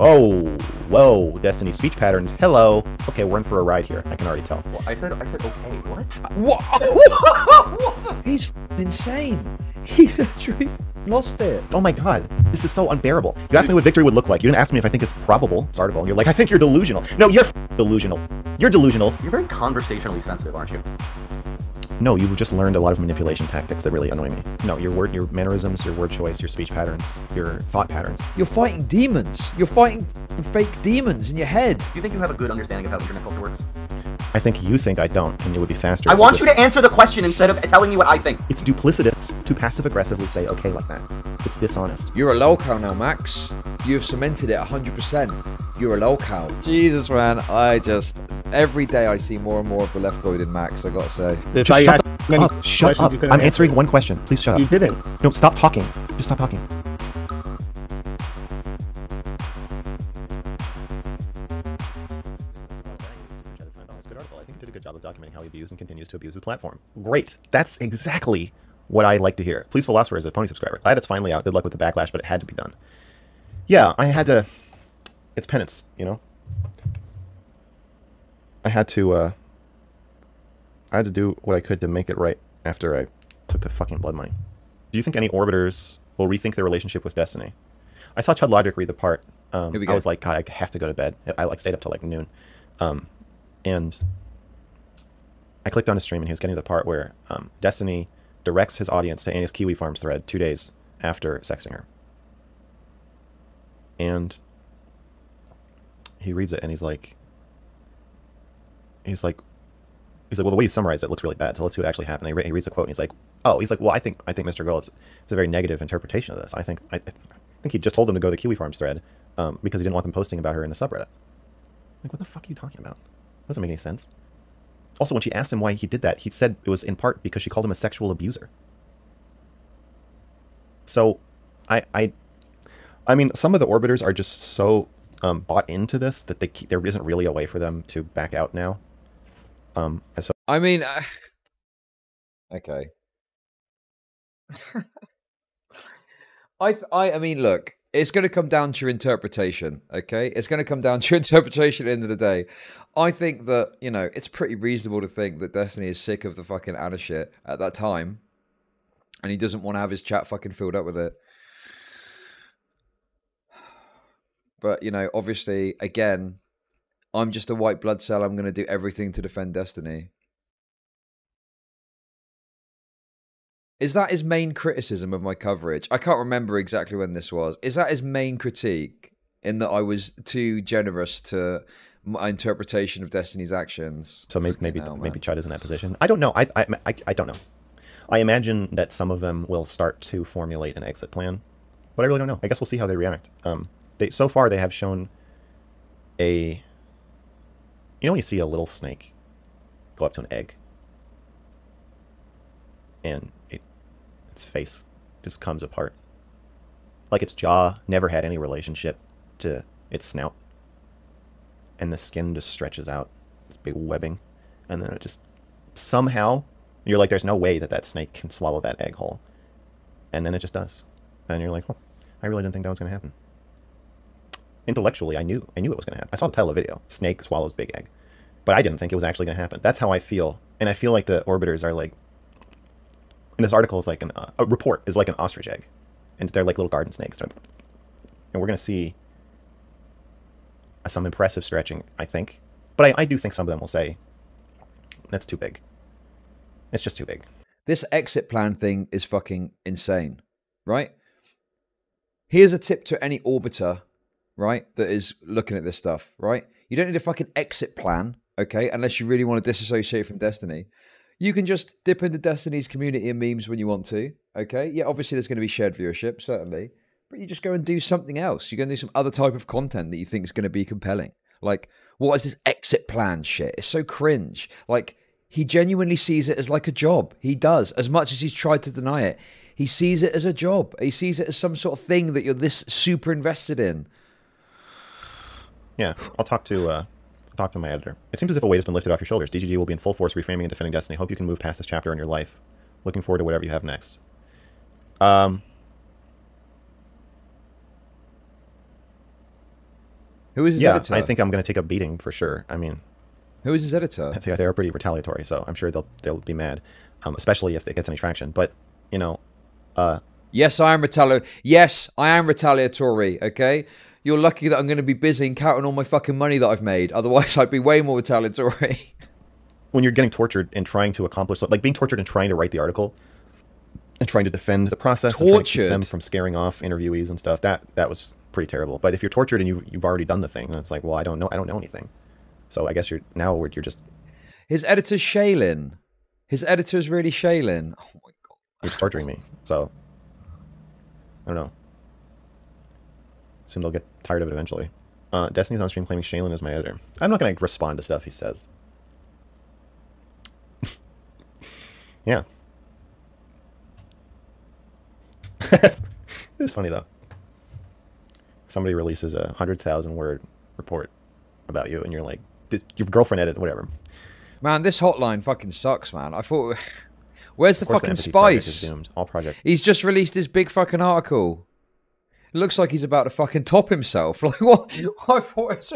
Oh, whoa, Destiny speech patterns. Hello. Okay, we're in for a ride here. I can already tell. Well, I said, okay, what? What? He's insane. He's actually lost it. Oh my god, this is so unbearable. You asked me what victory would look like. You didn't ask me if I think it's probable. This article, and you're like, I think you're delusional. No, you're delusional. You're delusional. You're very conversationally sensitive, aren't you? No, you just learned a lot of manipulation tactics that really annoy me. No, your mannerisms, your word choice, your speech patterns, your thought patterns. You're fighting demons. You're fighting fake demons in your head. Do you think you have a good understanding of how internet culture works? I think you think I don't, and it would be faster. I want you to answer the question instead of telling me what I think. It's duplicitous to passive-aggressively say okay like that. It's dishonest. You're a lolcow now, Max. You've cemented it 100%. You're a lolcow. Jesus, man, every day I see more and more of the leftoid in Max, I gotta say. Just shut up. I'm answering one question. Please shut up. You didn't. No, stop talking. Just stop talking. I think it did a good job of documenting how he abused and continues to abuse his platform. Great. That's exactly what I like to hear. Please Philosopher is a pony subscriber. Glad it's finally out. Good luck with the backlash, but it had to be done. Yeah, I had to... It's penance, you know? I had to do what I could to make it right after I took the fucking blood money. Do you think any orbiters will rethink their relationship with Destiny? I saw Chud Logic read the part. I was like, God, I have to go to bed. I like stayed up till like noon. And I clicked on his stream and he was getting to the part where Destiny directs his audience to Annie's Kiwi Farms thread 2 days after sexing her. And he reads it and he's like, well, the way you summarize it looks really bad, so let's see what actually happened. He reads the quote and he's like, well, I think MrGirl, it's a very negative interpretation of this. I think he just told them to go to the Kiwi Farms thread because he didn't want them posting about her in the subreddit. Like, what the fuck are you talking about? Doesn't make any sense. Also, when she asked him why he did that, he said it was in part because she called him a sexual abuser. So, I mean, some of the orbiters are just so bought into this that there isn't really a way for them to back out now. So I mean, okay. I mean, look, it's going to come down to your interpretation, okay? It's going to come down to your interpretation at the end of the day. I think that, you know, it's pretty reasonable to think that Destiny is sick of the fucking Anna shit at that time, and he doesn't want to have his chat fucking filled up with it. But, you know, obviously, again, I'm just a white blood cell. I'm going to do everything to defend Destiny. Is that his main criticism of my coverage? I can't remember exactly when this was. Is that his main critique, in that I was too generous to my interpretation of Destiny's actions? So maybe Chud is in that position. I don't know. I don't know. I imagine that some of them will start to formulate an exit plan, but I really don't know. I guess we'll see how they react. So far they have shown a... You know when you see a little snake go up to an egg and its face just comes apart? Like its jaw never had any relationship to its snout. And the skin just stretches out, this big webbing. And then it just, somehow, you're like, there's no way that snake can swallow that egg whole. And then it just does. And you're like, oh, I really didn't think that was going to happen. Intellectually, I knew it was going to happen. I saw the title of the video, Snake Swallows Big Egg. But I didn't think it was actually going to happen. That's how I feel. And I feel like the orbiters are like, in this article is like a report is like an ostrich egg. And they're like little garden snakes. And we're going to see some impressive stretching, I think. But I do think some of them will say, that's too big. It's just too big. This exit plan thing is fucking insane, right? Here's a tip to any orbiter, right, that is looking at this stuff, right? You don't need a fucking exit plan, okay, unless you really want to disassociate from Destiny. You can just dip into Destiny's community and memes when you want to, okay? Yeah, obviously there's going to be shared viewership, certainly. But you just go and do something else. You go and do some other type of content that you think is going to be compelling. Like, what is this exit plan shit? It's so cringe. Like, he genuinely sees it as like a job. He does. As much as he's tried to deny it, he sees it as a job. He sees it as some sort of thing that you're this super invested in. Yeah, I'll talk to my editor. It seems as if a weight has been lifted off your shoulders. DGG will be in full force reframing and defending Destiny. Hope you can move past this chapter in your life. Looking forward to whatever you have next. Who is his editor? I think I'm going to take a beating for sure. I mean, who is his editor? I think they're pretty retaliatory, so I'm sure they'll be mad, especially if it gets any traction. But you know, yes, I am retaliatory. Yes, I am retaliatory. Okay, you're lucky that I'm going to be busy and counting all my fucking money that I've made. Otherwise, I'd be way more retaliatory. When you're getting tortured and trying to accomplish, like being tortured and trying to write the article, and trying to defend the process, and trying to keep them from scaring off interviewees and stuff, that was pretty terrible. But if you're tortured and you've already done the thing, and it's like, well, I don't know anything. So I guess you're just... His editor's Shaylin. His editor is really Shaylin. Oh my god. You're just torturing me. So I don't know. Assume they'll get tired of it eventually. Destiny's on stream claiming Shaylin is my editor. I'm not going to respond to stuff he says. Yeah. It's funny though. Somebody releases a 100,000 word report about you, and you're like, your girlfriend edited, whatever. Man, this hotline fucking sucks, man. I thought, where's the fucking spice? All project. He's just released his big fucking article. It looks like he's about to fucking top himself. Like what? I thought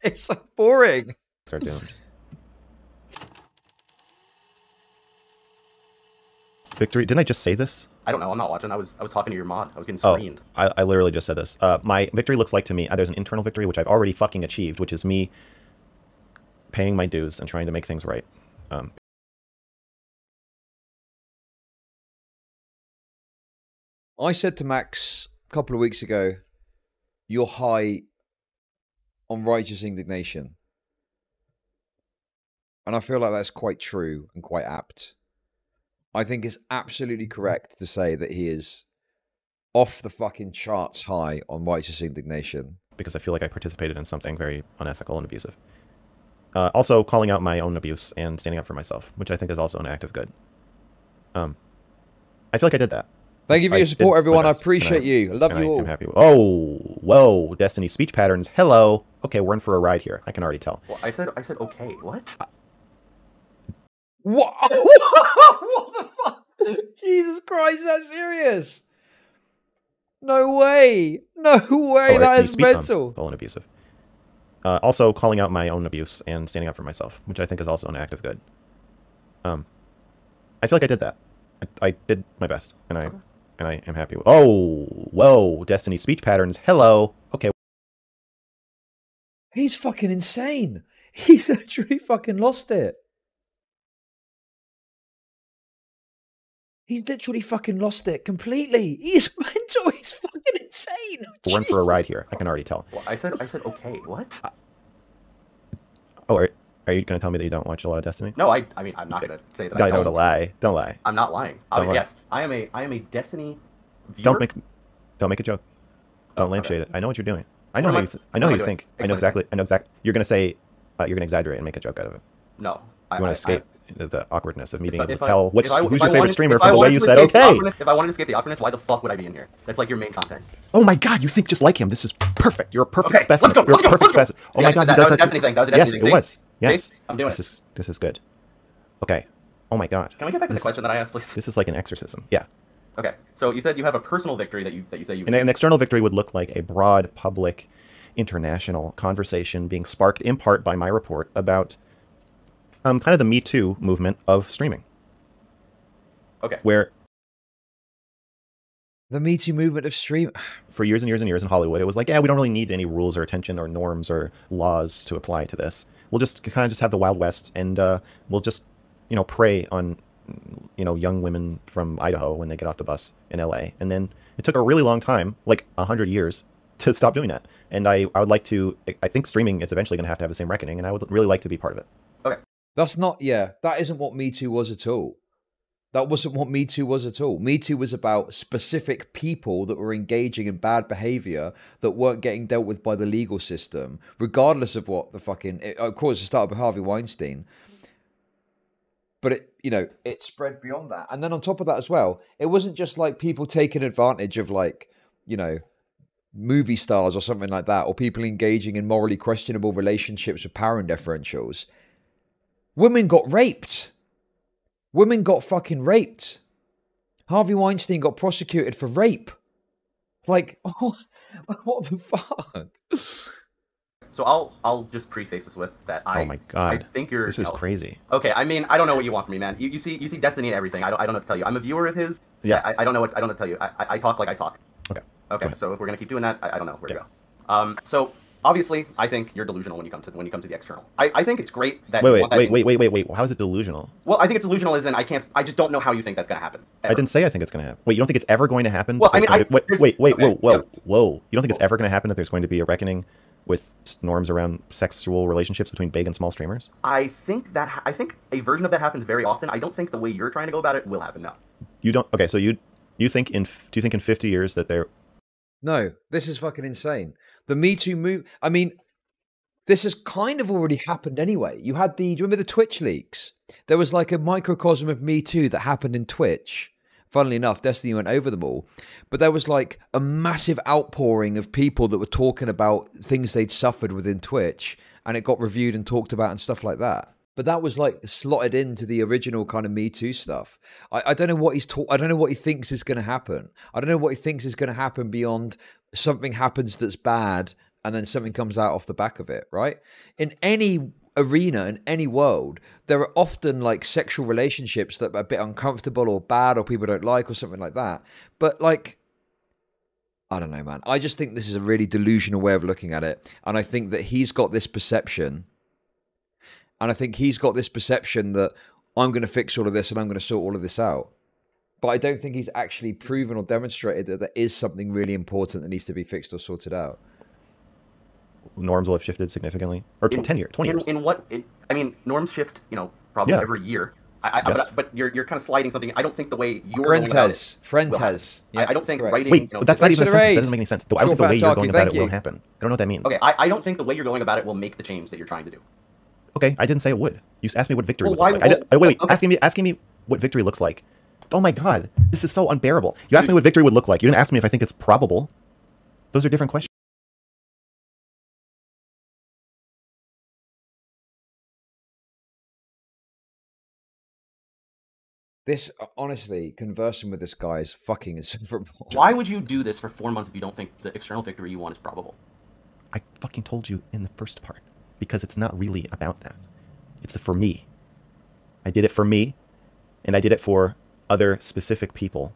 it's so boring. They're doomed. Victory. Didn't I just say this? I don't know. I'm not watching. I was talking to your mod. I was getting screened. Oh, I literally just said this. My victory looks like to me, there's an internal victory, which I've already fucking achieved, which is me paying my dues and trying to make things right. I said to Max a couple of weeks ago, you're high on righteous indignation. And I feel like that's quite true and quite apt. I think it's absolutely correct to say that he is off the fucking charts high on righteous indignation. Because I feel like I participated in something very unethical and abusive. Also, calling out my own abuse and standing up for myself, which I think is also an act of good. I feel like I did that. Thank you for your support, everyone. I appreciate you. I love you all. I'm happy. Oh, whoa, Destiny speech patterns. Hello. Okay, we're in for a ride here. I can already tell. Well, I said okay. What? What? What the fuck? Jesus Christ, that's serious. No way. No way. That is mental. And abusive. Also, calling out my own abuse and standing up for myself, which I think is also an act of good. I feel like I did that. I did my best, and I am happy. Oh, whoa, Destiny speech patterns. Hello. Okay. He's fucking insane. He's actually fucking lost it. He's literally fucking lost it completely. He's mental. He's fucking insane. We're in for a ride here. I can already tell. Well, I said okay. What? Oh, are you going to tell me that you don't watch a lot of Destiny? No, I mean, I'm not going to say that I don't lie. Don't lie. I'm not lying. Yes, I am a Destiny viewer. Don't make a joke. Don't lampshade it. I know what you're doing. I know how you think. I know exactly. You're going to say, you're going to exaggerate and make a joke out of it. No. You want to escape the awkwardness of me being able to tell who's your favorite streamer from the way you said okay. If I wanted to escape the awkwardness, why the fuck would I be in here? That's like your main content. Oh my god, you think just like him. This is perfect. You're a perfect specimen. Let's go. You're a perfect specimen. Oh my god, he does that. Yes, it was. Yes. See? I'm doing it. This is good. Okay. Oh my god. Can we get back to the question that I asked, please? This is like an exorcism. Yeah. Okay. So you said you have a personal victory that you say you... An external victory would look like a broad, public, international conversation being sparked in part by my report about kind of the Me Too movement of streaming. Okay. Where the Me Too movement of stream for years and years and years in Hollywood, it was like, yeah, we don't really need any rules or attention or norms or laws to apply to this. We'll just kind of just have the Wild West, and we'll just, prey on, young women from Idaho when they get off the bus in LA. And then it took a really long time, like 100 years, to stop doing that. And I would like to, I think streaming is eventually going to have the same reckoning, and I would really like to be part of it. Okay. That's not, that isn't what Me Too was at all. That wasn't what Me Too was at all. Me Too was about specific people that were engaging in bad behavior that weren't getting dealt with by the legal system, regardless of what the fucking... of course, it started with Harvey Weinstein. But it spread beyond that. And then on top of that as well, it wasn't just like people taking advantage of movie stars or something like that, or people engaging in morally questionable relationships with power differentials. Women got raped. Women got fucking raped. Harvey Weinstein got prosecuted for rape. Like, what the fuck? So I'll just preface this with that. Oh my god. I think you're. This is crazy. Okay, I mean, I don't know what you want from me, man. You see Destiny and everything. I don't know what to tell you. I'm a viewer of his. Yeah. I don't know what to tell you. I talk like I talk. Okay. Okay. So if we're gonna keep doing that, I don't know where to go. So obviously, I think you're delusional when you come to the external. I think it's great that. Wait. How is it delusional? Well, I think it's delusional as in I just don't know how you think that's gonna happen. Ever. I didn't say I think it's gonna happen. Wait, you don't think it's ever going to happen? Well, I mean, whoa. You don't think it's ever going to happen that there's going to be a reckoning with norms around sexual relationships between big and small streamers? I think a version of that happens very often. I don't think the way you're trying to go about it will happen. No. You don't. Okay, so do you think in 50 years that there? No, this is fucking insane. The Me Too move. I mean, this has kind of already happened anyway. Do you remember the Twitch leaks? There was like a microcosm of Me Too that happened in Twitch. Funnily enough, Destiny went over them all. But there was like a massive outpouring of people that were talking about things they'd suffered within Twitch, and it got reviewed and talked about and stuff like that. But that was like slotted into the original kind of Me Too stuff. I don't know what I don't know what he thinks is going to happen. I don't know what he thinks is going to happen beyond something happens that's bad and then something comes out off the back of it, right? In any arena, in any world, there are often like sexual relationships that are a bit uncomfortable or bad or people don't like or something like that. But like, I don't know, man. I just think this is a really delusional way of looking at it. And I think that he's got this perception. And I think he's got this perception that I'm going to fix all of this and I'm going to sort all of this out. But I don't think he's actually proven or demonstrated that there is something really important that needs to be fixed or sorted out. Norms will have shifted significantly, or 20 years. I mean, norms shift, probably every year. But you're kind of sliding something. I don't think the way you're going about it Frentes. Yeah, I don't think writing. Wait, but that's not even a sentence. That doesn't make any sense. I don't think the way you're going about it will happen. I don't know what that means. Okay, I don't think the way you're going about it will make the change that you're trying to do. Okay, I didn't say it would. You asked me what victory would look like. Wait, okay. Asking me what victory looks like. Oh my god, this is so unbearable. You asked me what victory would look like. You didn't ask me if I think it's probable. Those are different questions. This, honestly, conversing with this guy is fucking insufferable. Why would you do this for 4 months if you don't think the external victory you want is probable? I fucking told you in the first part. Because it's not really about that. It's for me. I did it for me, and I did it for other specific people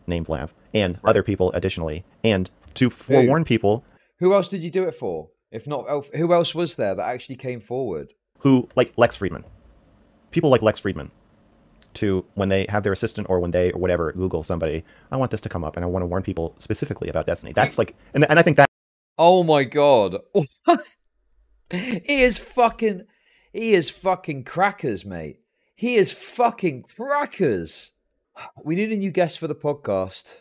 named Lav, and other people additionally, and to forewarn people. Who else did you do it for? If not, who else was there that actually came forward? Who, like Lex Friedman. People like Lex Friedman. To, when they have their assistant or when they, or whatever, Google somebody, I want this to come up, and I want to warn people specifically about Destiny. That's like, and I think that... Oh my god. He is fucking crackers, mate. He is fucking crackers. We need a new guest for the podcast.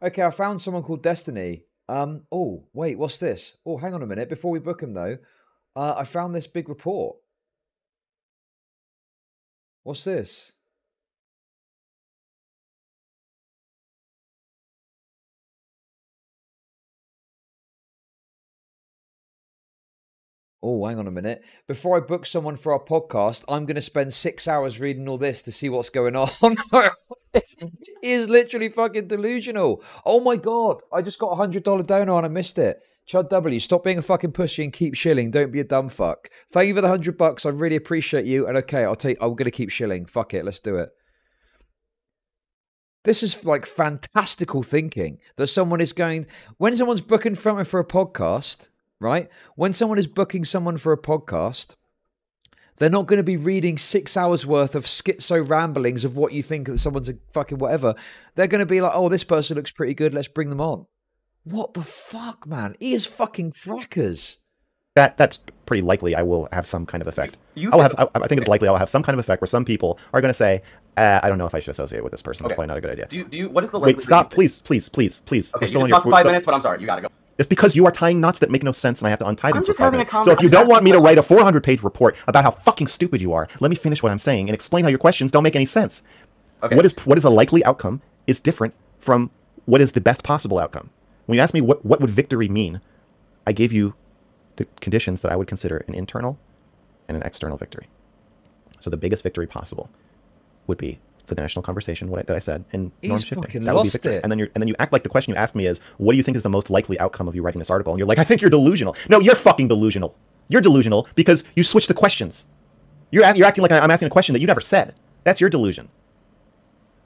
Okay, I found someone called Destiny. Oh, wait, what's this? Oh, hang on a minute. Before we book him, though, I found this big report. What's this? Oh, hang on a minute. Before I book someone for our podcast, I'm going to spend 6 hours reading all this to see what's going on. He is literally fucking delusional. Oh my God. I just got a $100 donor and I missed it. Chud W, stop being a fucking pussy and keep shilling. Don't be a dumb fuck. Thank you for the $100. I really appreciate you. And okay, I'm going to keep shilling. Fuck it. Let's do it. This is like fantastical thinking that someone is going, when someone's booking someone for a podcast, right? When someone is booking someone for a podcast, they're not going to be reading 6 hours worth of schizo ramblings of what you think that someone's a fucking whatever. They're going to be like, oh, this person looks pretty good. Let's bring them on. What the fuck, man? He is fucking crackers. That's pretty likely I will have some kind of effect. I think it's likely I'll have some kind of effect where some people are going to say, I don't know if I should associate with this person. That's probably not a good idea. Do you what is the Wait, stop, please. Okay, you still talked for 5 minutes, but I'm sorry, you gotta go. It's because you are tying knots that make no sense and I have to untie them for 5 minutes. So if you don't don't want me to write a 400-page report about how fucking stupid you are, let me finish what I'm saying and explain how your questions don't make any sense. Okay. What is a likely outcome is different from what is the best possible outcome. When you ask me what would victory mean, I gave you the conditions that I would consider an internal and an external victory. So the biggest victory possible would be the national conversation that I said in norm He's shifting. fucking That would be lost victory. it. And then you act like the question you asked me is, what do you think is the most likely outcome of you writing this article? And you're like, I think you're delusional. No, you're fucking delusional. You're delusional because you switched the questions. You're acting like I'm asking a question that you never said. That's your delusion.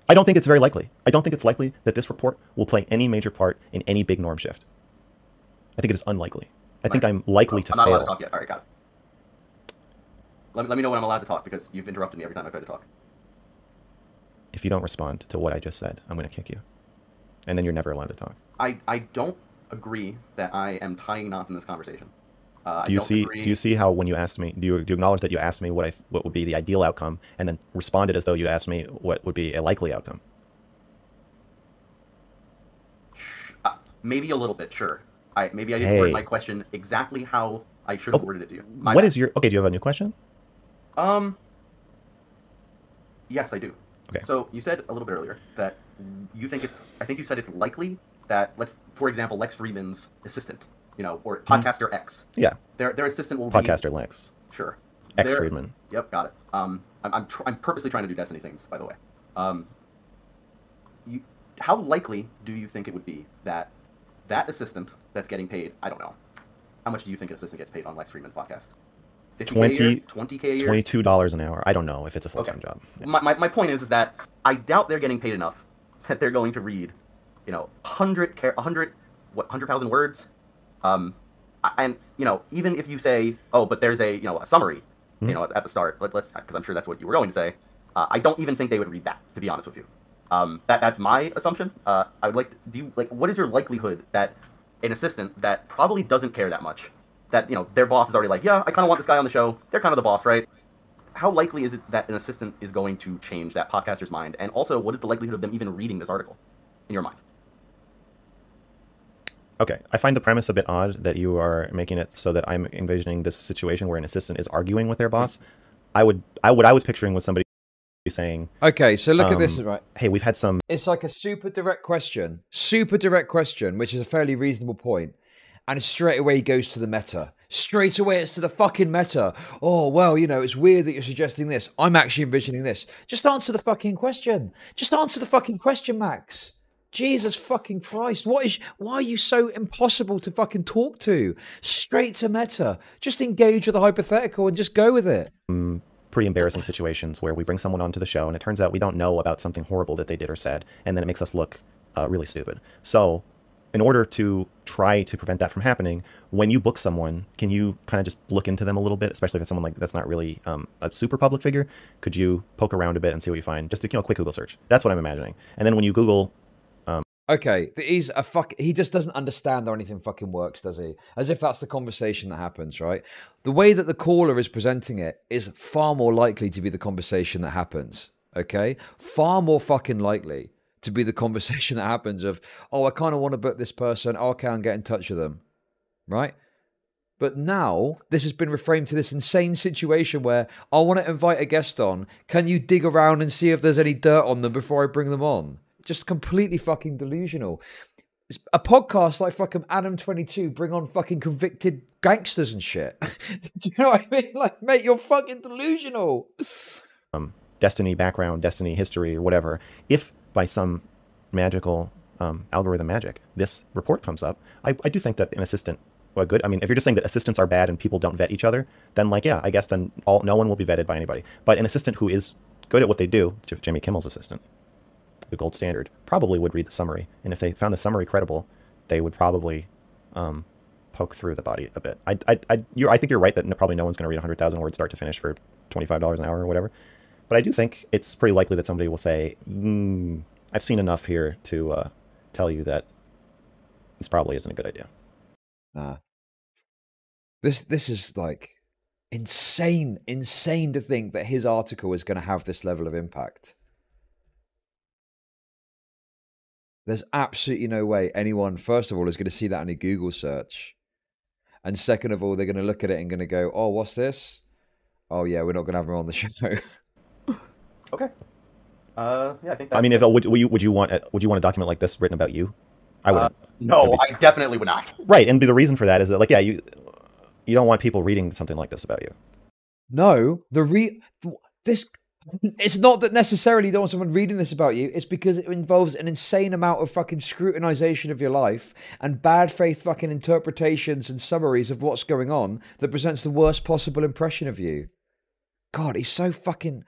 I don't think it's very likely. I don't think it's likely that this report will play any major part in any big norm shift. I think it is unlikely. I think I'm likely to fail. I'm not allowed to talk yet. All right, got it. Let me know when I'm allowed to talk, because you've interrupted me every time I try to talk. If you don't respond to what I just said, I'm going to kick you. And then you're never allowed to talk. I don't agree that I am tying knots in this conversation. Do you see how when you asked me, do you acknowledge that you asked me what would be the ideal outcome, and then responded as though you asked me what would be a likely outcome? Maybe a little bit, sure. Maybe I didn't word my question exactly how I should have worded it to you. What is your... Okay, do you have a new question? Yes, I do. Okay. So you said a little bit earlier that you think I think you said it's likely that, for example, Lex Friedman's assistant, or podcaster X. Yeah. Their assistant will podcaster Lex. Sure. X Friedman. Yep, got it. I'm purposely trying to do Destiny things, by the way. How likely do you think it would be that assistant that's getting paid, I don't know, how much do you think an assistant gets paid on Lex Friedman's podcast? $20K a year? $20K a year? $22 an hour. I don't know if it's a full-time job. Yeah. My point is that I doubt they're getting paid enough that they're going to read, 100,000 words. And even if you say, oh, but there's a summary, at the start, let's because I'm sure that's what you were going to say. I don't even think they would read that, to be honest with you. That's my assumption. I would like what is your likelihood that an assistant that probably doesn't care that much, that their boss is already like, yeah, I kind of want this guy on the show, they're kind of the boss, right? How likely is it that an assistant is going to change that podcaster's mind? And also, what is the likelihood of them even reading this article in your mind? Okay, I find the premise a bit odd that you are making it so that I'm envisioning this situation where an assistant is arguing with their boss. What I was picturing was somebody saying, okay, so look at this, right? Hey, we've had some... It's like a super direct question, which is a fairly reasonable point. And straight away he goes to the meta. Straight away it's to the fucking meta. Oh, well, it's weird that you're suggesting this. I'm actually envisioning this. Just answer the fucking question. Just answer the fucking question, Max. Jesus fucking Christ. Why are you so impossible to fucking talk to? Straight to meta. Just engage with the hypothetical and just go with it. Pretty embarrassing situations where we bring someone onto the show and it turns out we don't know about something horrible that they did or said, and then it makes us look really stupid. So in order to try to prevent that from happening, when you book someone, can you kind of just look into them a little bit, especially if it's someone that's not really a super public figure? Could you poke around a bit and see what you find? Just a quick Google search. That's what I'm imagining. And then when you Google... Okay, he just doesn't understand how anything fucking works, does he? As if that's the conversation that happens, right? The way that the caller is presenting it is far more likely to be the conversation that happens, okay? Far more fucking likely to be the conversation that happens of, oh, I kind of want to book this person, oh, okay, I'll get in touch with them, right? But now, this has been reframed to this insane situation where I want to invite a guest on, can you dig around and see if there's any dirt on them before I bring them on? Just completely fucking delusional. A podcast like fucking Adam 22 bring on fucking convicted gangsters and shit. Do you know what I mean? Like, mate, you're fucking delusional. Destiny background, Destiny history, or whatever. If by some magical algorithm magic, this report comes up, I do think that an assistant, if you're just saying that assistants are bad and people don't vet each other, then I guess then no one will be vetted by anybody. But an assistant who is good at what they do, Jimmy Kimmel's assistant, the gold standard, probably would read the summary. And if they found the summary credible, they would probably poke through the body a bit. I think you're right that probably no one's going to read 100,000 words start to finish for $25 an hour or whatever. But I do think it's pretty likely that somebody will say, I've seen enough here to tell you that this probably isn't a good idea. This is like insane to think that his article is going to have this level of impact. There's absolutely no way anyone, first of all, is going to see that in a Google search. And second of all, they're going to look at it and going to go, oh, what's this? Oh, yeah, we're not going to have him on the show. Okay. Yeah, I think that... I mean, would you want a document like this written about you? I wouldn't. No, I definitely would not. Right, and the reason for that is that, you don't want people reading something like this about you. No, It's not that necessarily you don't want someone reading this about you. It's because it involves an insane amount of fucking scrutinization of your life and bad faith fucking interpretations and summaries of what's going on that presents the worst possible impression of you. God, he's so fucking...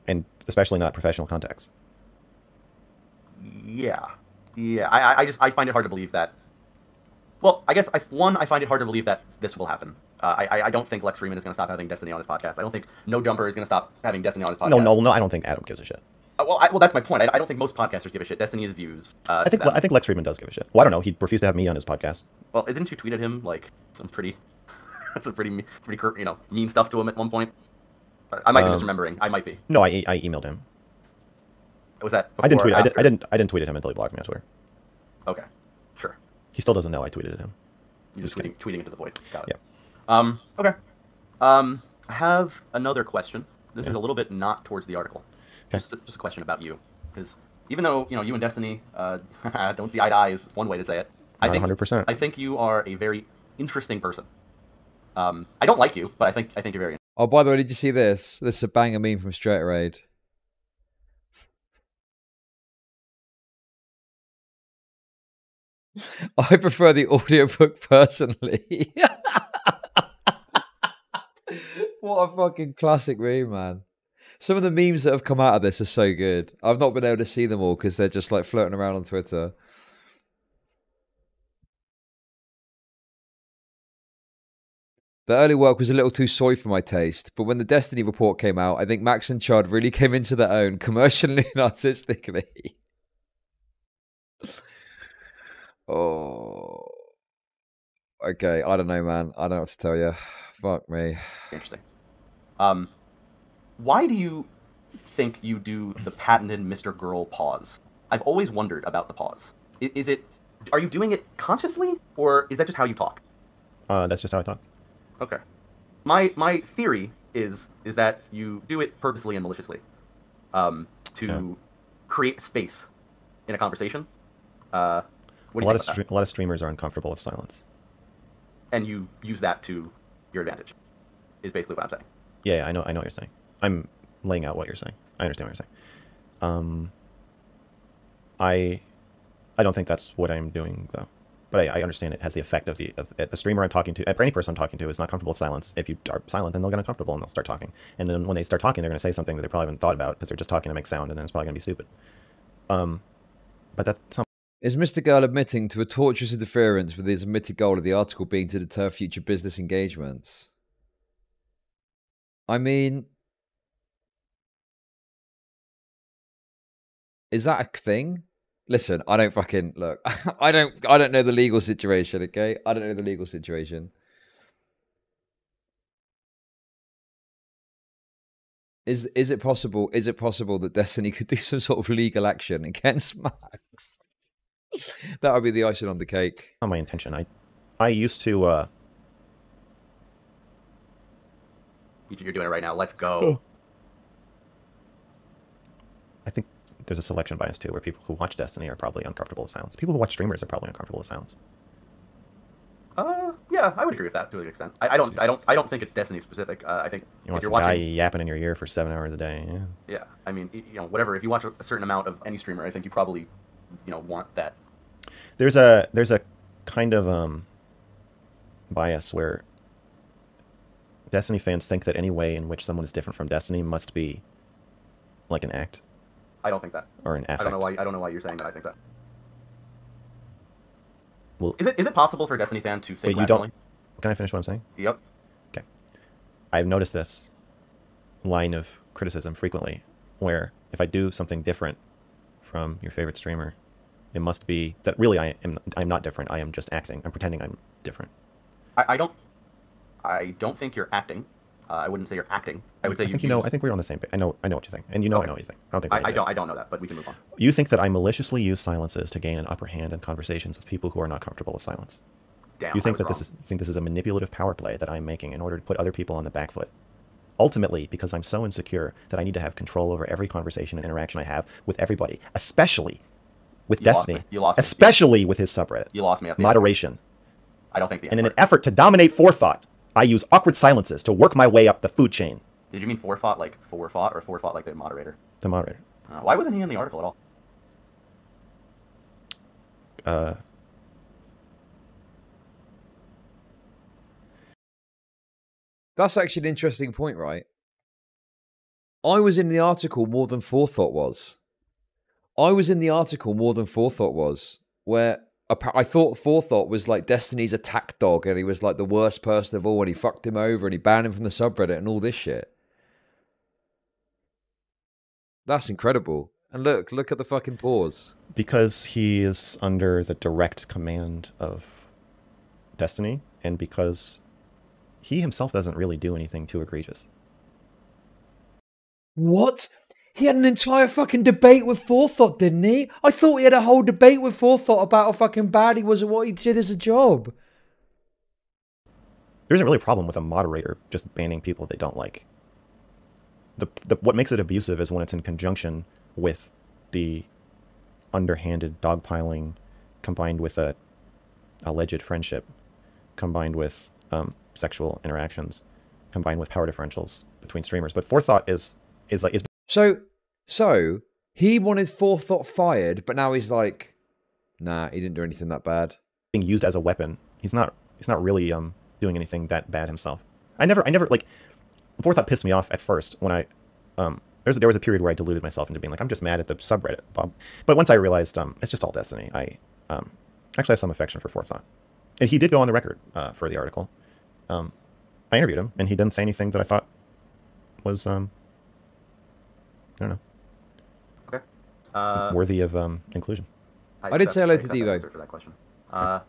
And especially not professional context. Yeah. Yeah. I find it hard to believe that. Well, I guess, I find it hard to believe that this will happen. I don't think Lex Freeman is going to stop having Destiny on his podcast. I don't think No Jumper is going to stop having Destiny on his podcast. No, I don't think Adam gives a shit. Well, that's my point. I don't think most podcasters give a shit. Destiny is views. I think Lex Freeman does give a shit. Well, I don't know. He refused to have me on his podcast. Well, didn't you tweet at him like some pretty mean stuff to him at one point? I might be misremembering. I might be. No, I emailed him. Was that? I didn't tweet. I didn't tweet at him until he blocked me on Twitter. Okay, sure. He still doesn't know I tweeted at him. You're just tweeting into the void. Got it. Yeah. Okay. I have another question. This is a little bit not towards the article. Okay. Just a question about you, because even though you and Destiny don't see eye to eye is one way to say it. I think 100%. I think you are a very interesting person. I don't like you, but I think you're very. Oh, by the way, did you see this? This is a banger meme from Straight Raid. I prefer the audiobook personally. What a fucking classic meme, man. Some of the memes that have come out of this are so good. I've not been able to see them all because they're just like floating around on Twitter. The early work was a little too soy for my taste, but when the Destiny report came out, I think Max and Chud really came into their own commercially and artistically. Oh. Okay, I don't know, man. I don't know what to tell you. Fuck me. Interesting. Why do you think you do the patented MrGirl pause? I've always wondered about the pause. Are you doing it consciously, or is that just how you talk? That's just how I talk. Okay. My theory is that you do it purposely and maliciously, to create space in a conversation. A lot of streamers are uncomfortable with silence, and you use that to your advantage. Is basically what I'm saying. Yeah, I know what you're saying. I'm laying out what you're saying. I understand what you're saying. I don't think that's what I'm doing though. But I understand it has the effect of the streamer I'm talking to, or any person I'm talking to, is not comfortable with silence. If you are silent, then they'll get uncomfortable and they'll start talking. And then when they start talking, they're going to say something that they probably haven't thought about because they're just talking to make sound, and then it's probably going to be stupid. But that's not. Is MrGirl admitting to a tortuous interference with his admitted goal of the article being to deter future business engagements? I mean, is that a thing? Listen, I don't fucking look. I don't know the legal situation, okay? I don't know the legal situation. Is it possible that Destiny could do some sort of legal action against Max? That would be the icing on the cake. Not my intention. I used to You're doing it right now. Let's go. Oh. I think there's a selection bias too, where people who watch Destiny are probably uncomfortable with silence. People who watch streamers are probably uncomfortable with silence. Yeah, I would agree with that to an extent. I don't think it's Destiny specific. I think you want some guy yapping in your ear for 7 hours a day. Yeah. Yeah, I mean, whatever. If you watch a certain amount of any streamer, I think you probably, want that. There's a kind of bias where Destiny fans think that any way in which someone is different from Destiny must be like an act. I don't think that. Or an affect. I don't know why you're saying that. I think that. Well, is it possible for a Destiny fan to think wait, rationally? Can I finish what I'm saying? Yep. Okay. I've noticed this line of criticism frequently, where if I do something different from your favorite streamer, it must be that really I'm not different. I am just acting. I'm pretending I'm different. I don't think you're acting. I wouldn't say you're acting. I would say I think we're on the same page. I know what you think, and okay. I know what you think. I don't know that, but we can move on. You think that I maliciously use silences to gain an upper hand in conversations with people who are not comfortable with silence. Damn, you think that this is a manipulative power play that I'm making in order to put other people on the back foot. Ultimately, because I'm so insecure that I need to have control over every conversation and interaction I have with everybody, especially with Destiny. You lost me. Especially with his subreddit. You lost me at the Moderation. I don't think the And in an effort to dominate forethought, I use awkward silences to work my way up the food chain. Did you mean forethought like forethought, or forethought like the moderator? The moderator. Why wasn't he in the article at all? That's actually an interesting point, right? I was in the article more than forethought was. I was in the article more than forethought was, where I thought forethought was like Destiny's attack dog, and he was like the worst person of all, and he fucked him over, and he banned him from the subreddit, and all this shit. That's incredible. And look at the fucking pause. Because he is under the direct command of Destiny, and because he himself doesn't really do anything too egregious. What? He had an entire fucking debate with Forethought, didn't he? I thought he had a whole debate with Forethought about how fucking bad he was at what he did as a job. There isn't really a problem with a moderator just banning people they don't like. What makes it abusive is when it's in conjunction with the underhanded dogpiling combined with a alleged friendship, combined with sexual interactions, combined with power differentials between streamers. But Forethought is So he wanted Forethought fired, but now he's like, nah, he didn't do anything that bad. Being used as a weapon. He's not really doing anything that bad himself. I never like, Forethought pissed me off at first when I there was a period where I deluded myself into being like, I'm just mad at the subreddit, Bob. But once I realized it's just all Destiny, I actually have some affection for Forethought. And he did go on the record for the article. I interviewed him, and he didn't say anything that I thought was I don't know. Okay. Worthy of inclusion. I did say hello to D, though. For that question. I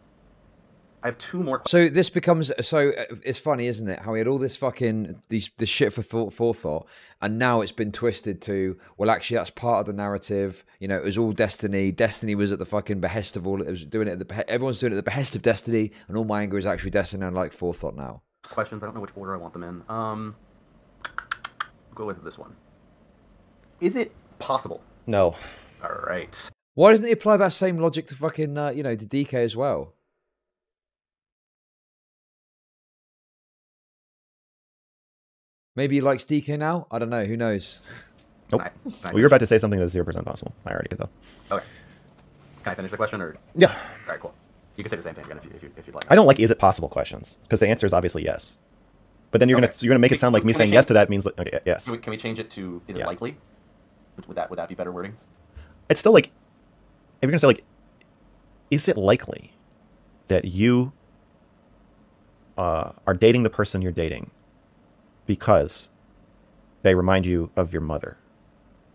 have two more questions. So this becomes... So it's funny, isn't it? How he had all this fucking... this shit for Forethought, and now it's been twisted to, well, actually, that's part of the narrative. You know, it was all Destiny. Destiny was at the fucking behest of all... It was doing it at the... Everyone's doing it at the behest of Destiny, and all my anger is actually Destiny, and I like Forethought now. Questions. I don't know which order I want them in. Go with this one. Is it possible? No. All right. Why doesn't he apply that same logic to fucking, you know, to DK as well? Maybe he likes DK now? I don't know. Who knows? Nope. Well, you're about to say something that's 0% possible. I already could tell. Okay. Can I finish the question? Or? Yeah. All right, cool. You can say the same thing again if you'd like. I don't like is it possible questions, because the answer is obviously yes. But then you're gonna make it sound like me saying yes to that means like, okay, yes. Can we change it to is it likely? Would that be better wording? It's still like, if you're gonna say like, is it likely that you are dating the person you're dating because they remind you of your mother?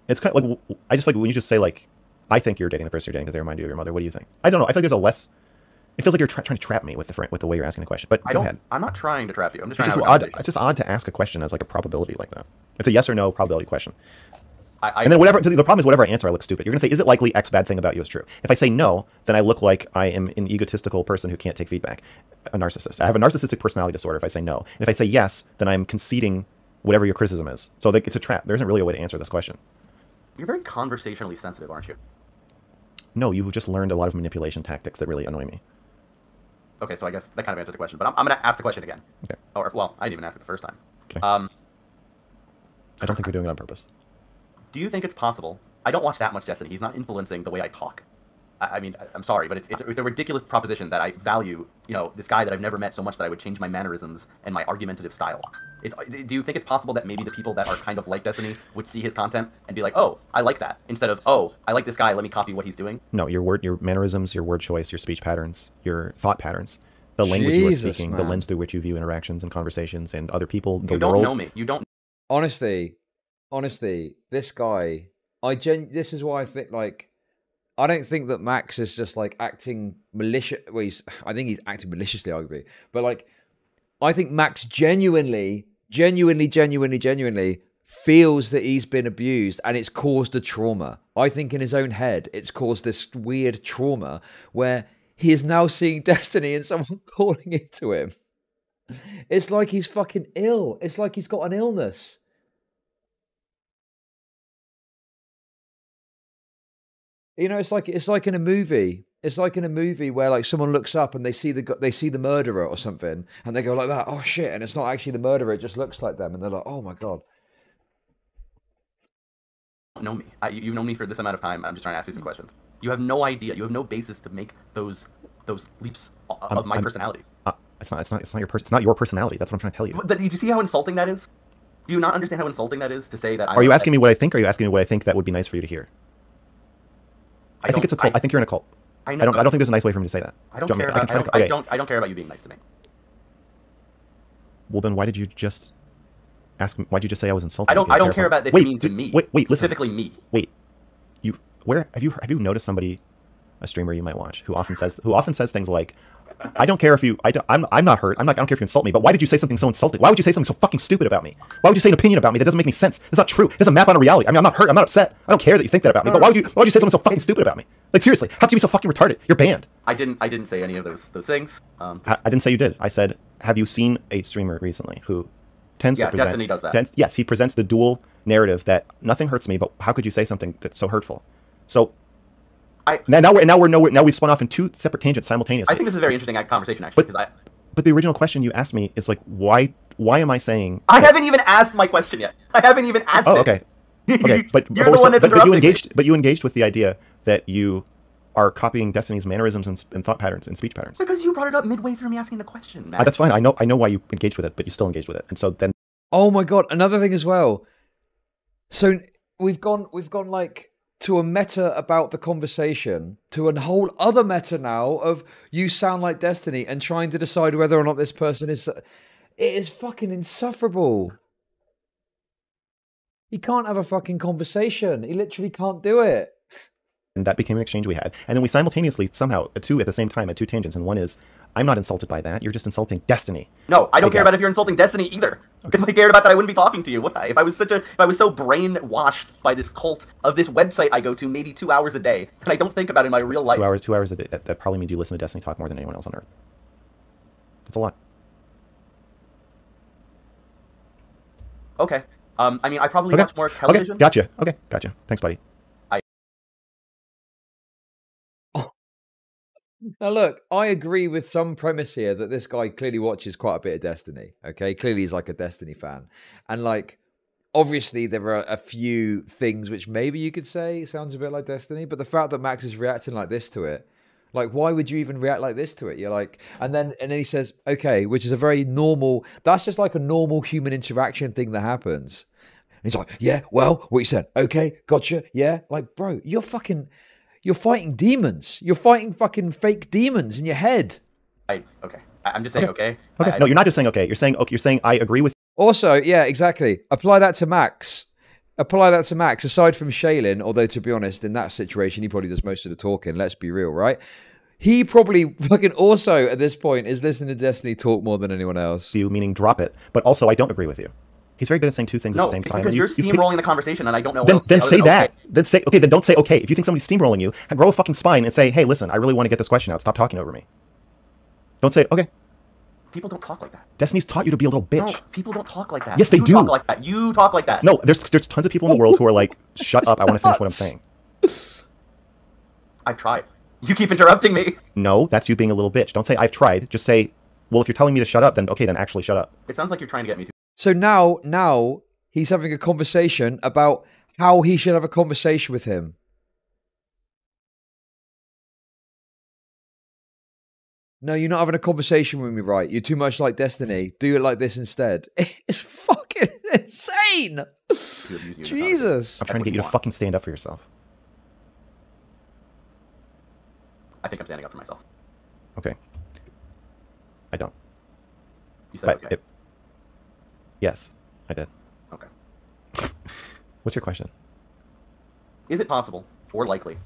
It's kind of like, I just like when you just say like, I think you're dating the person you're dating because they remind you of your mother. What do you think? I don't know. I feel like there's a less. It feels like you're trying to trap me with the way you're asking the question. But go ahead. I'm not trying to trap you. I'm just trying to have a conversation. It's just odd to ask a question as like a probability like that. It's a yes or no probability question. And then whatever, the problem is whatever I answer, I look stupid. You're going to say, is it likely X bad thing about you is true? If I say no, then I look like I am an egotistical person who can't take feedback, a narcissist. I have a narcissistic personality disorder if I say no. And if I say yes, then I'm conceding whatever your criticism is. So it's a trap. There isn't really a way to answer this question. You're very conversationally sensitive, aren't you? No, you've just learned a lot of manipulation tactics that really annoy me. Okay, so I guess that kind of answered the question. But I'm going to ask the question again. Okay. Or, well, I didn't even ask it the first time. Okay. I don't think you're doing it on purpose. Do you think it's possible? I don't watch that much Destiny. He's not influencing the way I talk. I mean, I'm sorry, but it's a ridiculous proposition that I value, you know, this guy that I've never met so much that I would change my mannerisms and my argumentative style. Do you think it's possible that maybe the people that are kind of like Destiny would see his content and be like, oh, I like that, instead of, oh, I like this guy, let me copy what he's doing? No, your mannerisms, your word choice, your speech patterns, your thought patterns, the language you are speaking, the lens through which you view interactions and conversations and other people, the world. You don't know me. You don't. Honestly, this guy, this is why I think, like, I don't think that Max is just like acting malicious. Well, I think he's acting maliciously, arguably. But like, I think Max genuinely feels that he's been abused and it's caused a trauma. I think in his own head, it's caused this weird trauma where he is now seeing Destiny and someone calling into him. It's like he's fucking ill. It's like he's got an illness. You know, it's like in a movie. It's like in a movie where like someone looks up and they see the murderer or something, and they go like that. Oh shit! And it's not actually the murderer. It just looks like them, and they're like, oh my god. know me. You've known me for this amount of time. I'm just trying to ask you some questions. You have no idea. You have no basis to make those leaps of my personality. It's not your personality. That's what I'm trying to tell you. Did you see how insulting that is? Do you not understand how insulting that is to say that? Are you asking me what I think? Or are you asking me what I think that would be nice for you to hear? I think it's a cult. I think you're in a cult. I don't think there's a nice way for me to say that. I don't care about you being nice to me. Well, then why did you just ask me? Why'd you just say I was insulting? I don't care about that. Wait, to me. Wait, specifically me. Wait, where have you noticed somebody, a streamer you might watch, who often says things like, I don't care if you, I'm not hurt. I don't care if you insult me, but why did you say something so insulting? Why would you say something so fucking stupid about me? Why would you say an opinion about me that doesn't make any sense? It's not true. It doesn't map on a reality. I mean, I'm not hurt. I'm not upset. I don't care that you think that about me. But why would you say something so fucking stupid about me? Like, seriously, how can you be so fucking retarded? You're banned. I didn't say any of those things. I didn't say you did. I said, have you seen a streamer recently who tends to present? Destiny does that. Yes, he presents the dual narrative that nothing hurts me, but how could you say something that's so hurtful? So. Now we've spun off in two separate tangents simultaneously. I think this is a very interesting conversation, actually. But the original question you asked me is like, why am I saying? I haven't even asked my question yet. I haven't even asked it. Okay. Okay, but you're the one that's interrupting me. But you engaged with the idea that you are copying Destiny's mannerisms and thought patterns and speech patterns. Because you brought it up midway through me asking the question. That's fine. I know why you engaged with it, but you still engaged with it, and so then. Oh my god! Another thing as well. So we've gone like. To a meta about the conversation, to a whole other meta now of you sound like Destiny and trying to decide whether or not this person is... It is fucking insufferable. He can't have a fucking conversation. He literally can't do it. And that became an exchange we had. And then we simultaneously, somehow, two at the same time, at two tangents. And one is, I'm not insulted by that. You're just insulting Destiny. No, I don't care about if you're insulting Destiny either. Okay. If I cared about that, I wouldn't be talking to you, would I? If I was so brainwashed by this cult of this website I go to maybe 2 hours a day, and I don't think about it in my real life. 2 hours a day. That probably means you listen to Destiny talk more than anyone else on Earth. That's a lot. Okay. I mean, I probably watch more television. Okay, gotcha. Thanks, buddy. Now look, I agree with some premise here that this guy clearly watches quite a bit of Destiny, okay? Clearly he's like a Destiny fan. And like, obviously there are a few things which maybe you could say sounds a bit like Destiny, but the fact that Max is reacting like this to it, like why would you even react like this to it? You're like, and then he says, okay, which is a very normal, that's just like a normal human interaction thing that happens. And he's like, yeah, well, what you said, okay, gotcha, yeah. Like, bro, you're fighting demons. You're fighting fucking fake demons in your head. Okay. I'm just saying okay. No, you're not just saying okay. You're saying I agree with. Also, yeah, exactly. Apply that to Max. Aside from Shaylin, although to be honest, in that situation, he probably does most of the talking. Let's be real, right? He probably fucking also at this point is listening to Destiny talk more than anyone else. You meaning drop it, but also I don't agree with you. He's very good at saying two things at the same time. Because you're steamrolling the conversation, and I don't know. Then say that. Then say okay. Then don't say okay. If you think somebody's steamrolling you, grow a fucking spine and say, hey, listen, I really want to get this question out. Stop talking over me. Don't say okay. People don't talk like that. Destiny's taught you to be a little bitch. No, people don't talk like that. Yes, they do. Talk like that. You talk like that. No, there's tons of people in the world who are like, shut up. I want to finish what I'm saying. I've tried. You keep interrupting me. No, that's you being a little bitch. Don't say I've tried. Just say, well, if you're telling me to shut up, then okay, then actually shut up. It sounds like you're trying to get me to. So now he's having a conversation about how he should have a conversation with him. No, you're not having a conversation with me, right? You're too much like Destiny. Do it like this instead. It's fucking insane. Jesus. I'm trying to get you to fucking stand up for yourself. I think I'm standing up for myself. Okay. I don't. You said okay. Yes, I did. Okay. What's your question? Is it possible or likely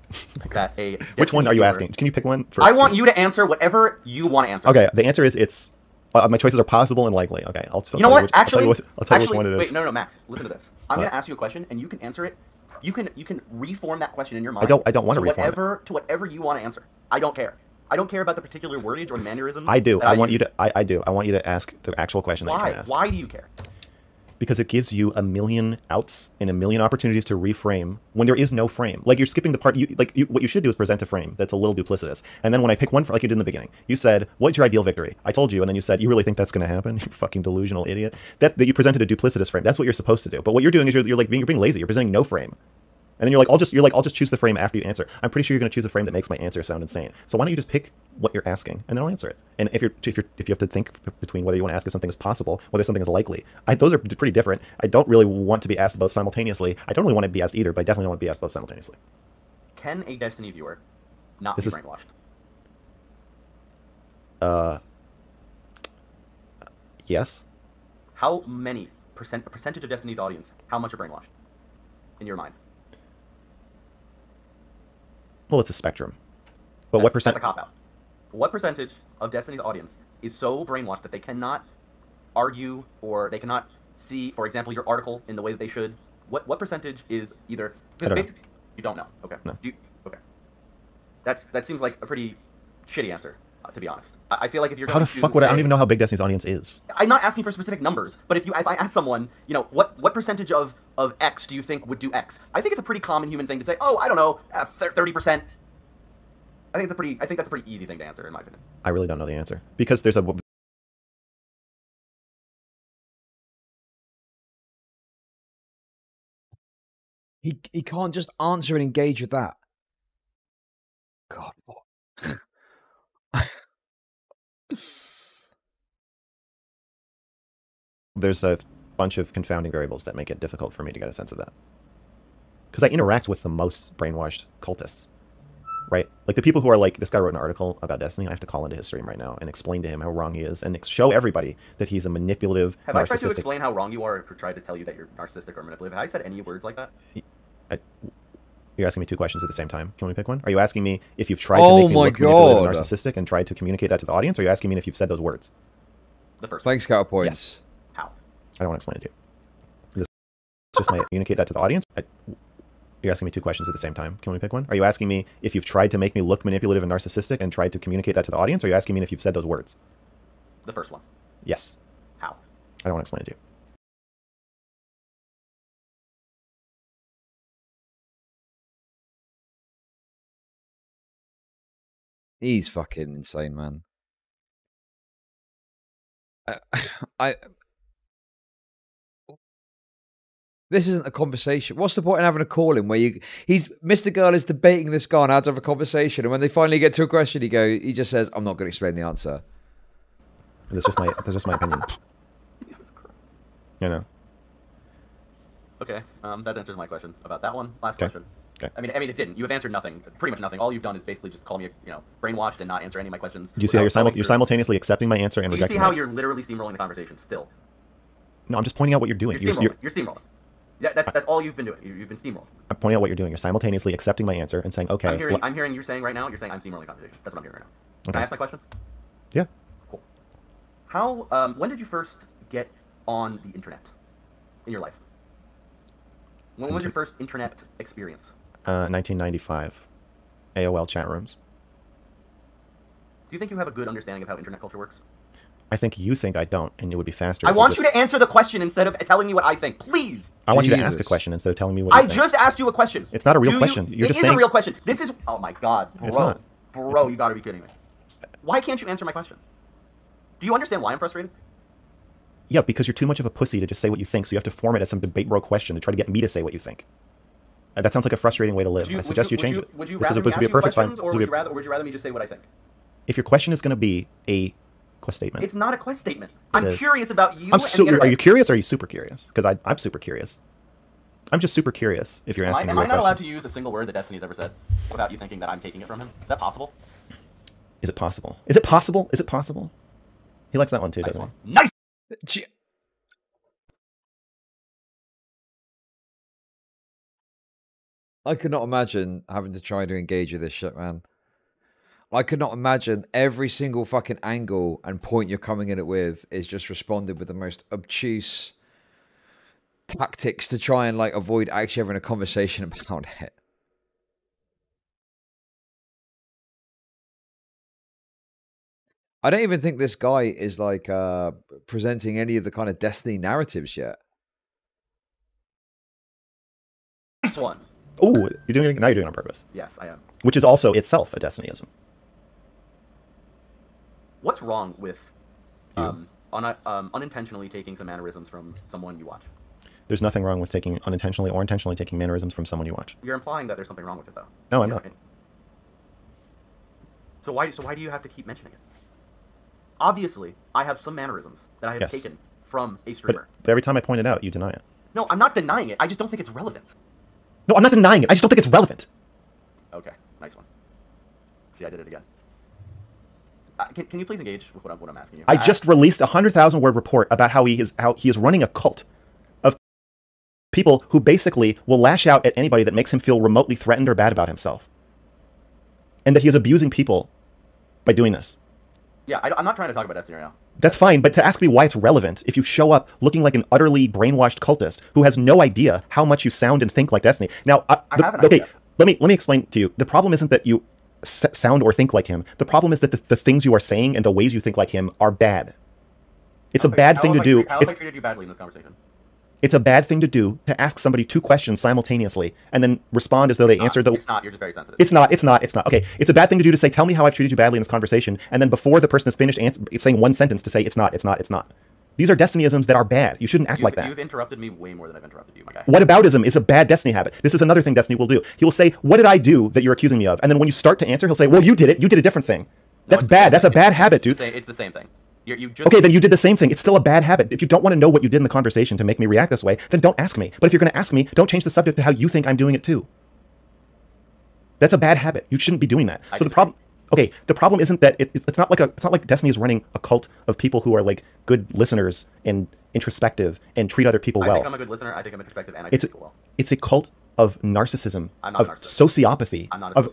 that a Which one are you asking? Can you pick one first? I want you to answer whatever you want to answer. Okay, the answer is it's my choices are possible and likely. Okay, I'll tell you know what? I'll tell you which one it is. Wait, no, Max, listen to this. I'm going to ask you a question and you can answer it. You can reform that question in your mind. I don't want to reform it. To whatever you want to answer. I don't care. I don't care about the particular wordage or the mannerisms. I do. I want you to ask the actual question that you're trying to ask. Why do you care? Because it gives you a million outs and a million opportunities to reframe when there is no frame. Like you're skipping the part. What you should do is present a frame that's a little duplicitous. And then when I pick one, like you did in the beginning, you said, "What's your ideal victory?" I told you, and then you said, "You really think that's going to happen? You fucking delusional idiot." That you presented a duplicitous frame. That's what you're supposed to do. But what you're doing is you're being lazy. You're presenting no frame. And then you're like, I'll just choose the frame after you answer. I'm pretty sure you're going to choose a frame that makes my answer sound insane. So why don't you just pick what you're asking, and then I'll answer it. And if you have to think between whether you want to ask if something is possible, whether something is likely, those are pretty different. I don't really want to be asked both simultaneously. I don't really want to be asked either, but I definitely don't want to be asked both simultaneously. Can a Destiny viewer not be brainwashed? Yes. How many percentage of Destiny's audience? How much are brainwashed in your mind? Well, it's a spectrum. But what percent? That's a cop-out. What percentage of Destiny's audience is so brainwashed that they cannot argue or they cannot see, for example, your article in the way that they should? What percentage is either? Because basically, you don't know. Okay. No. Okay. That seems like a pretty shitty answer, to be honest. I feel like if you're how the fuck would I don't even know how big Destiny's audience is. I'm not asking for specific numbers, but if I ask someone, you know, what percentage of X do you think would do X? I think it's a pretty common human thing to say, oh, I don't know, 30%. I think that's a pretty easy thing to answer, in my opinion. I really don't know the answer because there's a. He can't just answer and engage with that. God, what? There's a bunch of confounding variables that make it difficult for me to get a sense of that. Because I interact with the most brainwashed cultists, right? Like the people who are like, this guy wrote an article about Destiny, I have to call into his stream right now and explain to him how wrong he is and show everybody that he's a manipulative, Have I tried to explain how wrong you are or tried to tell you that you're narcissistic or manipulative? Have I said any words like that? You're asking me two questions at the same time. Can we pick one? Are you asking me if you've tried to make me look manipulative and narcissistic and tried to communicate that to the audience? Or are you asking me if you've said those words? The first one. Thanks, counterpoints. Yes. How? I don't want to explain it to you. This just my communicate that to the audience. You're asking me two questions at the same time. Can we pick one? Are you asking me if you've tried to make me look manipulative and narcissistic and tried to communicate that to the audience? Or are you asking me if you've said those words? The first one. Yes. How? I don't want to explain it to you. He's fucking insane, man. This isn't a conversation. What's the point in having a call in where MrGirl is debating this guy on how to have a conversation, and when they finally get to a question, he just says, "I'm not going to explain the answer." That's just my opinion. Jesus Christ. You know. Okay, that answers my question about that one. Last question. Okay. I mean, it didn't. You have answered nothing. Pretty much nothing. All you've done is basically just call me, brainwashed and not answer any of my questions. Do you see how you're simultaneously accepting my answer and rejecting? Do you see how you're literally steamrolling the conversation still? No, I'm just pointing out what you're doing. You're steamrolling. Yeah, that's all you've been doing. You've been steamrolling. I'm pointing out what you're doing. You're simultaneously accepting my answer and saying, okay. I'm hearing you're saying right now. You're saying I'm steamrolling the conversation. That's what I'm hearing right now. Okay. Can I ask my question? Yeah. Cool. How? When did you first get on the internet in your life? When was your first internet experience? 1995. AOL chat rooms. Do you think you have a good understanding of how internet culture works? I think you think I don't, and it would be faster. I want you to answer the question instead of telling me what I think, please. I want you to ask a question instead of telling me what you think. I just asked you a question. It's not a real question. You're just saying... It is a real question. This is... Oh my god, bro. It's not. Bro, you gotta be kidding me. Why can't you answer my question? Do you understand why I'm frustrated? Yeah, because you're too much of a pussy to just say what you think, so you have to form it as some debate bro question to try to get me to say what you think. That sounds like a frustrating way to live. I suggest you change it. Would you rather me ask you questions, or would you rather me just say what I think? If your question is going to be a quest statement. It's not a quest statement. I'm curious about you. Are you curious or are you super curious? Because I'm super curious. I'm just super curious if you're asking me a question. Am I not allowed to use a single word that Destiny's ever said without you thinking that I'm taking it from him? Is that possible? Is it possible? Is it possible? Is it possible? He likes that one too, doesn't he? Nice! I could not imagine having to try to engage with this shit, man. I could not imagine every single fucking angle and point you're coming in it with is just responded with the most obtuse tactics to try and like avoid actually having a conversation about it. I don't even think this guy is like presenting any of the kind of Destiny narratives yet. Nice one. Oh, you're doing it now. You're doing it on purpose. Yes, I am. Which is also itself a Destinyism. What's wrong with unintentionally taking some mannerisms from someone you watch? there's nothing wrong with taking unintentionally or intentionally taking mannerisms from someone you watch. You're implying that there's something wrong with it, though. No, I'm not. So why do you have to keep mentioning it? Obviously, I have some mannerisms that I have taken from a streamer. But every time I point it out, you deny it. No, I'm not denying it. I just don't think it's relevant. No, I'm not denying it. I just don't think it's relevant. Okay, nice one. See, I did it again. Can you please engage with what I'm asking you? I just released a 100,000-word report about how he is running a cult of people who basically will lash out at anybody that makes him feel remotely threatened or bad about himself, and that he is abusing people by doing this. Yeah, I'm not trying to talk about Destiny right now. That's fine, but to ask me why it's relevant if you show up looking like an utterly brainwashed cultist who has no idea how much you sound and think like Destiny. Now, I have an idea. Let me explain to you. The problem isn't that you sound or think like him. The problem is that the things you are saying and the ways you think like him are bad. It's a bad thing to do. How have I treated you badly in this conversation? It's a bad thing to do to ask somebody 2 questions simultaneously and then respond as though they answered the... It's not. You're just very sensitive. It's not. Okay, it's a bad thing to do to say, tell me how I've treated you badly in this conversation, and then before the person is finished saying one sentence to say, it's not. These are Destinyisms that are bad. You shouldn't act like that. You've interrupted me way more than I've interrupted you, my guy. Whataboutism is a bad Destiny habit. This is another thing Destiny will do. He will say, what did I do that you're accusing me of? And then when you start to answer, he'll say, well, you did it. You did a different thing. That's bad. That's a bad habit, dude. It's the same thing. You just... Okay, then you did the same thing. It's still a bad habit. If you don't want to know what you did in the conversation to make me react this way, then don't ask me. But if you're going to ask me, don't change the subject to how you think I'm doing it too. That's a bad habit. You shouldn't be doing that. So the problem... Okay, the problem isn't that it's not like Destiny is running a cult of people who are like good listeners and introspective and treat other people well. I think I'm a good listener. I think I'm introspective, and I treat people well. It's a cult of narcissism, of sociopathy,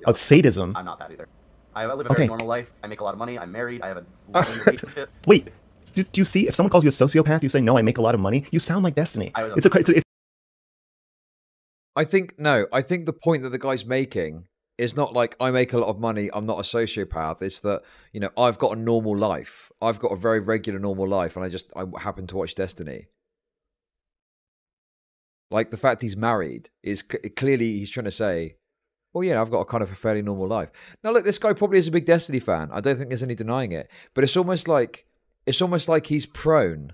of sadism. I'm not that either. I live a very normal life. I make a lot of money. I'm married. I have a loving relationship. Wait, do you see? If someone calls you a sociopath, you say, "No, I make a lot of money." You sound like Destiny. I think the point that the guy's making is not like I make a lot of money, I'm not a sociopath. It's that, you know, I've got a normal life. I've got a very regular normal life, and I happen to watch Destiny. Like the fact he's married is clearly he's trying to say, well, yeah, I've got a kind of a fairly normal life. Now, look, this guy probably is a big Destiny fan. I don't think there's any denying it. But it's almost like he's prone.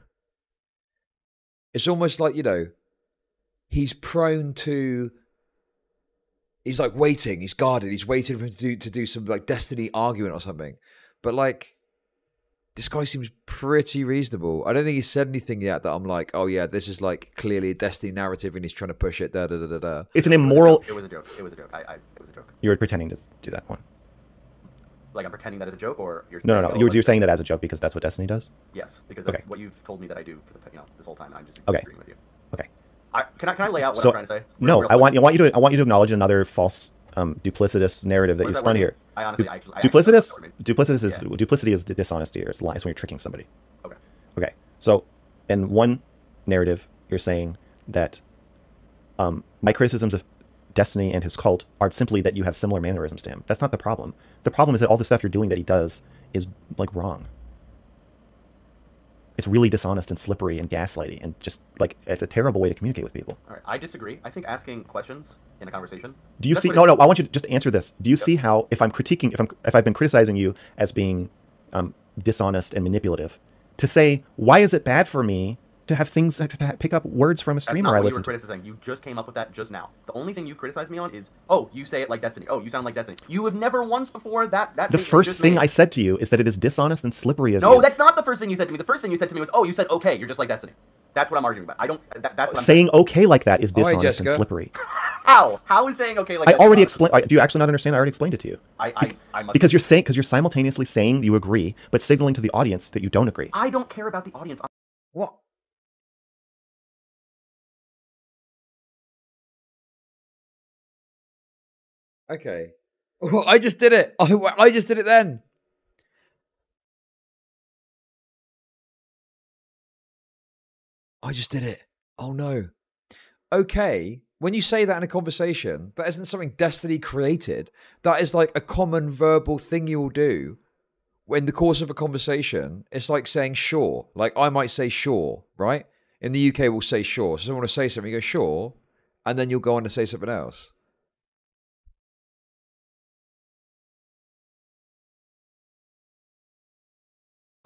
It's almost like, you know, he's prone to... He's like waiting. He's guarded. He's waiting for him to do some like Destiny argument or something. But like, this guy seems pretty reasonable. I don't think he's said anything yet that I'm like, oh yeah, this is like clearly a Destiny narrative and he's trying to push it. Da da da da da. It's an immoral. It was a joke. It was a joke. It was a joke. You were pretending to do that one. Like I'm pretending that is a joke, or you're no. You're saying that as a joke because that's what Destiny does. Yes, because that's what you've told me that I do for this whole time. And I'm just agreeing with you. Okay. Can I lay out what I'm trying to say? No, I want you to acknowledge another false, duplicitous narrative that you spun here. I honestly, duplicity is dishonesty or it's lies when you're tricking somebody. Okay. Okay. So, in one narrative, you're saying that my criticisms of Destiny and his cult are simply that you have similar mannerisms to him. That's not the problem. The problem is that all the stuff you're doing that he does is like wrong. It's really dishonest and slippery and gaslighty and just like it's a terrible way to communicate with people. All right, I disagree. I think asking questions in a conversation. Do you see? No. I want you to just answer this. Do you see how if I've been criticizing you as being dishonest and manipulative, to say why is it bad for me to have things to pick up words from a streamer I listen to? That's not what you were criticizing. You just came up with that just now. The only thing you've criticized me on is, oh, you say it like Destiny. Oh, you sound like Destiny. You have never once before that. The first thing I said to you is that it is dishonest and slippery of you. No, that's not the first thing you said to me. The first thing you said to me was, oh, you said okay, you're just like Destiny. That's what I'm arguing about. I don't. That's what saying okay like that is dishonest and slippery. How? How is saying okay like that? I already explained. Do you actually not understand? I already explained it to you. I must. Because you're simultaneously saying you agree, but signaling to the audience that you don't agree. I don't care about the audience. What? Okay. Well, I just did it. I just did it then. I just did it. Oh no. Okay. When you say that in a conversation, that isn't something Destiny created. That is like a common verbal thing you will do in the course of a conversation. It's like saying sure. Like I might say sure, right? In the UK, we'll say sure. So someone will say something, you go sure, and then you'll go on to say something else.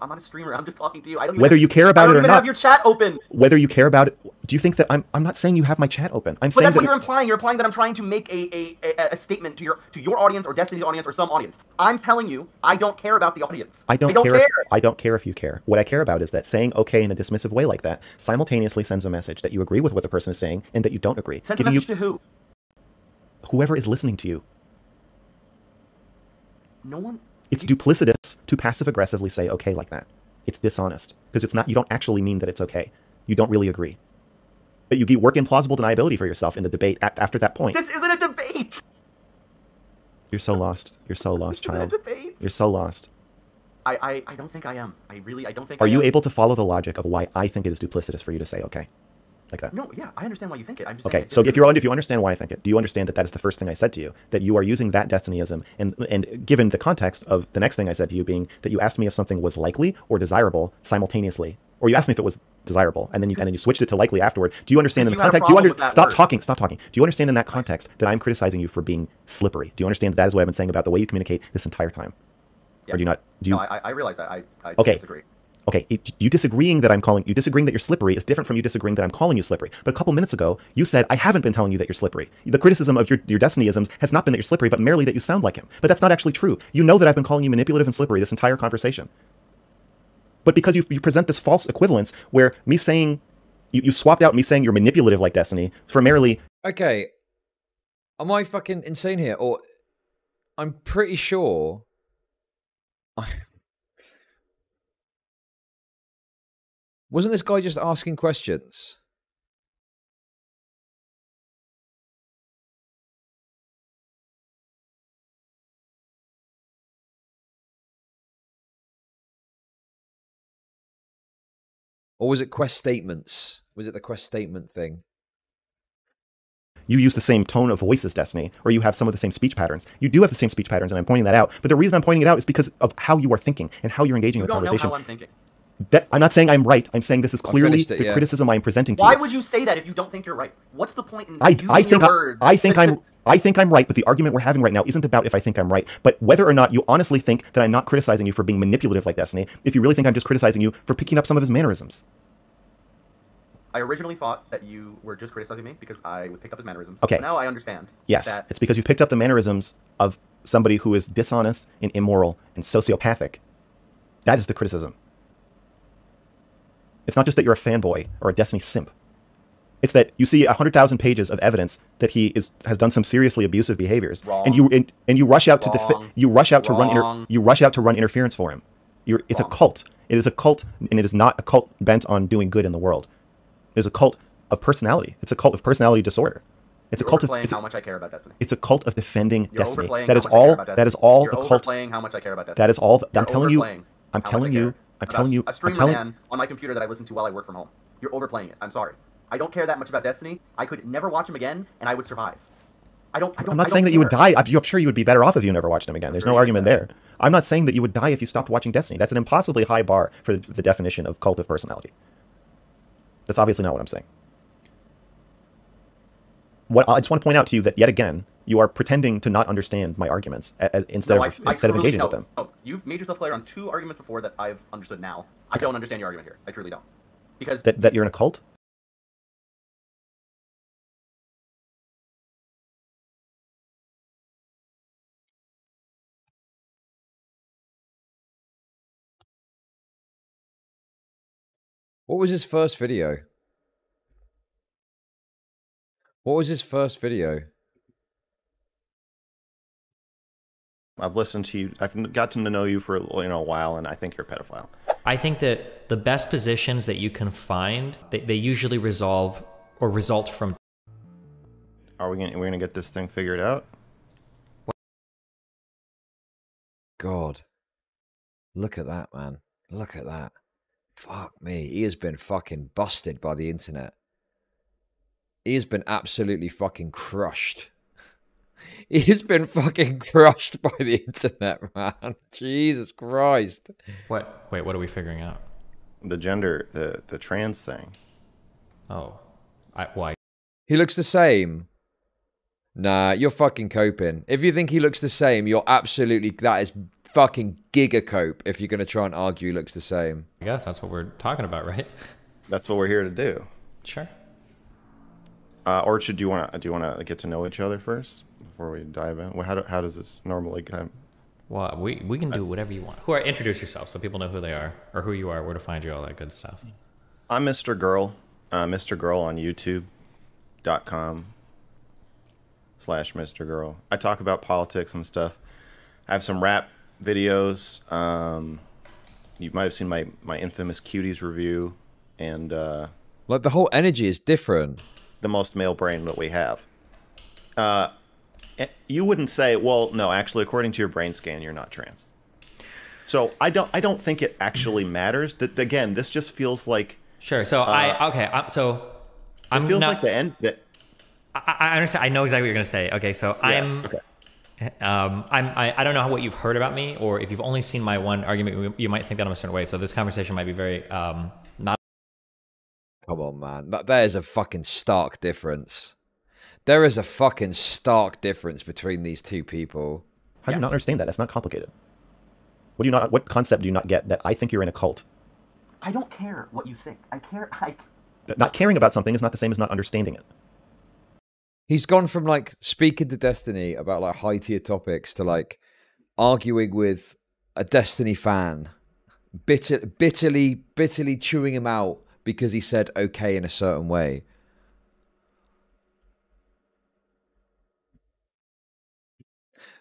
I'm not a streamer. I'm just talking to you. I don't even whether you care about it or not. Have your chat open. Whether you care about it, do you think that I'm not saying you have my chat open? I'm saying that's what you're implying. You're implying that I'm trying to make a statement to your audience or Destiny's audience or some audience. I'm telling you, I don't care about the audience. I don't care. I don't care if you care. What I care about is that saying okay in a dismissive way like that simultaneously sends a message that you agree with what the person is saying and that you don't agree. Sends a message to who? Whoever is listening to you. No one. It's duplicitous to passive-aggressively say okay like that. It's dishonest because it's not. You don't actually mean that it's okay. You don't really agree. But you work in plausible deniability for yourself in the debate after that point. This isn't a debate. You're so lost. You're so lost, child. You're so lost. I don't think I am. I don't think. Are you able to follow the logic of why I think it is duplicitous for you to say okay? Like that. No, yeah, I understand why you think it. I'm just okay. So if you understand why I think it, do you understand that that is the first thing I said to you? That you are using that Destinyism, and given the context of the next thing I said to you being that you asked me if something was likely or desirable simultaneously, or you asked me if it was desirable, and then you switched it to likely afterward. Do you understand in the context? Stop talking. Stop talking. Do you understand in that context that I'm criticizing you for being slippery? Do you understand that is what I've been saying about the way you communicate this entire time? Yeah. Or do you not? Do you? No, I realize that. I disagree. Okay, you disagreeing that you're slippery is different from you disagreeing that I'm calling you slippery. But a couple minutes ago, you said, I haven't been telling you that you're slippery. The criticism of your Destinyisms has not been that you're slippery, but merely that you sound like him. But that's not actually true. You know that I've been calling you manipulative and slippery this entire conversation. But because you present this false equivalence where me saying, you swapped out me saying you're manipulative like Destiny for merely... Okay, am I fucking insane here? Or I'm pretty sure... Wasn't this guy just asking questions? Or was it quest statements? Was it the quest statement thing? You use the same tone of voice as Destiny, or you have some of the same speech patterns. You do have the same speech patterns, and I'm pointing that out. But the reason I'm pointing it out is because of how you are thinking and how you're engaging in the conversation. You don't know how I'm thinking. I'm not saying I'm right. I'm saying this is clearly the criticism I'm presenting to you. Why would you say that if you don't think you're right? What's the point in using your words? I think I'm right, but the argument we're having right now isn't about if I think I'm right, but whether or not you honestly think that I'm not criticizing you for being manipulative like Destiny, if you really think I'm just criticizing you for picking up some of his mannerisms. I originally thought that you were just criticizing me because I would pick up his mannerisms. Okay. Now I understand. Yes, it's because you picked up the mannerisms of somebody who is dishonest and immoral and sociopathic. That is the criticism. It's not just that you're a fanboy or a Destiny simp. It's that you see 100,000 pages of evidence that he has done some seriously abusive behaviors, Wrong. and you rush out to run interference for him. It's a cult. It is a cult, and it is not a cult bent on doing good in the world. It's a cult of personality. It's a cult of personality disorder. It's a cult of how much I care about Destiny. It's a cult of defending Destiny. That is all the cult. Overplaying how much I care about Destiny. That is all. I'm telling you. I'm telling you. A streamer man on my computer that I listen to while I work from home. You're overplaying it. I'm sorry. I don't care that much about Destiny. I could never watch him again, and I would survive. I'm not saying that you would die. I'm sure you would be better off if you never watched him again. There's no argument there. I'm not saying that you would die if you stopped watching Destiny. That's an impossibly high bar for the definition of cult of personality. That's obviously not what I'm saying. I just want to point out to you that, yet again, you are pretending to not understand my arguments instead of engaging with them. No, you've made yourself clear on 2 arguments before that I've understood now. I don't understand your argument here. I truly don't. Because that you're in a cult? What was his first video? What was his first video? I've listened to you. I've gotten to know you for a while, and I think you're a pedophile. I think that the best positions that you can find, they usually resolve or result from. We're gonna get this thing figured out? God, look at that, man. Look at that. Fuck me. He has been fucking busted by the internet. He has been absolutely fucking crushed. He has been fucking crushed by the internet, man. Jesus Christ. What? Wait, what are we figuring out? The gender, the trans thing. Oh. Why? He looks the same. Nah, you're fucking coping. If you think he looks the same, you're absolutely... That is fucking gigacope if you're going to try and argue looks the same. I guess that's what we're talking about, right? That's what we're here to do. Sure. Or do you want to get to know each other first before we dive in? Well, how does this normally come? Well, we can do whatever you want. Introduce yourself so people know who they are or who you are, where to find you, all that good stuff. I'm MrGirl. MrGirl on YouTube.com/MrGirl. I talk about politics and stuff. I have some rap videos. You might have seen my infamous Cuties review, and like the whole energy is different. The most male brain that we have. You wouldn't say, well, no, actually, according to your brain scan, you're not trans. So I don't think it actually matters. That again, this just feels like. Sure. So it feels like the end. I understand. I know exactly what you're gonna say. Okay, so yeah, I don't know what you've heard about me, or if you've only seen my one argument, you might think that I'm a certain way. So this conversation might be very not. Come on, man. There is a fucking stark difference. There is a fucking stark difference between these two people. How do you not understand that? That's not complicated. What concept do you not get that I think you're in a cult? I don't care what you think. I care. Not caring about something is not the same as not understanding it. He's gone from like speaking to Destiny about like high tier topics to like arguing with a Destiny fan, bitterly chewing him out because he said okay in a certain way.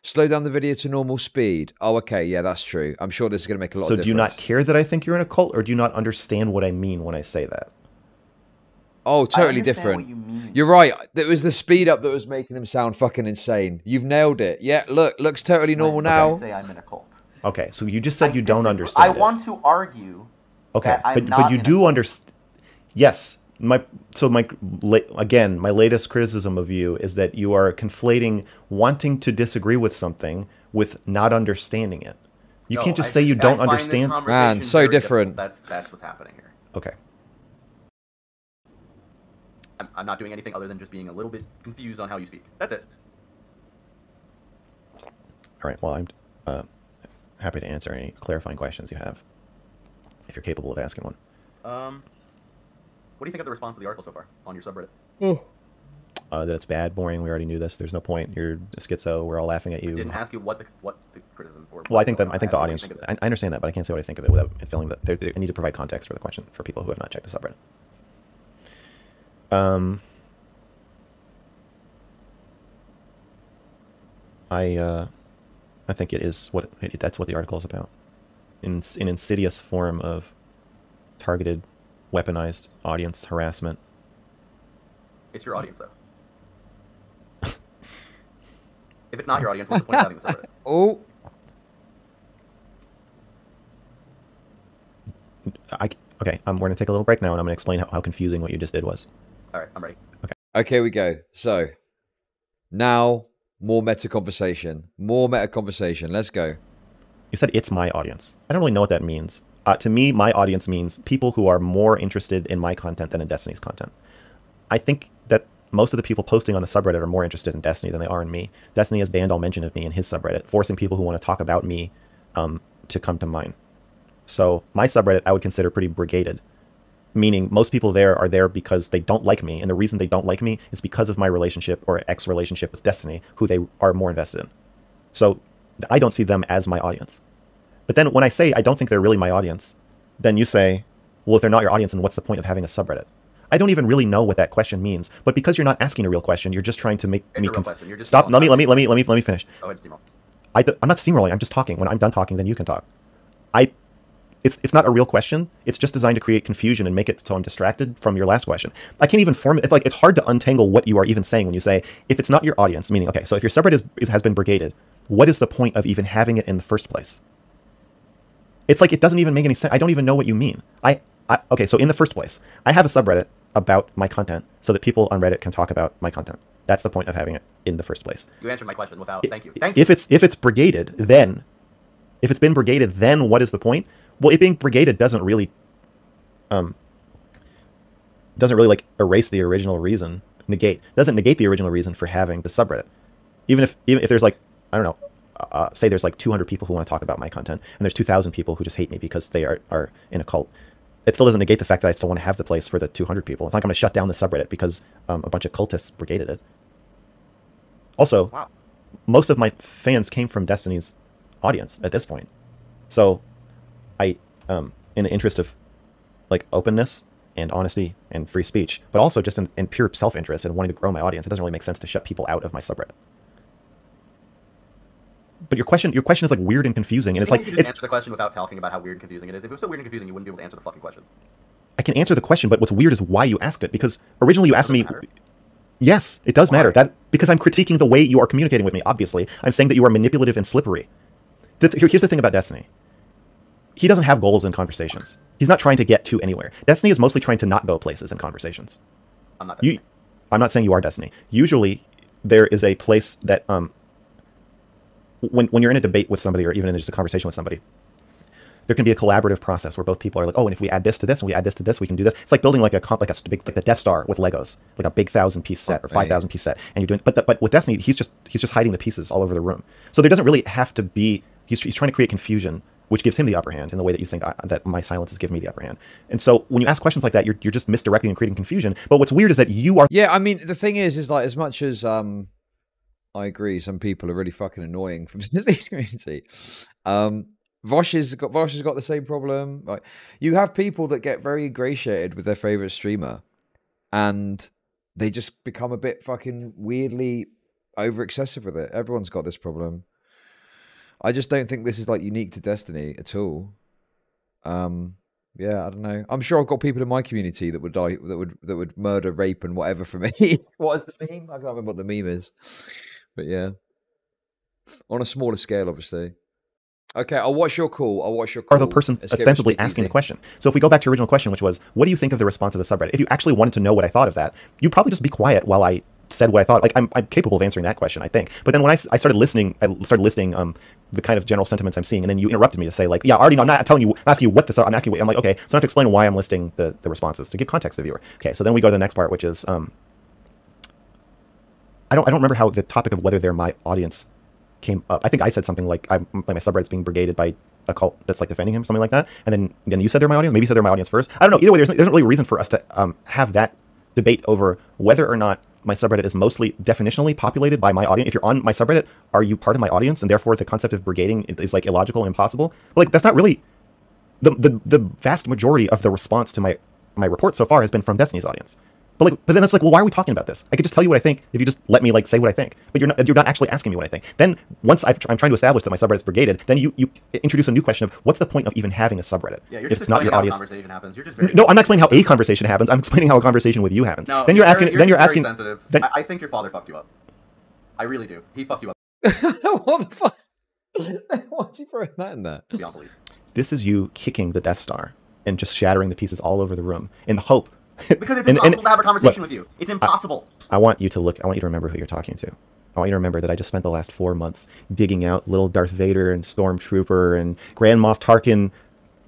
Slow down the video to normal speed. Oh, okay. Yeah, that's true. I'm sure this is going to make a lot of difference. So do you not care that I think you're in a cult, or do you not understand what I mean when I say that? Oh, totally different. You're right. It was the speed up that was making him sound fucking insane. You've nailed it. Yeah, looks totally normal now. I say I'm in a cult. Okay, so you just said you don't understand. I want to argue. Okay, but you do understand. Yes. My latest criticism of you is that you are conflating wanting to disagree with something with not understanding it. You can't just say you don't understand. Man, so different. That's what's happening here. Okay. I'm not doing anything other than just being a little bit confused on how you speak. That's it. All right. Well, I'm happy to answer any clarifying questions you have, if you're capable of asking one. What do you think of the response to the article so far on your subreddit? That it's bad, boring. We already knew this. There's no point. You're a schizo. We're all laughing at you. I didn't ask you what the criticism. Well, I think the audience. I understand that, but I can't say what I think of it without feeling that they need to provide context for the question for people who have not checked the subreddit. I think it is that's what the article is about. An insidious form of targeted, weaponized audience harassment. It's your audience, though. If it's not your audience, what's the point of having this subreddit? Oh. Okay, we're going to take a little break now, and I'm going to explain how confusing what you just did was. All right, I'm ready. Okay, we go. So, now, more meta conversation. Let's go. You said it's my audience. I don't really know what that means. To me, my audience means people who are more interested in my content than in Destiny's content. I think that most of the people posting on the subreddit are more interested in Destiny than they are in me. Destiny has banned all mention of me in his subreddit, forcing people who want to talk about me to come to mine. So my subreddit I would consider pretty brigaded, meaning most people there are there because they don't like me, and the reason they don't like me is because of my relationship or ex-relationship with Destiny, who they are more invested in. So I don't see them as my audience. But then when I say I don't think they're really my audience, then you say, well, if they're not your audience, then what's the point of having a subreddit? I don't even really know what that question means, but because you're not asking a real question, you're just trying to make me stop. Let me finish. Oh, it's steamroll. I'm not steamrolling. I'm just talking. When I'm done talking, then you can talk. It's not a real question. It's just designed to create confusion and make it so I'm distracted from your last question. I can't even form it. It's hard to untangle what you are even saying when you say, if it's not your audience, meaning, okay, so if your subreddit has been brigaded, what is the point of even having it in the first place? It's like, it doesn't even make any sense. I don't even know what you mean. Okay, so in the first place, I have a subreddit about my content so that people on Reddit can talk about my content. That's the point of having it in the first place. You answered my question without, thank you. If it's brigaded, then, if it's been brigaded, then what is the point? Well, it being brigaded doesn't really like erase the original reason, doesn't negate the original reason for having the subreddit. Even if there's like, I don't know, say there's like 200 people who want to talk about my content, and there's 2,000 people who just hate me because they are in a cult. It still doesn't negate the fact that I still want to have the place for the 200 people. It's not going to shut down the subreddit because a bunch of cultists brigaded it. Also, wow. Most of my fans came from Destiny's audience at this point. So I, in the interest of like openness and honesty and free speech, but also just in pure self-interest and wanting to grow my audience, it doesn't really make sense to shut people out of my subreddit. But your question is like weird and confusing, and it's like answer the question without talking about how weird and confusing it is. If it was so weird and confusing, you wouldn't be able to answer the fucking question. I can answer the question, but what's weird is why you asked it. Because originally you asked me. Yes, it does matter. Because I'm critiquing the way you are communicating with me. Obviously, I'm saying that you are manipulative and slippery. Here's the thing about Destiny. He doesn't have goals in conversations. He's not trying to get to anywhere. Destiny is mostly trying to not go places in conversations. I'm not Destiny. I'm not saying you are Destiny. Usually, there is a place that when you're in a debate with somebody, or even in just a conversation with somebody, there can be a collaborative process where both people are like, oh, and if we add this to this and we add this to this, we can do this. It's like building like a big, like the Death Star with Legos, like a big 1,000-piece set or 5,000-piece set, and you're doing. But with Destiny, he's just hiding the pieces all over the room. So there doesn't really have to be. He's trying to create confusion, which gives him the upper hand in the way that you think that my silence has given me the upper hand. And so when you ask questions like that, you're just misdirecting and creating confusion. But what's weird is that you are. Yeah, I mean, the thing is like, as much as I agree, some people are really fucking annoying from this community. Vosh has got the same problem. Like, you have people that get very ingratiated with their favorite streamer, and they just become a bit fucking weirdly over excessive with it. Everyone's got this problem. I just don't think this is like unique to Destiny at all. Yeah, I don't know. I'm sure I've got people in my community that would die, that would murder, rape, and whatever for me. What is the meme? I can't remember what the meme is. But yeah, on a smaller scale, obviously. Okay, I'll watch your call. Are the person ostensibly asking the question. So if we go back to your original question, which was, what do you think of the response of the subreddit? If you actually wanted to know what I thought of that, you'd probably just be quiet while I said what I thought. Like, I'm capable of answering that question, I think. But then when I started listening, the kind of general sentiments I'm seeing, and then you interrupted me to say, like, yeah, I already know, I'm not telling you, I'm asking you what this, I'm asking you, I'm like, okay, so I have to explain why I'm listing the responses to give context to the viewer. Okay, so then we go to the next part, which is, I don't remember how the topic of whether they're my audience came up. I think I said something like my subreddit's being brigaded by a cult that's like defending him, something like that. And then you said they're my audience. Maybe you said they're my audience first. I don't know. Either way, there's not really a reason for us to have that debate over whether or not my subreddit is mostly definitionally populated by my audience. If you're on my subreddit, are you part of my audience? And therefore, the concept of brigading is like illogical and impossible. But like, that's not really the vast majority of the response to my report so far has been from Destiny's audience. But then it's like, well, why are we talking about this? I could just tell you what I think if you just let me like say what I think. But you're not actually asking me what I think. Then once I'm trying to establish that my subreddit's brigaded, then you introduce a new question of what's the point of even having a subreddit? Yeah, you're just explaining how a conversation happens. You're just very no, I'm not explaining how a conversation happens. I'm explaining how a conversation with you happens. No, then you're asking. Sensitive. I think your father fucked you up. I really do. He fucked you up. What the fuck? Why'd you throw that in there? Beyond belief. This is you kicking the Death Star and just shattering the pieces all over the room in the hope. Because it's impossible to have a conversation with you. It's impossible. I want you to remember who you're talking to. I want you to remember that I just spent the last 4 months digging out little Darth Vader and Stormtrooper and Grand Moff Tarkin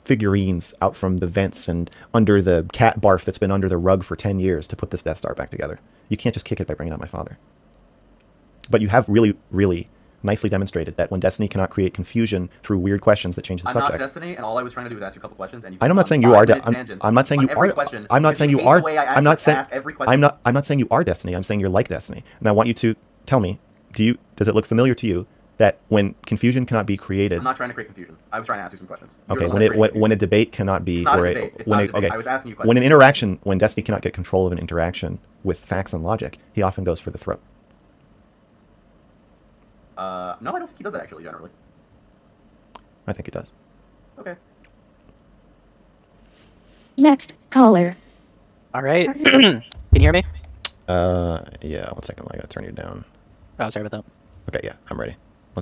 figurines out from the vents and under the cat barf that's been under the rug for 10 years to put this Death Star back together. You can't just kick it by bringing out my father. But you have really, really nicely demonstrated that when Destiny cannot create confusion through weird questions that change the subject. I'm not Destiny, and all I was trying to do was ask you a couple questions. And I'm not saying you are. I'm not saying you are. I'm not saying you are. I'm not saying. I'm not saying you are Destiny. I'm saying you're like Destiny, and I want you to tell me. Does it look familiar to you that when confusion cannot be created? I'm not trying to create confusion. I was trying to ask you some questions. Okay, when a debate cannot be, I was asking you questions. When Destiny cannot get control of an interaction with facts and logic, he often goes for the throat. No, I don't think he does that actually, generally. I think he does. Okay. Next caller. All right. Can you hear me? Yeah, 1 second. I gotta turn you down. Oh, sorry about that. Okay, yeah, I'm ready.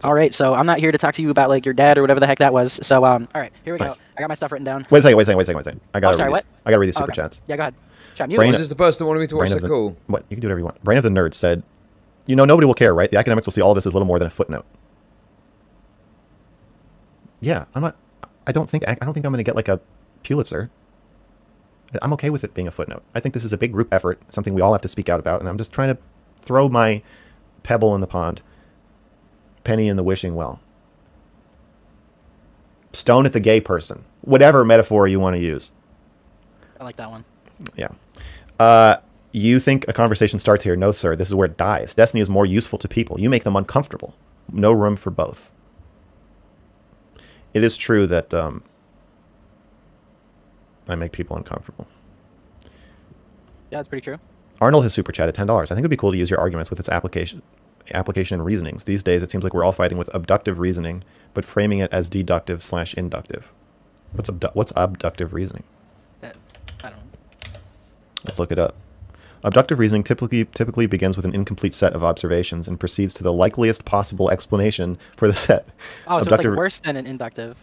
All right, so I'm not here to talk to you about like your dad or whatever the heck that was. So, all right, here we go. I got my stuff written down. Wait a second. I gotta read these super chats. Yeah, go ahead. Chat, is this the person that wanted me to watch the call? What? You can do whatever you want. Brain of the Nerd said, you know, nobody will care, right? The academics will see all this as little more than a footnote. Yeah, I don't think I'm going to get like a Pulitzer. I'm okay with it being a footnote. I think this is a big group effort, something we all have to speak out about, and I'm just trying to throw my pebble in the pond. penny in the wishing well. Stone at the gay person. Whatever metaphor you want to use. I like that one. Yeah. You think a conversation starts here? No, sir. This is where it dies. Destiny is more useful to people. You make them uncomfortable. No room for both. It is true that I make people uncomfortable. Yeah, that's pretty true. Arnold has super chatted $10. I think it'd be cool to use your arguments with its application and reasonings. These days, it seems like we're all fighting with abductive reasoning, but framing it as deductive/inductive. What's abductive reasoning? I don't know. Let's look it up. Abductive reasoning typically begins with an incomplete set of observations and proceeds to the likeliest possible explanation for the set. Oh, so it's like worse than an inductive.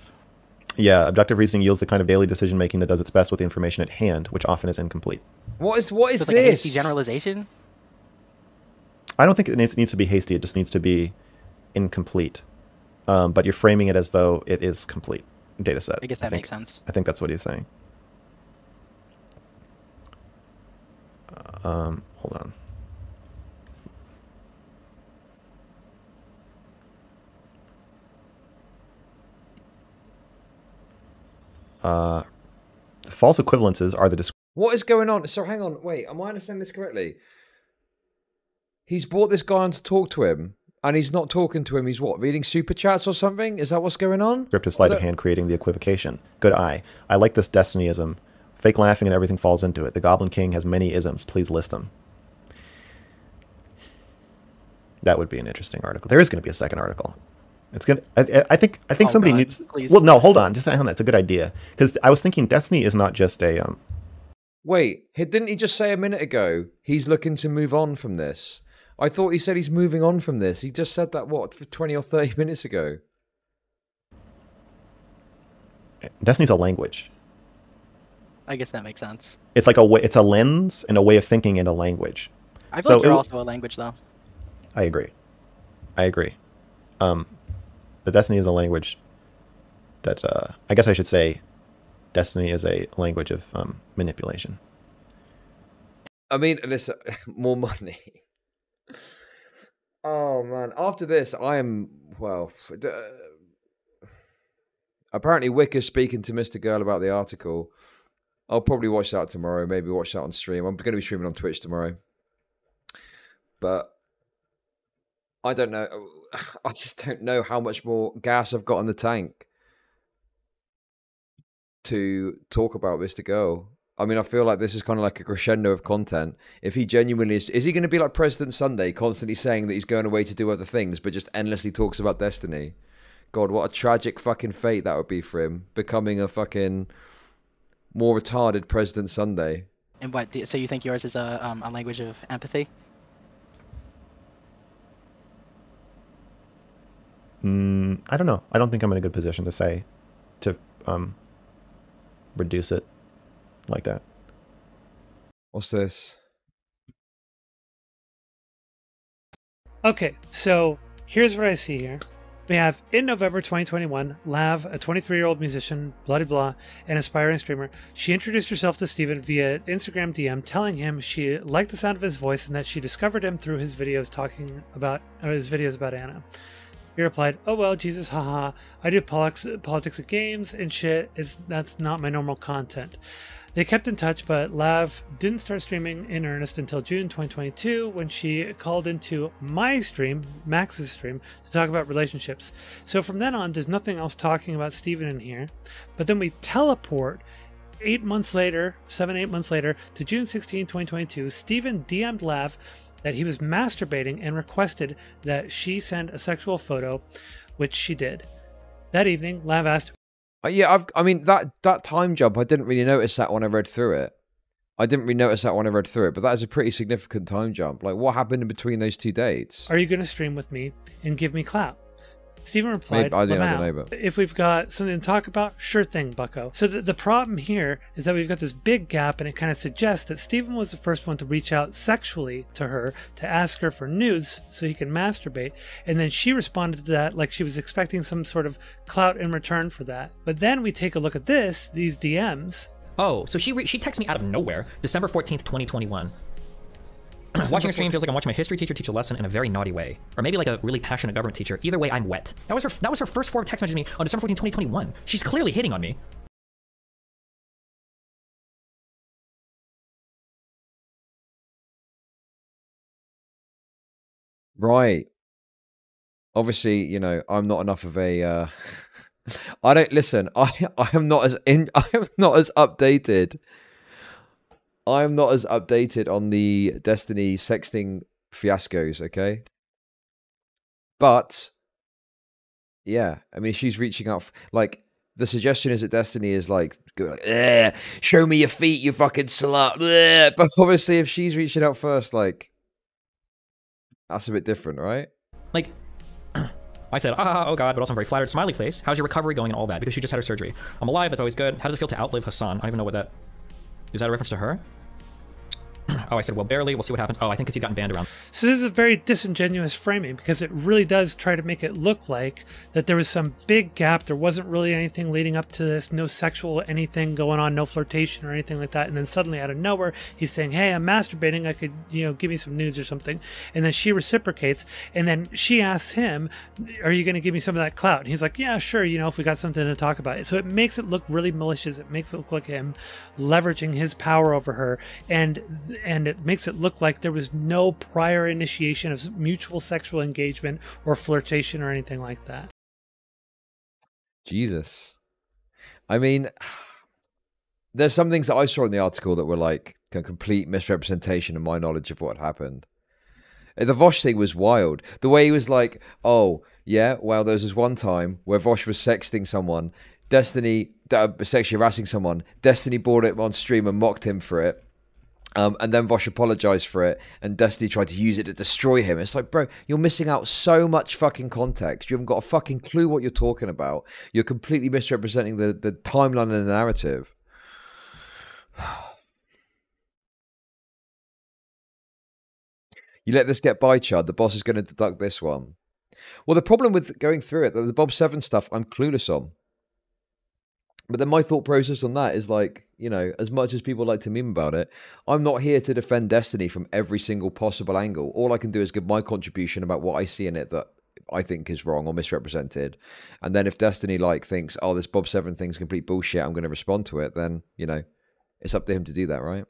Yeah, abductive reasoning yields the kind of daily decision making that does its best with the information at hand, which often is incomplete. What is so this? Like a hasty generalization? I don't think it needs to be hasty. It just needs to be incomplete. But you're framing it as though it is complete data set. I guess that makes sense. I think that's what he's saying. Hold on. The false equivalences are the What is going on? So hang on, wait, am I understanding this correctly? He's brought this guy on to talk to him, and he's not talking to him. He's what, reading super chats or something? Is that what's going on? Descriptive sleight of hand creating the equivocation. Good eye. I like this Destinyism. Fake laughing and everything falls into it. The Goblin King has many isms. Please list them. That would be an interesting article. There is going to be a second article. It's gonna. I think somebody needs. Please. Well, no, hold on. Just hang on. That's a good idea. Because I was thinking Destiny is not just a. Wait, didn't he just say a minute ago he's looking to move on from this? I thought he said he's moving on from this. He just said that, what, 20 or 30 minutes ago? Destiny's a language. I guess that makes sense. It's like it's a lens and a way of thinking and a language. I feel like you're also a language, though. I agree. But Destiny is a language that, I guess I should say, Destiny is a language of manipulation. I mean, listen, more money. Oh, man. After this, I am, well, apparently Wick is speaking to MrGirl about the article. I'll probably watch that tomorrow, maybe watch that on stream. I'm going to be streaming on Twitch tomorrow. But I don't know. I just don't know how much more gas I've got in the tank to talk about MrGirl. I mean, I feel like this is kind of like a crescendo of content. If he genuinely is he going to be like President Sunday, constantly saying that he's going away to do other things, but just endlessly talks about Destiny? God, what a tragic fucking fate that would be for him, becoming a fucking more retarded President Sunday. And what? So you think yours is a language of empathy? I don't know. I don't think I'm in a good position to reduce it like that. What's this? Okay, so here's what I see here. We have, in November 2021, Lav, a 23-year-old musician, blah, blah, blah, an aspiring streamer. She introduced herself to Steven via Instagram DM, telling him she liked the sound of his voice and that she discovered him through his videos about Anna. He replied, "Oh well, Jesus, haha. I do politics of games and shit. That's not my normal content." They kept in touch, but Lav didn't start streaming in earnest until June 2022 when she called into my stream, Max's stream, to talk about relationships. So from then on, there's nothing else talking about Steven in here. But then we teleport 7-8 months later, to June 16, 2022. Steven DM'd Lav that he was masturbating and requested that she send a sexual photo, which she did. That evening, Lav asked, yeah, I mean, that time jump, I didn't really notice that when I read through it. But that is a pretty significant time jump. Like, what happened in between those two dates? "Are you going to stream with me and give me clout?" Steven replied, I don't know, but "If we've got something to talk about, sure thing, bucko." So the problem here is that we've got this big gap, and it kind of suggests that Steven was the first one to reach out sexually to her to ask her for nudes so he can masturbate, and then she responded to that like she was expecting some sort of clout in return for that. But then we take a look at these DMs. Oh, so she texted me out of nowhere, December 14th, 2021. Watching your stream feels like I'm watching my history teacher teach a lesson in a very naughty way. Or maybe like a really passionate government teacher. Either way, I'm wet. That was her first form of text messaging me on December 14, 2021. She's clearly hitting on me. Right. Obviously, you know, I'm not enough of a I don't listen, I am not as updated. I am not as updated on the Destiny sexting fiascos, okay? But yeah, I mean, she's reaching out like the suggestion is that Destiny is like, show me your feet, you fucking slut. But obviously if she's reaching out first, like that's a bit different, right? Like, I said, oh god, but also I'm very flattered. Smiley face. How's your recovery going and all that? Because she just had her surgery. I'm alive, that's always good. How does it feel to outlive Hassan? I don't even know what that... Is that a reference to her? Oh, I said, well, barely. We'll see what happens. Oh, I think because he'd gotten banned around. So this is a very disingenuous framing because it really does try to make it look like that there was some big gap. There wasn't really anything leading up to this, no sexual anything going on, no flirtation or anything like that. And then suddenly out of nowhere, he's saying, hey, I'm masturbating. I could, you know, give me some news or something. And then she reciprocates. And then she asks him, are you going to give me some of that clout? And he's like, yeah, sure. You know, if we got something to talk about it. So it makes it look really malicious. It makes it look like him leveraging his power over her. And it makes it look like there was no prior initiation of mutual sexual engagement or flirtation or anything like that. Jesus. I mean, there's some things that I saw in the article that were like a complete misrepresentation of my knowledge of what happened. The Vosh thing was wild. The way he was like, oh, yeah, well, there was this one time where Vosh was sexting someone, Destiny, sexually harassing someone, Destiny brought it on stream and mocked him for it. And then Vosh apologized for it, and Destiny tried to use it to destroy him. It's like, bro, you're missing out so much fucking context. You haven't got a fucking clue what you're talking about. You're completely misrepresenting the timeline and the narrative. You let this get by, Chud. The boss is going to deduct this one. Well, the problem with going through it, the Bob 7 stuff, I'm clueless on. But then my thought process on that is like, you know, as much as people like to meme about it, I'm not here to defend Destiny from every single possible angle. All I can do is give my contribution about what I see in it that I think is wrong or misrepresented. And then if Destiny like thinks, oh, this Bob 7 thing's complete bullshit, I'm going to respond to it, then, you know, it's up to him to do that, right?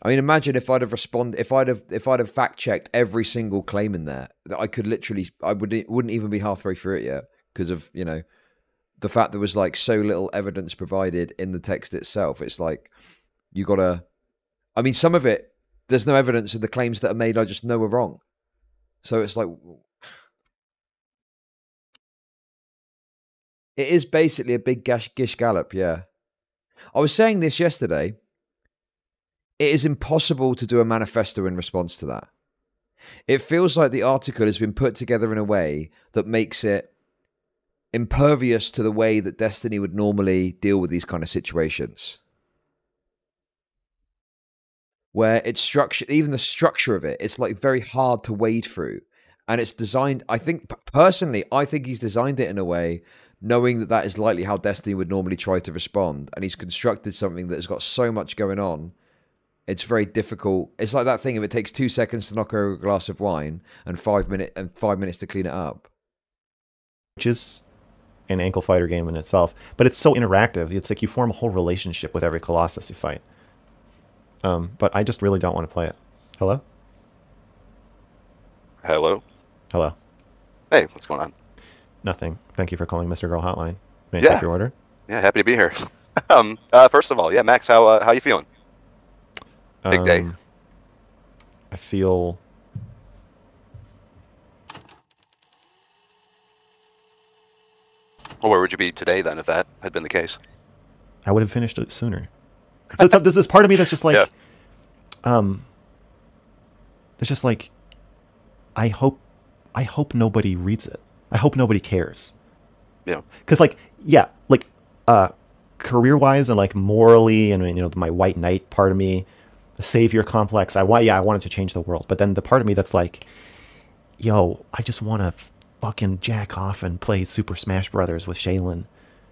I mean, imagine if I'd have responded, if I'd have fact checked every single claim in there, that I could literally, wouldn't even be halfway through it yet because of, you know, the fact there was like so little evidence provided in the text itself. It's like, you gotta, I mean, some of it, there's no evidence of the claims that are made, I just know are wrong. So it's like, it is basically a big gish gallop, yeah. I was saying this yesterday, it is impossible to do a manifesto in response to that. It feels like the article has been put together in a way that makes it impervious to the way that Destiny would normally deal with these kind of situations. Where it's structured, even the structure of it, it's like very hard to wade through. And it's designed, I think, personally, I think he's designed it in a way knowing that that is likely how Destiny would normally try to respond. And he's constructed something that has got so much going on. It's very difficult. It's like that thing, if it takes 2 seconds to knock over a glass of wine and 5 minutes to clean it up. Which is an ankle fighter game in itself, but it's so interactive. It's like you form a whole relationship with every Colossus you fight. But I just really don't want to play it. Hello? Hello? Hello. Hey, what's going on? Nothing. Thank you for calling MrGirl Hotline. May I Yeah. take your order? Yeah, happy to be here. First of all, yeah, Max, how you feeling? Big day. I feel... Well, where would you be today then if that had been the case? I would have finished it sooner. So there's this part of me that's just like, yeah. it's just like, I hope nobody reads it. I hope nobody cares. Yeah. Because like, yeah, like, career-wise and like morally, and you know, my white knight part of me, the savior complex. I wanted to change the world, but then the part of me that's like, yo, I just want to fucking jack off and play Super Smash Brothers with Shaylin.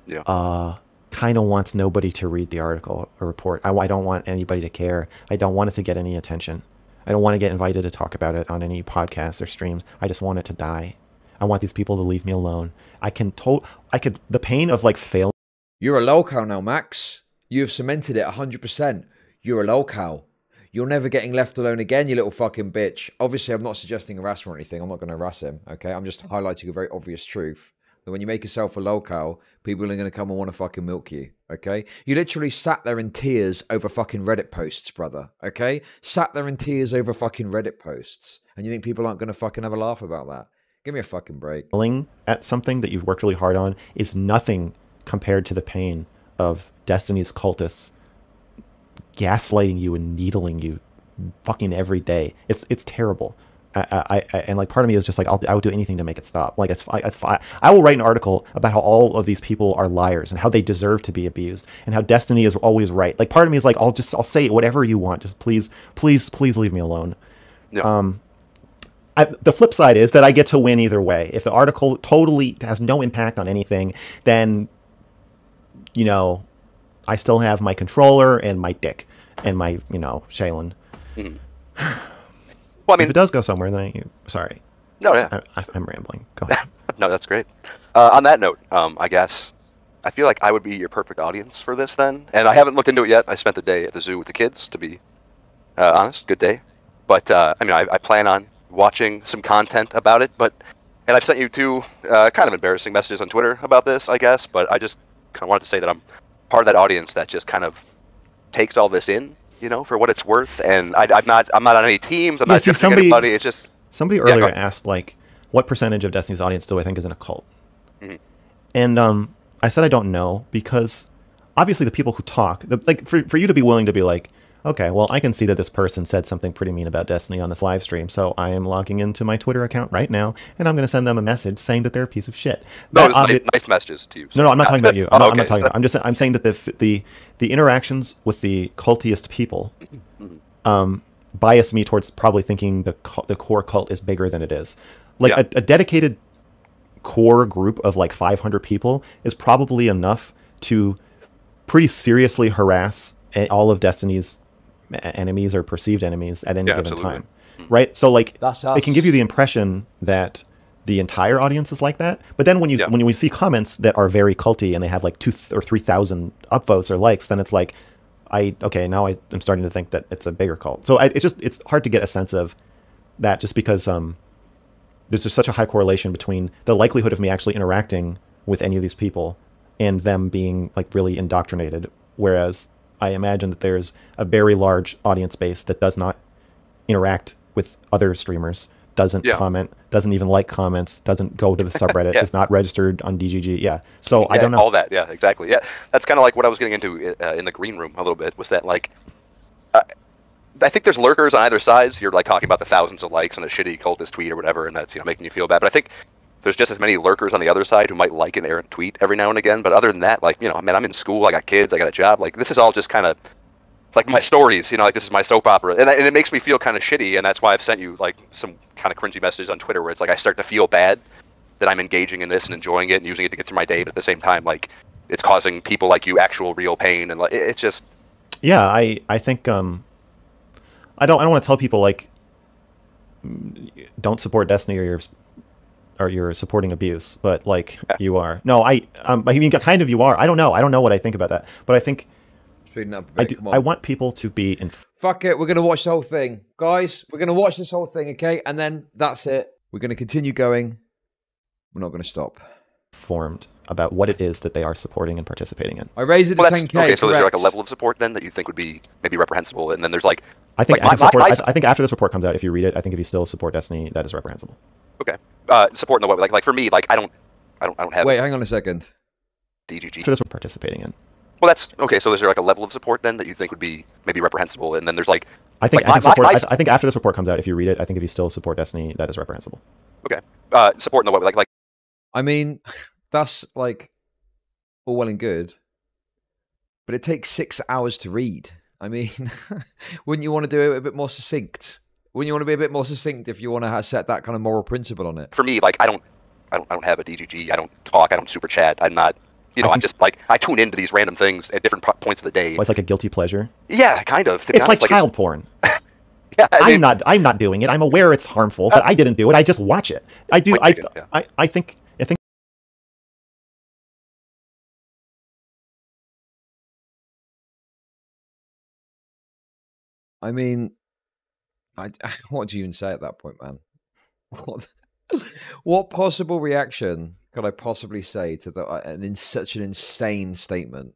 Yeah. kind of wants nobody to read the article or report. I don't want anybody to care. I don't want it to get any attention. I don't want to get invited to talk about it on any podcasts or streams. I just want it to die. I want these people to leave me alone. The pain of like failing. You're a lolcow now, Max. You have cemented it 100%. You're a lolcow. You're never getting left alone again, you little fucking bitch. Obviously, I'm not suggesting harassment or anything. I'm not going to harass him, okay? I'm just highlighting a very obvious truth. That when you make yourself a lolcow, people are going to come and want to fucking milk you, okay? You literally sat there in tears over fucking Reddit posts, brother, okay? Sat there in tears over fucking Reddit posts. And you think people aren't going to fucking have a laugh about that? Give me a fucking break. Failing at something that you've worked really hard on is nothing compared to the pain of Destiny's cultists gaslighting you and needling you fucking every day. It's terrible. And like part of me is just like I would do anything to make it stop. Like I will write an article about how all of these people are liars and how they deserve to be abused and how Destiny is always right. Like part of me is like I'll say whatever you want. Just please leave me alone. Yeah. The flip side is that I get to win either way. If the article totally has no impact on anything, then you know I still have my controller and my dick and my Shaylin. Mm-hmm. Well, I mean, if it does go somewhere, then sorry. No, yeah. I'm rambling. Go ahead. No, that's great. On that note, I guess I feel like I would be your perfect audience for this then. And I haven't looked into it yet. I spent the day at the zoo with the kids, to be honest. Good day. But, I mean, I plan on watching some content about it. And I've sent you two kind of embarrassing messages on Twitter about this, I guess. But I just kind of wanted to say that I'm part of that audience that just kind of takes all this in. For what it's worth, and I'm not on any teams. I'm not judging anybody. It's just somebody earlier asked like, what percentage of Destiny's audience do I think is in a cult? Mm-hmm. And I said I don't know because obviously the people who talk, like for you to be willing to be like, okay, well I can see that this person said something pretty mean about Destiny on this live stream, so I am logging into my Twitter account right now, and I'm going to send them a message saying that they're a piece of shit. No, nice messages to you. No, I'm not talking about you. I'm not talking about. I'm saying that the interactions with the cultiest people bias me towards probably thinking the core cult is bigger than it is. Like a dedicated core group of like 500 people is probably enough to pretty seriously harass all of Destiny's enemies or perceived enemies at any given time, right? So like it can give you the impression that the entire audience is like that, but then when you see comments that are very culty and they have like 2,000 or 3,000 upvotes or likes, then it's like now I'm starting to think that it's a bigger cult. So it's hard to get a sense of that just because there's just such a high correlation between the likelihood of me actually interacting with any of these people and them being like really indoctrinated, whereas I imagine that there's a very large audience base that does not interact with other streamers, doesn't comment, doesn't even like comments, doesn't go to the subreddit, is not registered on DGG. Yeah. So I don't know. All that. Yeah, exactly. Yeah. That's kind of like what I was getting into in the green room a little bit, was that like, I think there's lurkers on either side. So you're like talking about the thousands of likes on a shitty cultist tweet or whatever, and that's, making you feel bad. But I think there's just as many lurkers on the other side who might like an errant tweet every now and again. But other than that, like, man, I'm in school, I got kids, I got a job. Like, this is all just kind of like my stories, like this is my soap opera. And it makes me feel kind of shitty. And that's why I've sent you like some kind of cringy messages on Twitter where it's like I start to feel bad that I'm engaging in this and enjoying it and using it to get through my day. But at the same time, like, it's causing people like you actual real pain. And like, it's just. Yeah, I think I don't want to tell people like don't support Destiny or you're supporting abuse, but like you are. No, I mean kind of you are. I don't know what I think about that, but I think I want people to be fuck it, we're gonna watch the whole thing, guys. We're gonna watch this whole thing, okay? And then that's it. We're gonna continue going. We're not gonna stop. Informed about what it is that they are supporting and participating in. I raise it to 10K. Okay, so there's like a level of support then that you think would be maybe reprehensible, and then there's like I think after this report comes out, if you read it, I think if you still support Destiny, that is reprehensible. Okay. Support in the way, like for me, like I don't have. Wait, hang on a second. DGG. For this we're participating in. Well, that's okay. So is there like a level of support then that you think would be maybe reprehensible, and then there's like. I think after this report comes out, if you read it, I think if you still support Destiny, that is reprehensible. Okay. Support in the way, like. I mean, that's like all well and good, but it takes 6 hours to read. I mean, wouldn't you want to do it a bit more succinct? Wouldn't you want to be a bit more succinct if you want to set that kind of moral principle on it? For me, like I don't have a DGG. I don't talk. I don't super chat. I'm not You know, I'm just like, I tune into these random things at different points of the day. Well, it's like a guilty pleasure. Yeah, kind of. It's like child porn. Yeah, I'm not doing it. I'm aware it's harmful, but I didn't do it. I just watch it. I do. I think. I mean, what do you even say at that point, man? What possible reaction could I possibly say to such an insane statement?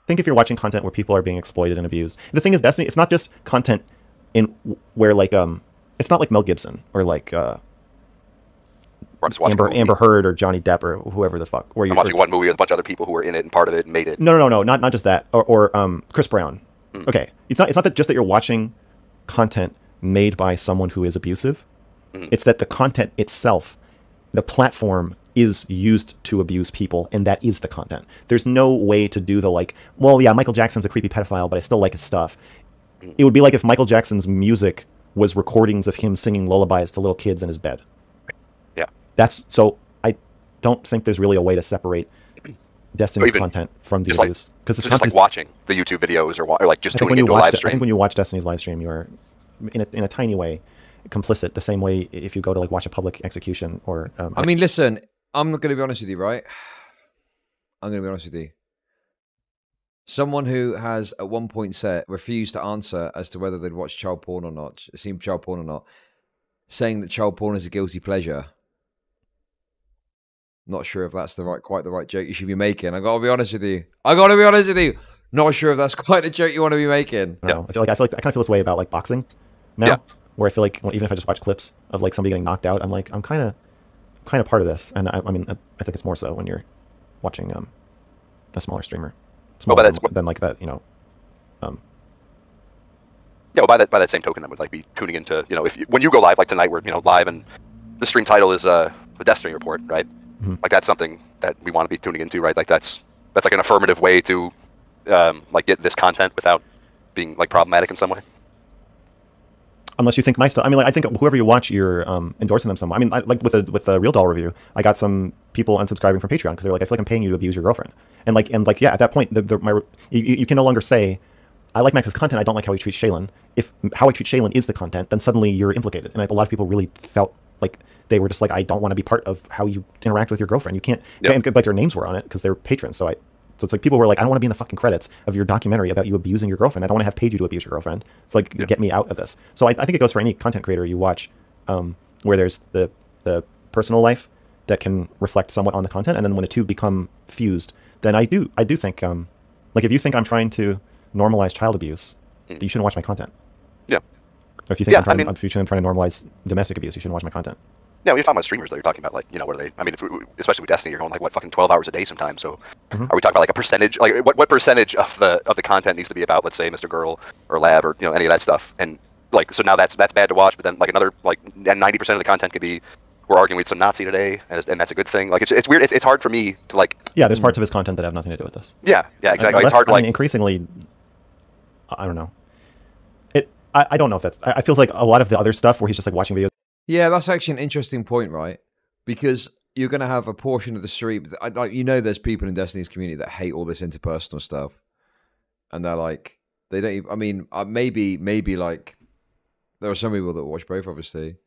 I think if you're watching content where people are being exploited and abused, the thing is, Destiny, it's not just content in where like it's not like Mel Gibson or like Amber Heard or Johnny Depp or whoever the fuck. Where you're watching one movie with a bunch of other people who were in it and part of it and made it. No, not just that. Or Chris Brown. Okay, it's not that just that you're watching content made by someone who is abusive. It's that the content itself, the platform, is used to abuse people, and that is the content. There's no way to do the like, well, yeah, Michael Jackson's a creepy pedophile, but I still like his stuff. It would be like if Michael Jackson's music was recordings of him singing lullabies to little kids in his bed. Yeah. So I don't think there's really a way to separate Destiny's content from the abuse. Because it's just like watching the YouTube videos or like just tuning into a live stream. I think when you watch Destiny's live stream, you are, in a tiny way, complicit. The same way if you go to like watch a public execution or... I mean, listen, I'm not going to be honest with you, right? I'm going to be honest with you. Someone who has at one point refused to answer as to whether they'd watched child porn or not, seen child porn or not, saying that child porn is a guilty pleasure. Not sure if that's quite the right joke you should be making. I got to be honest with you. Not sure if that's quite the joke you want to be making. I feel like I kind of feel this way about like boxing now, where I feel like even if I just watch clips of like somebody getting knocked out, I'm like I'm kind of part of this, and I mean I think it's more so when you're watching a smaller streamer, than like that, you know. Yeah, well, by that same token, that would like be tuning into, you know, when you go live like tonight, we're live and the stream title is the Destiny Report, right? Like that's something that we want to be tuning into, right? Like that's like an affirmative way to like get this content without being like problematic in some way. Unless you think my stuff, I mean, like I think whoever you watch, you're endorsing them somehow. I mean, like with the Real Doll review, I got some people unsubscribing from Patreon because they're like, I feel like I'm paying you to abuse your girlfriend, and like yeah, at that point, you can no longer say, I like Max's content, I don't like how he treats Shaylin. If how I treat Shaylin is the content, then suddenly you're implicated, and a lot of people really felt like they were just like, I don't want to be part of how you interact with your girlfriend. You can't, like their names were on it because they're patrons. So it's like people were like, I don't want to be in the fucking credits of your documentary about you abusing your girlfriend. I don't want to have paid you to abuse your girlfriend. It's like, get me out of this. So I think it goes for any content creator you watch, where there's the personal life that can reflect somewhat on the content, and then when the two become fused, then I do think, like if you think I'm trying to normalize child abuse, you shouldn't watch my content. Yeah. Or if you think I'm trying to normalize domestic abuse, you shouldn't watch my content. Yeah, when you're talking about streamers, though, you're talking about, like, you know, what are they? I mean, especially with Destiny, you're going, like, what, fucking 12 hours a day sometimes. So are we talking about, like, a percentage? Like, what percentage of the content needs to be about, let's say, MrGirl or Lab or, you know, any of that stuff? And, like, so now that's bad to watch, but then, like, another, like, 90% of the content could be, we're arguing with some Nazi today, and that's a good thing. Like, it's weird. It's hard for me to, like... Yeah, there's parts of his content that have nothing to do with this. Yeah, exactly. It's hard to, like... I mean, increasingly, I don't know. I don't know if that's... I feel like a lot of the other stuff where he's just, like, watching videos... Yeah, that's actually an interesting point, right? Because you're going to have a portion of the stream, like, you know, there's people in Destiny's community that hate all this interpersonal stuff, and they're like, they don't even, I mean, maybe like, there are some people that watch both, obviously.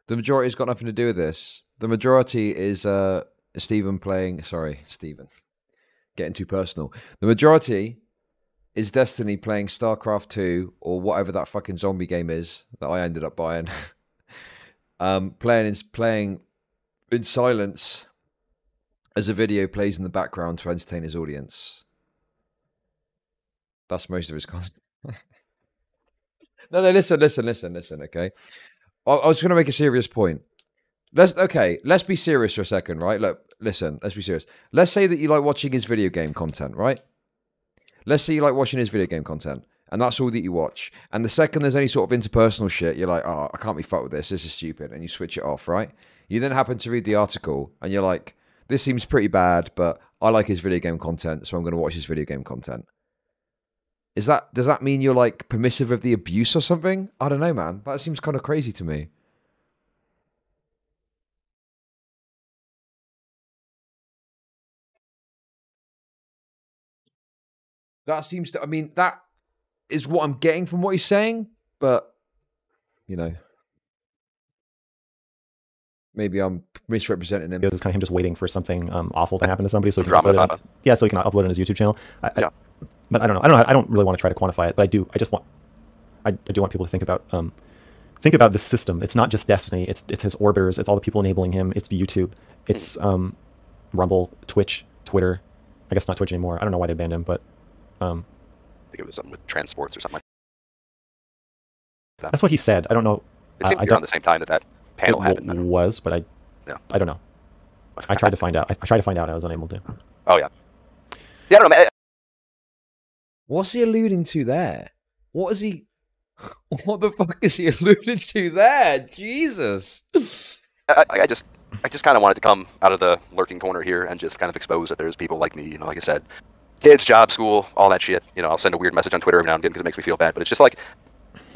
The majority's got nothing to do with this. The majority is Stephen playing, sorry, Stephen, getting too personal. The majority is Destiny playing StarCraft 2 or whatever that fucking zombie game is that I ended up buying. Playing in silence as a video plays in the background to entertain his audience. That's most of his content. No, listen, okay? I was going to make a serious point. Let's be serious for a second, right? Look, listen, let's be serious. Let's say that you like watching his video game content, right? Let's say you like watching his video game content, and that's all that you watch. And the second there's any sort of interpersonal shit, you're like, oh, I can't be fucked with this. This is stupid. And you switch it off, right? You then happen to read the article, and you're like, this seems pretty bad, but I like his video game content, so I'm going to watch his video game content. Does that mean you're like permissive of the abuse or something? I don't know, man. That seems kind of crazy to me. That seems to, I mean, that is what I'm getting from what he's saying, but, you know, maybe I'm misrepresenting him. It's kind of him just waiting for something awful to happen to somebody so he can upload it. Yeah, so he can upload it on his YouTube channel. But I don't know. I don't really want to try to quantify it, but I do want people to think about this system. It's not just Destiny. It's his orbiters. It's all the people enabling him. It's YouTube. It's Rumble, Twitch, Twitter. I guess not Twitch anymore. I don't know why they banned him, but I think it was something with transports or something like that. That's what he said. I don't know. It seemed to be around the same time that panel happened. It was, but I don't know. I tried to find out. I was unable to. Oh yeah. Yeah, I don't know. What's he alluding to there? What is he? What the fuck is he alluding to there? Jesus. I just kind of wanted to come out of the lurking corner here and just kind of expose that there's people like me, you know, like I said, kids, job, school, all that shit. You know, I'll send a weird message on Twitter every now and again because it makes me feel bad, but it's just like,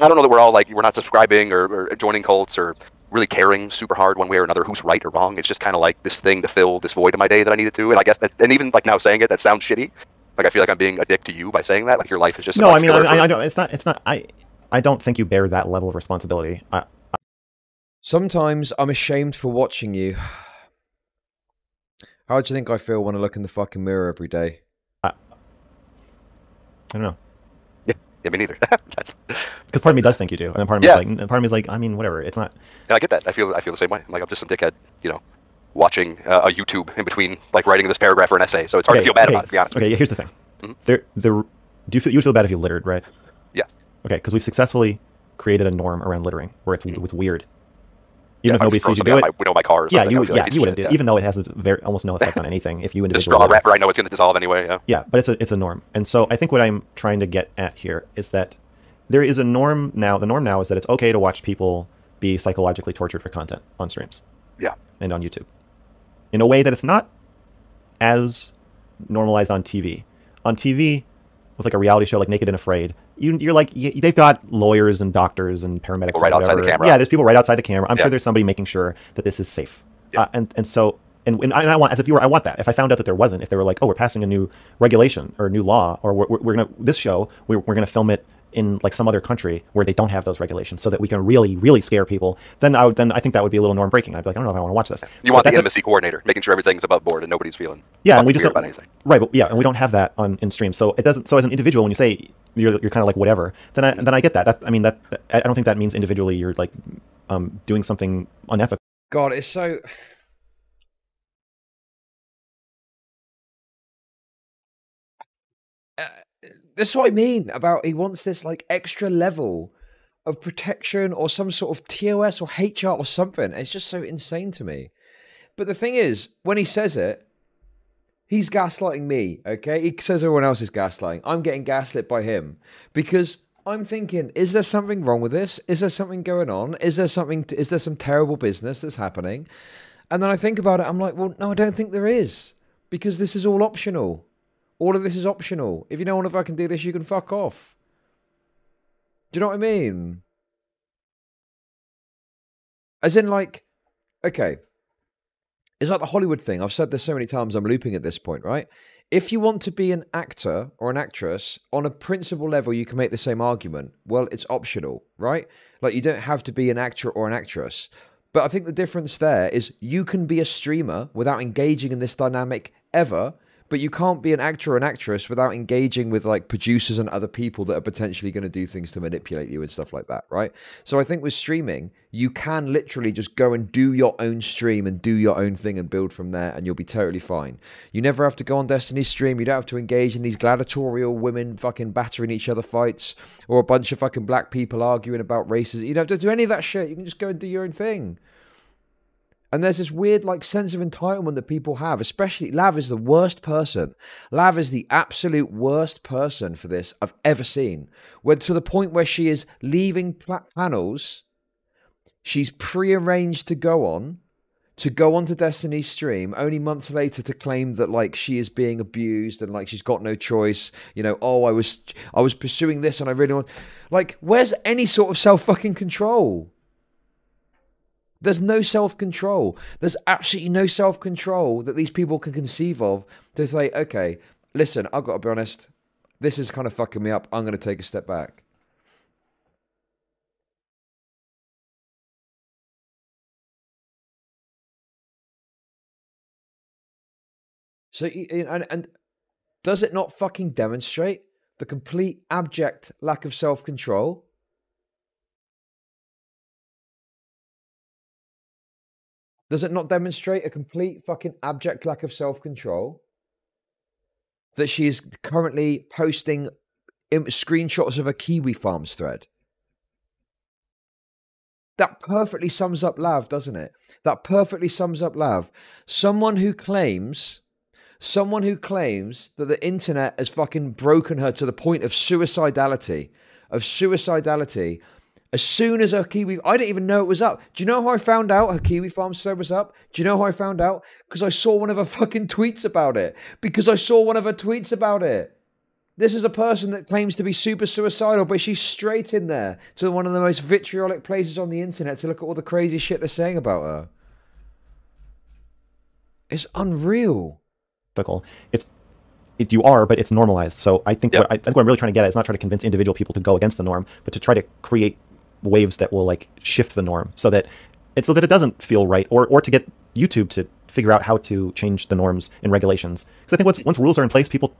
I don't know that we're all like, we're not subscribing or joining cults or really caring super hard one way or another who's right or wrong. It's just kind of like this thing to fill this void in my day that I needed to. And I guess that, and even like now saying it, that sounds shitty. Like I feel like I'm being a dick to you by saying that. Like your life is just no. I mean, I don't. It's not. I don't think you bear that level of responsibility. Sometimes I'm ashamed for watching you. How do you think I feel when I look in the fucking mirror every day? I don't know. Yeah, me neither. Because part of me does think you do, and then part of me is like, I mean, whatever. It's not. Yeah, I get that. I feel the same way. Like I'm just some dickhead, you know, watching a YouTube in between, like writing this paragraph or an essay. So it's hard to feel bad about it. To be honest. Okay, here's the thing. Do you feel bad if you littered, right? Yeah. Okay, because we've successfully created a norm around littering where it's weird. Even if nobody sees you do it. My car or something, you wouldn't do it, even though it has almost no effect on anything. If you individually just draw a wrapper, I know it's going to dissolve anyway. Yeah. Yeah, but it's a norm, and so I think what I'm trying to get at here is that there is a norm now. The norm now is that it's okay to watch people be psychologically tortured for content on streams. Yeah. And on YouTube, in a way that it's not as normalized on TV. On TV, with like a reality show like Naked and Afraid, you're like, they've got lawyers and doctors and paramedics right outside the camera. Yeah, there's people right outside the camera. I'm sure there's somebody making sure that this is safe. Yeah. And so I want, as a viewer, I want that. If I found out that there wasn't, if they were like, oh, we're passing a new regulation or a new law, or we're gonna this show we're gonna film it in like some other country where they don't have those regulations, so that we can really, really scare people, then I think that would be a little norm breaking. I'd be like, I don't know if I want to watch this. You want the intimacy coordinator, making sure everything's above board and nobody's feeling and we just about anything. Right, but and we don't have that in stream, so it doesn't. So as an individual, when you say you're kind of like whatever, then I get that. I don't think that means individually you're like doing something unethical. God, it's so. That's what I mean about he wants this like extra level of protection or some sort of TOS or HR or something. It's just so insane to me. But the thing is, when he says it, he's gaslighting me, okay? He says everyone else is gaslighting. I'm getting gaslit by him because I'm thinking, is there something wrong with this? Is there something going on? Is there some terrible business that's happening? And then I think about it, I'm like, well, no, I don't think there is, because this is all optional. All of this is optional. If you don't want to fucking do this, you can fuck off. Do you know what I mean? As in, like, okay. It's like the Hollywood thing. I've said this so many times, I'm looping at this point, right? If you want to be an actor or an actress, on a principle level, you can make the same argument. Well, it's optional, right? Like, you don't have to be an actor or an actress. But I think the difference there is you can be a streamer without engaging in this dynamic ever, but you can't be an actor or an actress without engaging with like producers and other people that are potentially going to do things to manipulate you and stuff like that, right? So I think with streaming, you can literally just go and do your own stream and do your own thing and build from there, and you'll be totally fine. You never have to go on Destiny's stream. You don't have to engage in these gladiatorial women fucking battering each other fights or a bunch of fucking black people arguing about races. You don't have to do any of that shit. You can just go and do your own thing. And there's this weird like sense of entitlement that people have, especially Lav is the worst person. Lav is the absolute worst person for this I've ever seen. Where to the point where she is leaving panels, she's pre-arranged to go onto Destiny's stream, only months later to claim that like she is being abused and like she's got no choice. You know, oh, I was pursuing this and I really want, like, where's any sort of self-fucking control? There's no self-control. There's absolutely no self-control that these people can conceive of to say, okay, listen, I've got to be honest, This is kind of fucking me up. I'm going to take a step back. So, and does it not fucking demonstrate the complete abject lack of self-control? Does it not demonstrate a complete fucking abject lack of self-control that she is currently posting screenshots of a Kiwi Farms thread? That perfectly sums up Lav, doesn't it? That perfectly sums up Lav. Someone who claims that the internet has fucking broken her to the point of suicidality. As soon as her Kiwi... I didn't even know it was up. Do you know how I found out her Kiwi Farm thread was up? Do you know how I found out? Because I saw one of her fucking tweets about it. This is a person that claims to be super suicidal, but she's straight in there to one of the most vitriolic places on the internet to look at all the crazy shit they're saying about her. It's unreal. You are, but it's normalized. So I think what I'm really trying to get at is not try to convince individual people to go against the norm, but to try to create waves that will like shift the norm so that it doesn't feel right, or to get YouTube to figure out how to change the norms and regulations. Because I think once rules are in place, people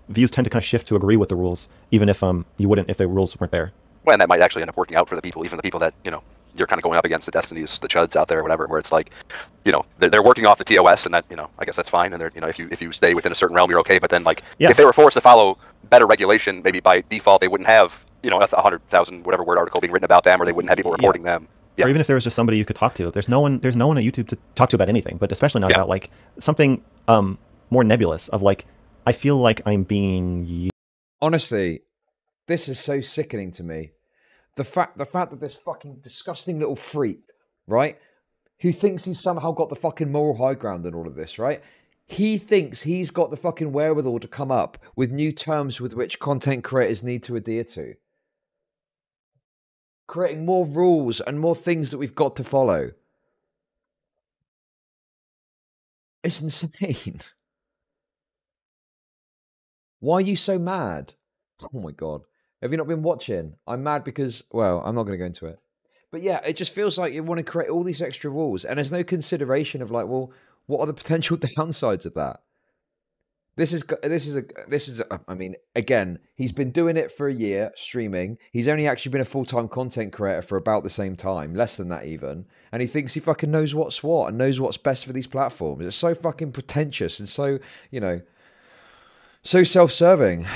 views tend to kind of shift to agree with the rules, even if you wouldn't if the rules weren't there. Well, and that might actually end up working out for the people, even the people that you're kind of going up against, the Destinies, the Chuds out there, or whatever, where it's like, they're working off the TOS, and that, I guess that's fine, and they're, if you stay within a certain realm, you're okay. But then, like, if they were forced to follow better regulation, maybe by default they wouldn't have, 100,000 whatever word article being written about them, or they wouldn't have people reporting them. Yeah. Or even if there was just somebody you could talk to. There's no one at YouTube to talk to about anything, but especially not about like something more nebulous of like, I feel like I'm being... Honestly, this is so sickening to me. The fact that this fucking disgusting little freak, right, who thinks he's somehow got the fucking moral high ground in all of this, right? He thinks he's got the fucking wherewithal to come up with new terms with which content creators need to adhere to. Creating more rules and more things that we've got to follow. It's insane. Why are you so mad? Oh my God. Have you not been watching? I'm mad because, well, I'm not going to go into it. But yeah, it just feels like you want to create all these extra rules and there's no consideration of like, well, what are the potential downsides of that? I mean, again, he's been doing it for a year, streaming. He's only actually been a full-time content creator for about the same time, less than that even. And he thinks he fucking knows what's what and knows what's best for these platforms. It's so fucking pretentious and so, so self-serving.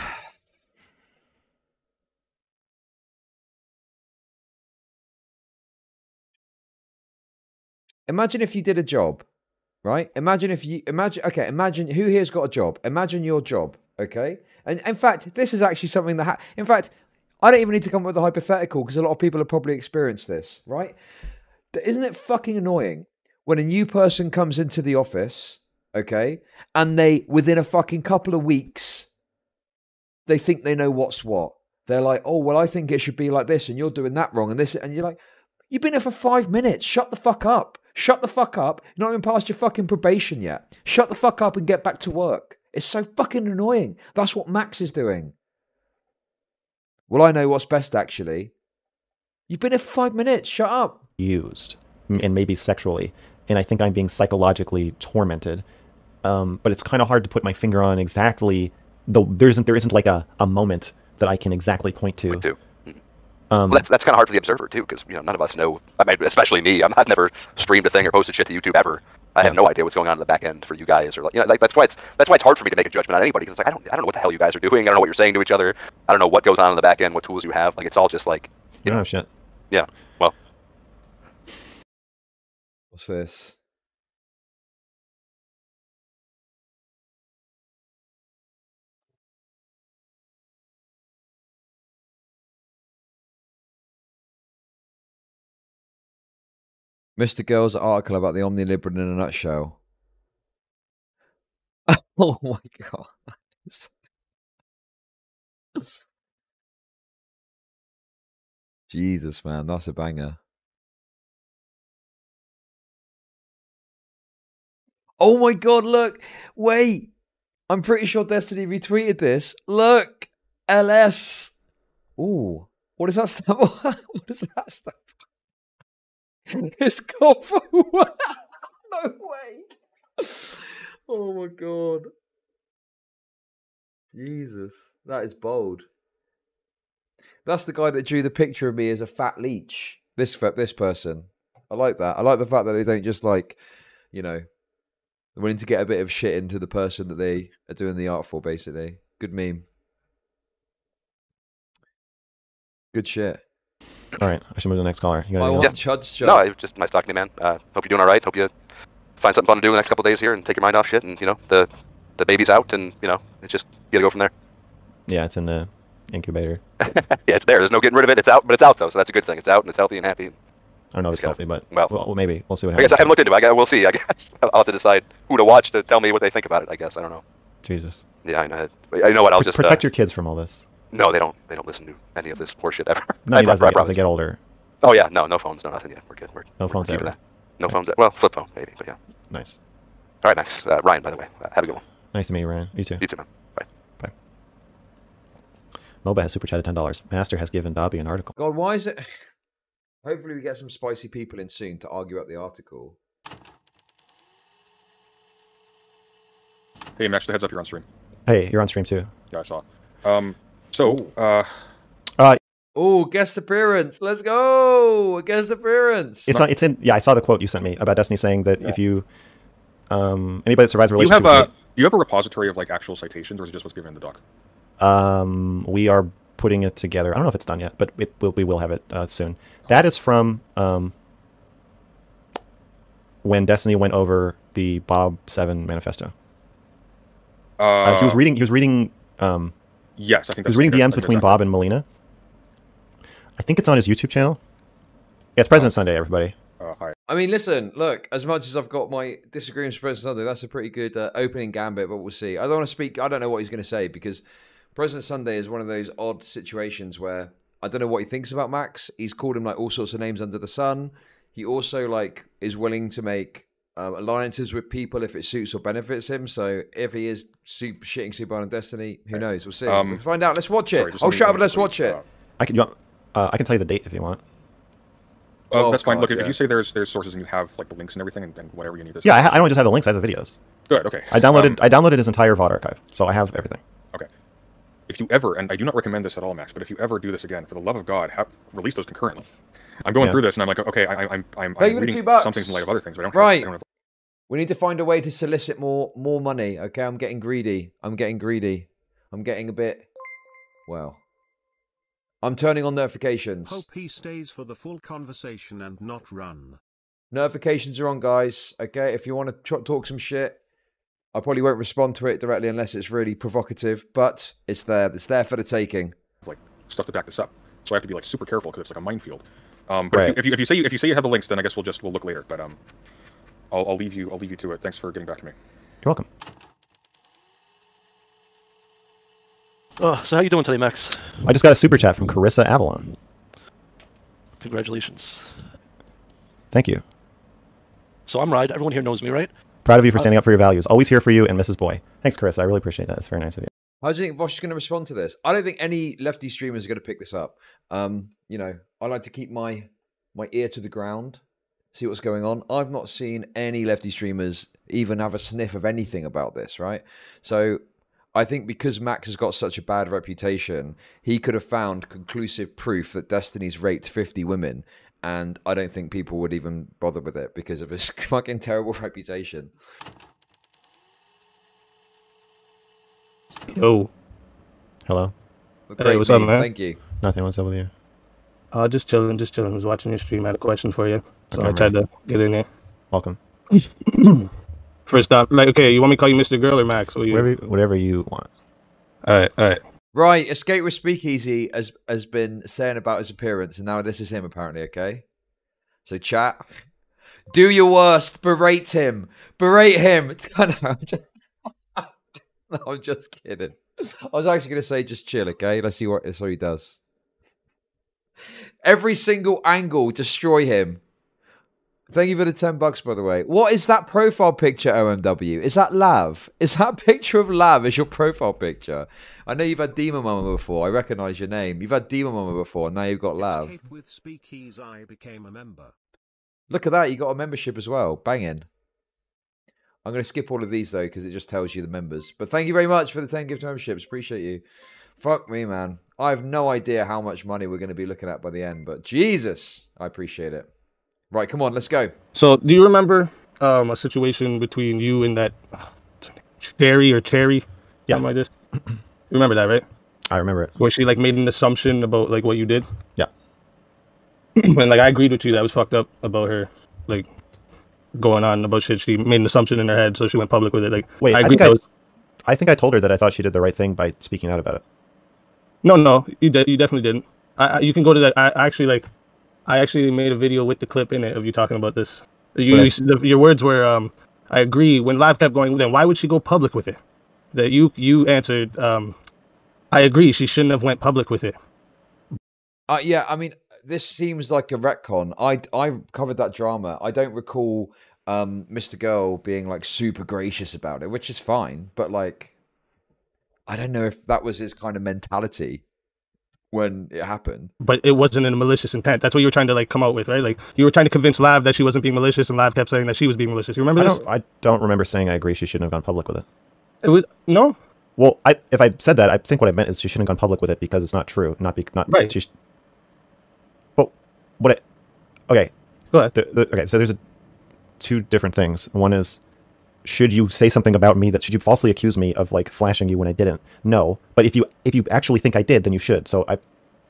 Imagine if you did a job, right? Imagine who here's got a job. Imagine your job, okay? And in fact, this is actually something that, in fact, I don't even need to come up with a hypothetical because a lot of people have probably experienced this, right? Isn't it fucking annoying when a new person comes into the office, okay? And they, within a fucking couple of weeks, they think they know what's what. They're like, oh, well, I think it should be like this and you're doing that wrong and this, and you're like, you've been here for 5 minutes. Shut the fuck up. Shut the fuck up. You're not even past your fucking probation yet. Shut the fuck up and get back to work. It's so fucking annoying. That's what Max is doing. Well, I know what's best, actually. You've been here for 5 minutes. Shut up. Used, and maybe sexually. And I think I'm being psychologically tormented. But it's kind of hard to put my finger on exactly. There isn't like a moment that I can exactly point to. Well, that's kind of hard for the observer too, because none of us know. I mean, especially me. I've never streamed a thing or posted shit to YouTube ever. I have no idea what's going on in the back end for you guys, or like that's why it's hard for me to make a judgment on anybody, because it's like I don't know what the hell you guys are doing. I don't know what you're saying to each other. I don't know what goes on in the back end, what tools you have. Like it's all just like you know shit. Yeah. Well. What's this? MrGirl's article about the Omniliberal in a nutshell. Oh my God. Jesus, man, that's a banger. Oh my God, look. Wait. I'm pretty sure Destiny retweeted this. Look. LS. Ooh, what does that stand for? What does that stand for? It's got for what? No way. Oh my god. Jesus, that is bold. That's the guy that drew the picture of me as a fat leech. This person. I like that. I like the fact that they don't just like, you know, they're willing to get a bit of shit into the person that they are doing the art for, basically. Good meme. Good shit. All right, I should move to the next caller. You got I anything want else? Chud's Chud. No, I just nice talking to you, man. Hope you're doing all right. Hope you find something fun to do in the next couple of days here and take your mind off shit. And you know, the baby's out, and you know, it's just you gotta go from there. Yeah, it's in the incubator. Yeah, it's there. There's no getting rid of it. It's out, but it's out though, so that's a good thing. It's out and it's healthy and happy. I don't know if it's healthy, but well, maybe we'll see what I happens. guess I haven't looked into it. We'll see. I guess I'll have to decide who to watch to tell me what they think about it. I guess I don't know. Jesus. Yeah, I know. I know what. I'll just protect your kids from all this. No, they don't. They don't listen to any of this horseshit ever. No, as they get older. Oh yeah, no phones, no nothing yet. We're good. No phones ever. That. No phones. Well, flip phone maybe, but yeah. Nice. All right, nice. Ryan, by the way, have a good one. Nice to meet you, Ryan. You too. You too, man. Bye. Bye. Moba has super chatted $10. Master has given Dobby an article. God, why is it? Hopefully we get some spicy people in soon to argue about the article. Hey, Max, the heads up, you're on stream. Hey, you're on stream too. Yeah, I saw. Oh, guest appearance. Let's go. A guest appearance. It's in. Yeah, I saw the quote you sent me about Destiny saying that if you, anybody that survives a relationship. Do you have a repository of like actual citations, or is it just what's given in the doc? We are putting it together. I don't know if it's done yet, but we will have it soon. That is from when Destiny went over the Bob 7 manifesto. He was reading. Yes, I think he was reading DMs between Bob and Melina. I think it's on his YouTube channel. Yeah, it's President Sunday, everybody. Hi. I mean, listen, look, as much as I've got my disagreements with President Sunday, that's a pretty good opening gambit, but we'll see. I don't want to speak, I don't know what he's going to say, because President Sunday is one of those odd situations where I don't know what he thinks about Max. He's called him like all sorts of names under the sun. He also like is willing to make alliances with people if it suits or benefits him. So if he is shitting super on Destiny, who knows? We'll see. We'll find out. Let's watch it. I'll shut up and let's watch it. I can tell you the date if you want. That's fine. Look, if you say there's sources and you have like the links and everything and whatever you need. Yeah, I don't just have the links. I have the videos. Good. Okay. I downloaded his entire VOD archive, so I have everything. Okay. If you ever, and I do not recommend this at all, Max, but if you ever do this again, for the love of God, release those concurrently. I'm going through this and I'm like, okay, I'm reading some things in light of other things, but I don't have. We need to find a way to solicit more money. Okay, I'm getting greedy. I'm getting a bit. Well. I'm turning on notifications. Hope he stays for the full conversation and not run. Notifications are on, guys. Okay, if you want to talk some shit, I probably won't respond to it directly unless it's really provocative, but it's there. It's there for the taking. Like stuff to back this up, so I have to be like super careful because it's like a minefield. But if you say you have the links, then I guess we'll look later. But I'll leave you to it. Thanks for getting back to me. You're welcome. Oh, so how you doing today, Max? I just got a super chat from Carissa Avalon. Congratulations. Thank you. So I'm Ride. Everyone here knows me, right? Proud of you for standing up for your values. Always here for you and Mrs. Boy. Thanks, Carissa. I really appreciate that. It's very nice of you. How do you think Vosh is going to respond to this? I don't think any lefty streamers are going to pick this up. You know, I like to keep my ear to the ground, see what's going on. I've not seen any lefty streamers even have a sniff of anything about this, right? So I think because Max has got such a bad reputation, he could have found conclusive proof that Destiny's raped 50 women, and I don't think people would even bother with it because of his fucking terrible reputation. Oh. Hello. Hey, what's up, man? Thank you. Nothing. What's up with you? Just chilling. I was watching your stream. I had a question for you, so I tried to get in there. Welcome. First off, like, okay, you want me to call you MrGirl or Max? Whatever you want. All right. Right, Escape with Speakeasy has been saying about his appearance, and now this is him apparently, okay? So chat, do your worst, berate him. No, I'm just kidding. I was actually going to say just chill, okay? Let's see what he does. Every single angle, destroy him. Thank you for the $10, by the way. What is that profile picture, OMW? Is that Lav? Is that picture of Lav as your profile picture? I know you've had Demon Mama before. I recognise your name. You've had Demon Mama before, and now you've got Lav. With Speakeasy, I became a member. Look at that. You got a membership as well. Banging. I'm going to skip all of these, though, because it just tells you the members. But thank you very much for the 10 gift memberships. Appreciate you. Fuck me, man. I have no idea how much money we're going to be looking at by the end, but Jesus, I appreciate it. Right, come on, let's go. So, do you remember a situation between you and that Cherry or Cherry? Yeah. Something like this? You remember that, right? I remember it. Where she like made an assumption about like what you did? Yeah. And like I agreed with you that was fucked up about her like going on about shit. She made an assumption in her head, so she went public with it. Like, wait, I think I told her that I thought she did the right thing by speaking out about it. No, you definitely didn't. You can go to that. I actually made a video with the clip in it of you talking about this. Your words were, I agree. When Live kept going, then why would she go public with it? That you answered, I agree. She shouldn't have went public with it. Yeah, I mean, this seems like a retcon. I covered that drama. I don't recall MrGirl being like super gracious about it, which is fine. But like, I don't know if that was his kind of mentality when it happened. But it wasn't in a malicious intent. That's what you were trying to like come out with, right? Like you were trying to convince Lav that she wasn't being malicious, and Lav kept saying that she was being malicious. You remember this? I don't remember saying I agree she shouldn't have gone public with it. It was no. Well, if I said that, I think what I meant is she shouldn't have gone public with it because it's not true. Not right. Well, okay. Go ahead. Okay, so there's two different things. One is, should you say something about me should you falsely accuse me of like flashing you when I didn't? No. But if you actually think I did, then you should. So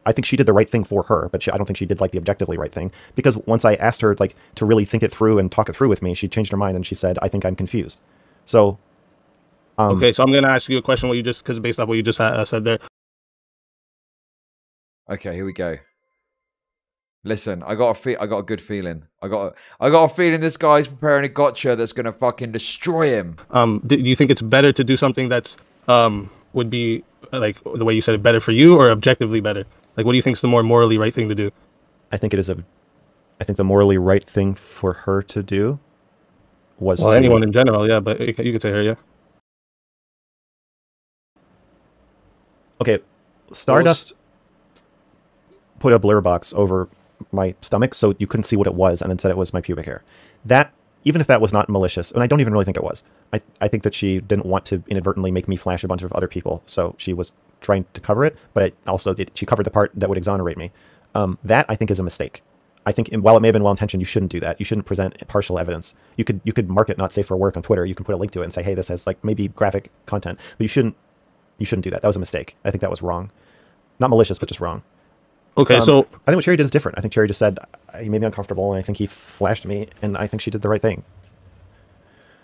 I think she did the right thing for her, but I don't think she did like the objectively right thing, because once I asked her like to really think it through and talk it through with me, she changed her mind and she said, I think I'm confused. So okay, so I'm going to ask you a question because based off what you just said there. Okay, here we go. Listen, I got a good feeling. I got a feeling this guy's preparing a gotcha that's gonna fucking destroy him. Do you think it's better to do something that's would be like the way you said it, better for you, or objectively better? Like, what do you think is the more morally right thing to do? I think the morally right thing for her to do was anyone in general, yeah, but you could say her, yeah. Okay, Stardust put a blur box over my stomach so you couldn't see what it was, and then said it was my pubic hair. That, even if that was not malicious, and I don't even really think it was, I think that she didn't want to inadvertently make me flash a bunch of other people, so she was trying to cover it, but she covered the part that would exonerate me. That, I think, is a mistake. I think while it may have been well-intentioned, you shouldn't do that. You shouldn't present partial evidence. You could mark it not safe for work on Twitter. You can put a link to it and say, hey, this has like maybe graphic content, but you shouldn't do that. That was a mistake. I think that was wrong. Not malicious, but just wrong. Okay, so I think what Cherry did is different. I think Cherry just said he made me uncomfortable, and I think he flashed me, and I think she did the right thing.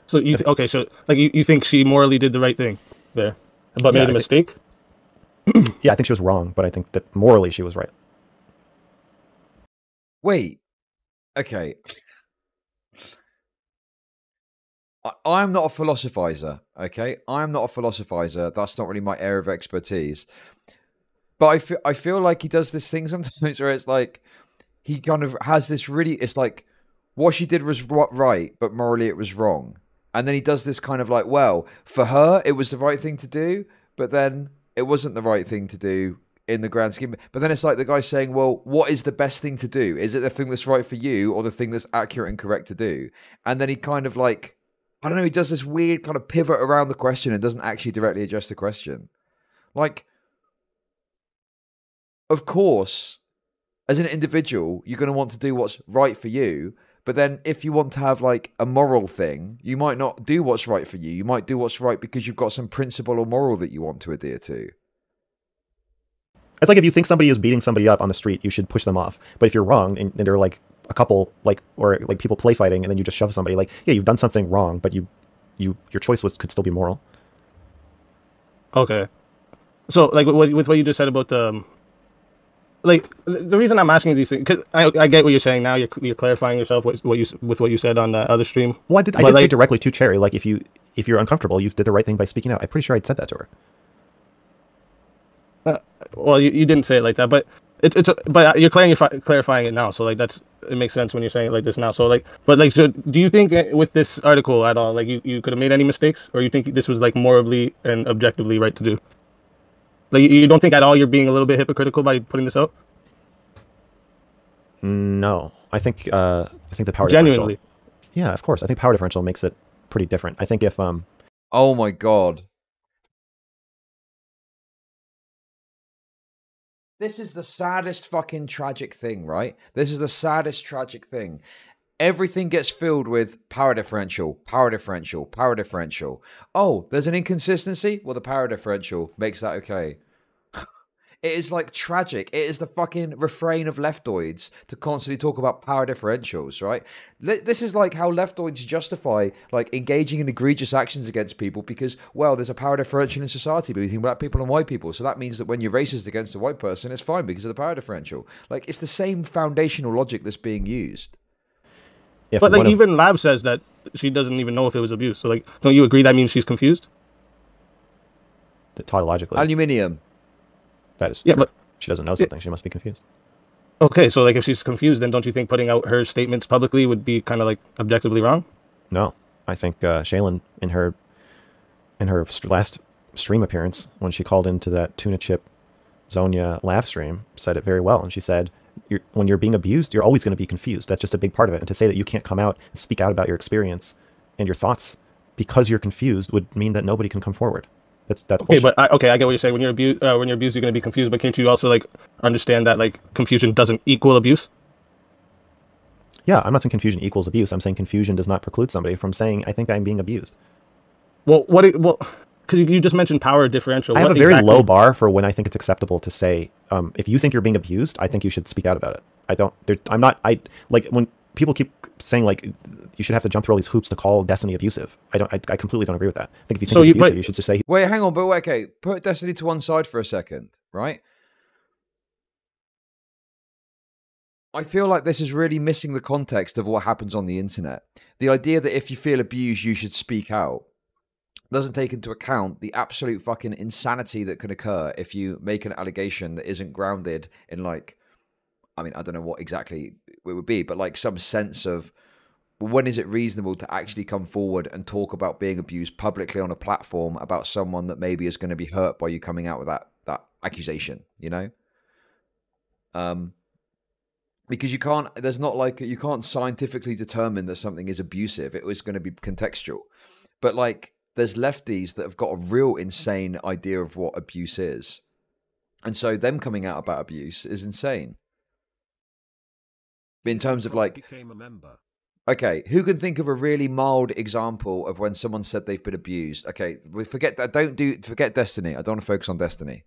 So so like you think she morally did the right thing there, but made a mistake? Yeah, I think she was wrong, but I think that morally she was right. Wait, okay. I'm not a philosophizer, okay? I'm not a philosophizer. That's not really my area of expertise. But I feel like he does this thing sometimes where it's like he kind of has this really, it's like what she did was right, but morally it was wrong. And then he does this kind of like, well, for her, it was the right thing to do, but then it wasn't the right thing to do in the grand scheme. But then it's like the guy saying, well, what is the best thing to do? Is it the thing that's right for you or the thing that's accurate and correct to do? And then he kind of like, I don't know, he does this weird kind of pivot around the question and doesn't actually directly address the question. Like, of course, as an individual, you're going to want to do what's right for you. But then if you want to have like a moral thing, you might not do what's right for you. You might do what's right because you've got some principle or moral that you want to adhere to. It's like if you think somebody is beating somebody up on the street, you should push them off. But if you're wrong and they're like a couple, like, or like people play fighting, and then you just shove somebody, like, yeah, you've done something wrong, but your choice could still be moral. Okay. So like with what you just said about like the reason I'm asking these things, because I get what you're saying now. You're clarifying yourself with what you said on the other stream. Well, I did say directly to Cherry, like, if you're uncomfortable, you did the right thing by speaking out. I'm pretty sure I'd said that to her. Well, you didn't say it like that, but but you're clarifying it now. So like that's it makes sense when you're saying it like this now. So like, but like, so do you think with this article at all, like you could have made any mistakes, or you think this was like morally and objectively right to do? Like you don't think at all you're being a little bit hypocritical by putting this out? No, I think the power genuinely. Differential. Yeah, of course. I think power differential makes it pretty different. I think if Oh my god. This is the saddest fucking tragic thing, right? This is the saddest tragic thing. Everything gets filled with power differential, power differential, power differential. Oh, there's an inconsistency? Well, the power differential makes that okay. It is like tragic. It is the fucking refrain of leftoids to constantly talk about power differentials, right? This is like how leftoids justify like engaging in egregious actions against people because, well, there's a power differential in society between black people and white people. So that means that when you're racist against a white person, it's fine because of the power differential. Like, it's the same foundational logic that's being used. But like even Lab says that she doesn't even know if it was abuse. So like, don't you agree that means she's confused? Tautologically. Aluminium. That is true. But she doesn't know something. She must be confused. Okay, so like if she's confused, then don't you think putting out her statements publicly would be kind of like objectively wrong? No, I think Shaylin in her last stream appearance when she called into that Tuna Chip Zonia laugh stream said it very well, and she said, when you're being abused, you're always going to be confused. That's just a big part of it. And to say that you can't come out and speak out about your experience and your thoughts because you're confused would mean that nobody can come forward. That's okay, but I get what you're saying. When you're abused, you're going to be confused. But can't you also like understand that like confusion doesn't equal abuse? Yeah, I'm not saying confusion equals abuse. I'm saying confusion does not preclude somebody from saying, "I think I'm being abused." Well, because you just mentioned power differential. I have a very low bar for when I think it's acceptable to say, if you think you're being abused, I think you should speak out about it. I like when people keep saying like you should have to jump through all these hoops to call Destiny abusive. I completely don't agree with that. I think if you think it's abusive, you should just say. Wait, hang on, but okay, put Destiny to one side for a second, right? I feel like this is really missing the context of what happens on the internet. The idea that if you feel abused, you should speak out doesn't take into account the absolute fucking insanity that can occur if you make an allegation that isn't grounded in like, I mean, I don't know what exactly it would be, but like some sense of when is it reasonable to actually come forward and talk about being abused publicly on a platform about someone that maybe is going to be hurt by you coming out with that accusation, you know? Because you can't, there's not like, you can't scientifically determine that something is abusive. It was going to be contextual. But like, there's lefties that have got a real insane idea of what abuse is. And so them coming out about abuse is insane. In terms of like, okay, who can think of a really mild example of when someone said they've been abused? Okay, we forget that. Forget Destiny. I don't want to focus on Destiny.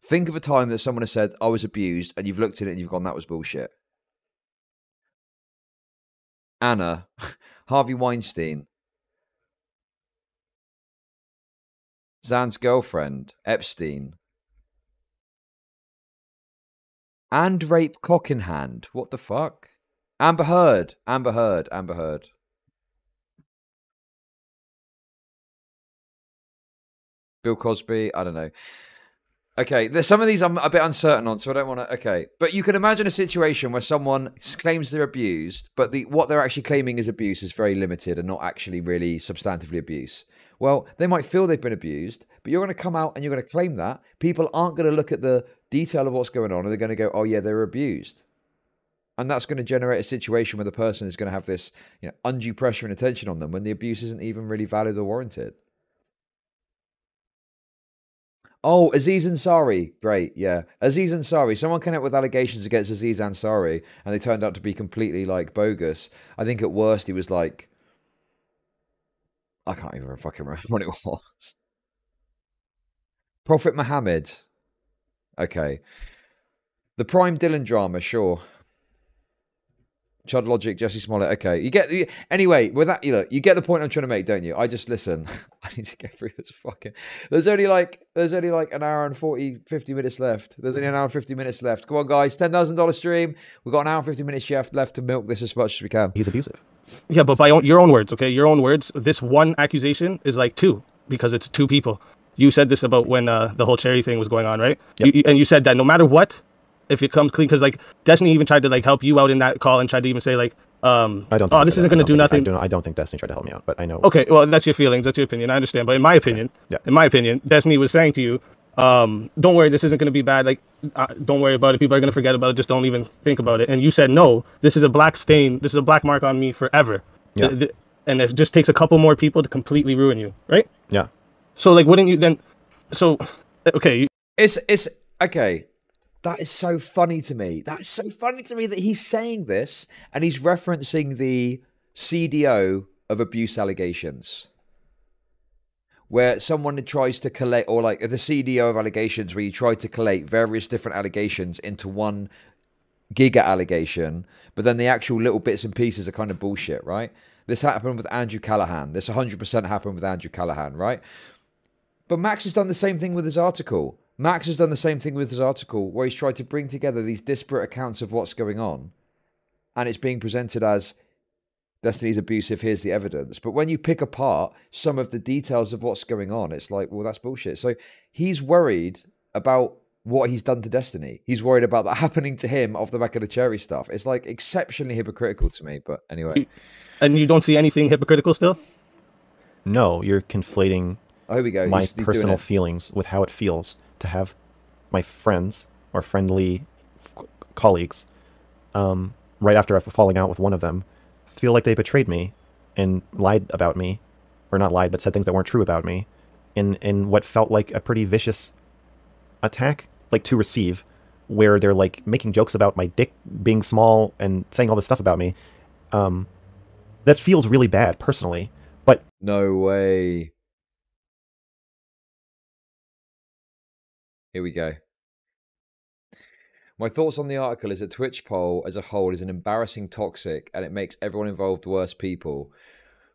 Think of a time that someone has said, I was abused, and you've looked at it and you've gone, that was bullshit. Anna, Harvey Weinstein, Zan's girlfriend, Epstein, and rape cock in hand. What the fuck? Amber Heard. Bill Cosby. I don't know. Okay, there's some of these I'm a bit uncertain on, so I don't want to. Okay, but you can imagine a situation where someone claims they're abused, but what they're actually claiming is abuse is very limited and not actually really substantively abuse. Well, they might feel they've been abused, but you're going to come out and you're going to claim that. People aren't going to look at the detail of what's going on and they're going to go, oh yeah, they were abused. And that's going to generate a situation where the person is going to have this, you know, undue pressure and attention on them when the abuse isn't even really valid or warranted. Oh, Aziz Ansari. Great, yeah. Aziz Ansari. Someone came up with allegations against Aziz Ansari and they turned out to be completely, like, bogus. I think at worst he was, like... I can't even fucking remember what it was. Prophet Muhammad. Okay. The Prime Dylan drama, sure. Chud Logic, Jesse Smollett. Okay, you get the anyway. With that, you get the point I'm trying to make, don't you? I just listen. I need to get through this fucking. There's only like an hour and 50 minutes left. There's only an hour and 50 minutes left. Come on, guys, $10,000 stream. We've got an hour and 50 minutes left to milk this as much as we can. He's abusive. Yeah, but by your own words, okay, your own words. This one accusation is like two because it's two people. You said this about when the whole Cherry thing was going on, right? Yep. And you said that no matter what, if it comes clean, because like Destiny even tried to like help you out in that call and tried to even say like, I don't. Oh, this isn't going to do nothing. I don't think Destiny tried to help me out, but I know. Okay, well that's your feelings, that's your opinion. I understand, but in my opinion, Destiny was saying to you, don't worry, this isn't going to be bad. Like, don't worry about it. People are going to forget about it. Just don't even think about it. And you said no. This is a black stain. This is a black mark on me forever. Yeah. And it just takes a couple more people to completely ruin you, right? Yeah. So like, wouldn't you then? So, okay. It's okay. That is so funny to me. That's so funny to me that he's saying this and he's referencing the CDO of abuse allegations, where someone tries to collate, or like the CDO of allegations, where you try to collate various different allegations into one giga allegation, but then the actual little bits and pieces are kind of bullshit, right? This happened with Andrew Callahan. This 100% happened with Andrew Callahan, right? But Max has done the same thing with his article. Max has done the same thing with his article, where he's tried to bring together these disparate accounts of what's going on, and it's being presented as Destiny's abusive, here's the evidence. But when you pick apart some of the details of what's going on, it's like, well, that's bullshit. So he's worried about what he's done to Destiny. He's worried about that happening to him off the back of the cherry stuff. It's like exceptionally hypocritical to me, but anyway. And you don't see anything hypocritical still? No, you're conflating here we go. My personal feelings with how it feels to have my friends or friendly colleagues, right after falling out with one of them, feel like they betrayed me and lied about me, or not lied, but said things that weren't true about me, in what felt like a pretty vicious attack, like to receive, where they're like making jokes about my dick being small and saying all this stuff about me. That feels really bad personally, but no way. Here we go. My thoughts on the article is that Twitch poll as a whole is an embarrassing toxic, and it makes everyone involved worse people.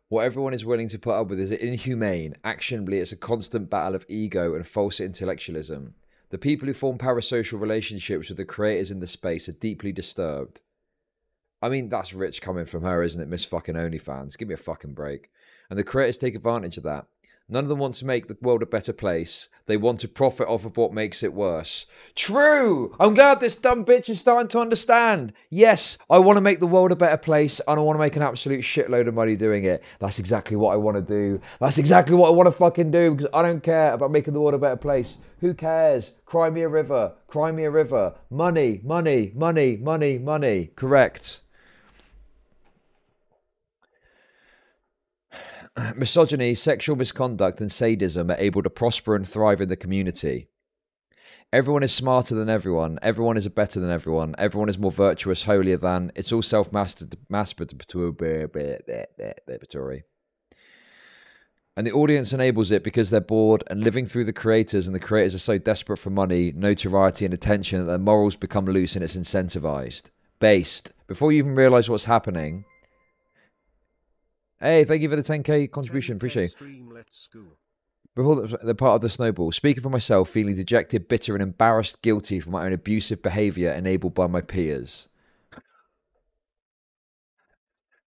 What everyone is willing to put up with is inhumane. Actionably, it's a constant battle of ego and false intellectualism. The people who form parasocial relationships with the creators in the space are deeply disturbed. I mean, that's rich coming from her, isn't it, Miss fucking OnlyFans? Give me a fucking break. And the creators take advantage of that. None of them want to make the world a better place. They want to profit off of what makes it worse. True! I'm glad this dumb bitch is starting to understand. Yes, I want to make the world a better place, and I want to make an absolute shitload of money doing it. That's exactly what I want to do. That's exactly what I want to fucking do, because I don't care about making the world a better place. Who cares? Cry me a river. Cry me a river. Money, money, money, money, money. Correct. Misogyny, sexual misconduct, and sadism are able to prosper and thrive in the community. Everyone is smarter than everyone. Everyone is better than everyone. Everyone is more virtuous, holier than. It's all self-masturbatory. And the audience enables it because they're bored and living through the creators, and the creators are so desperate for money, notoriety, and attention that their morals become loose and it's incentivized. Based. Before you even realize what's happening... Hey, thank you for the 10k contribution. Appreciate it. Before they're part of the snowball. Speaking for myself, feeling dejected, bitter, and embarrassed, guilty for my own abusive behavior enabled by my peers.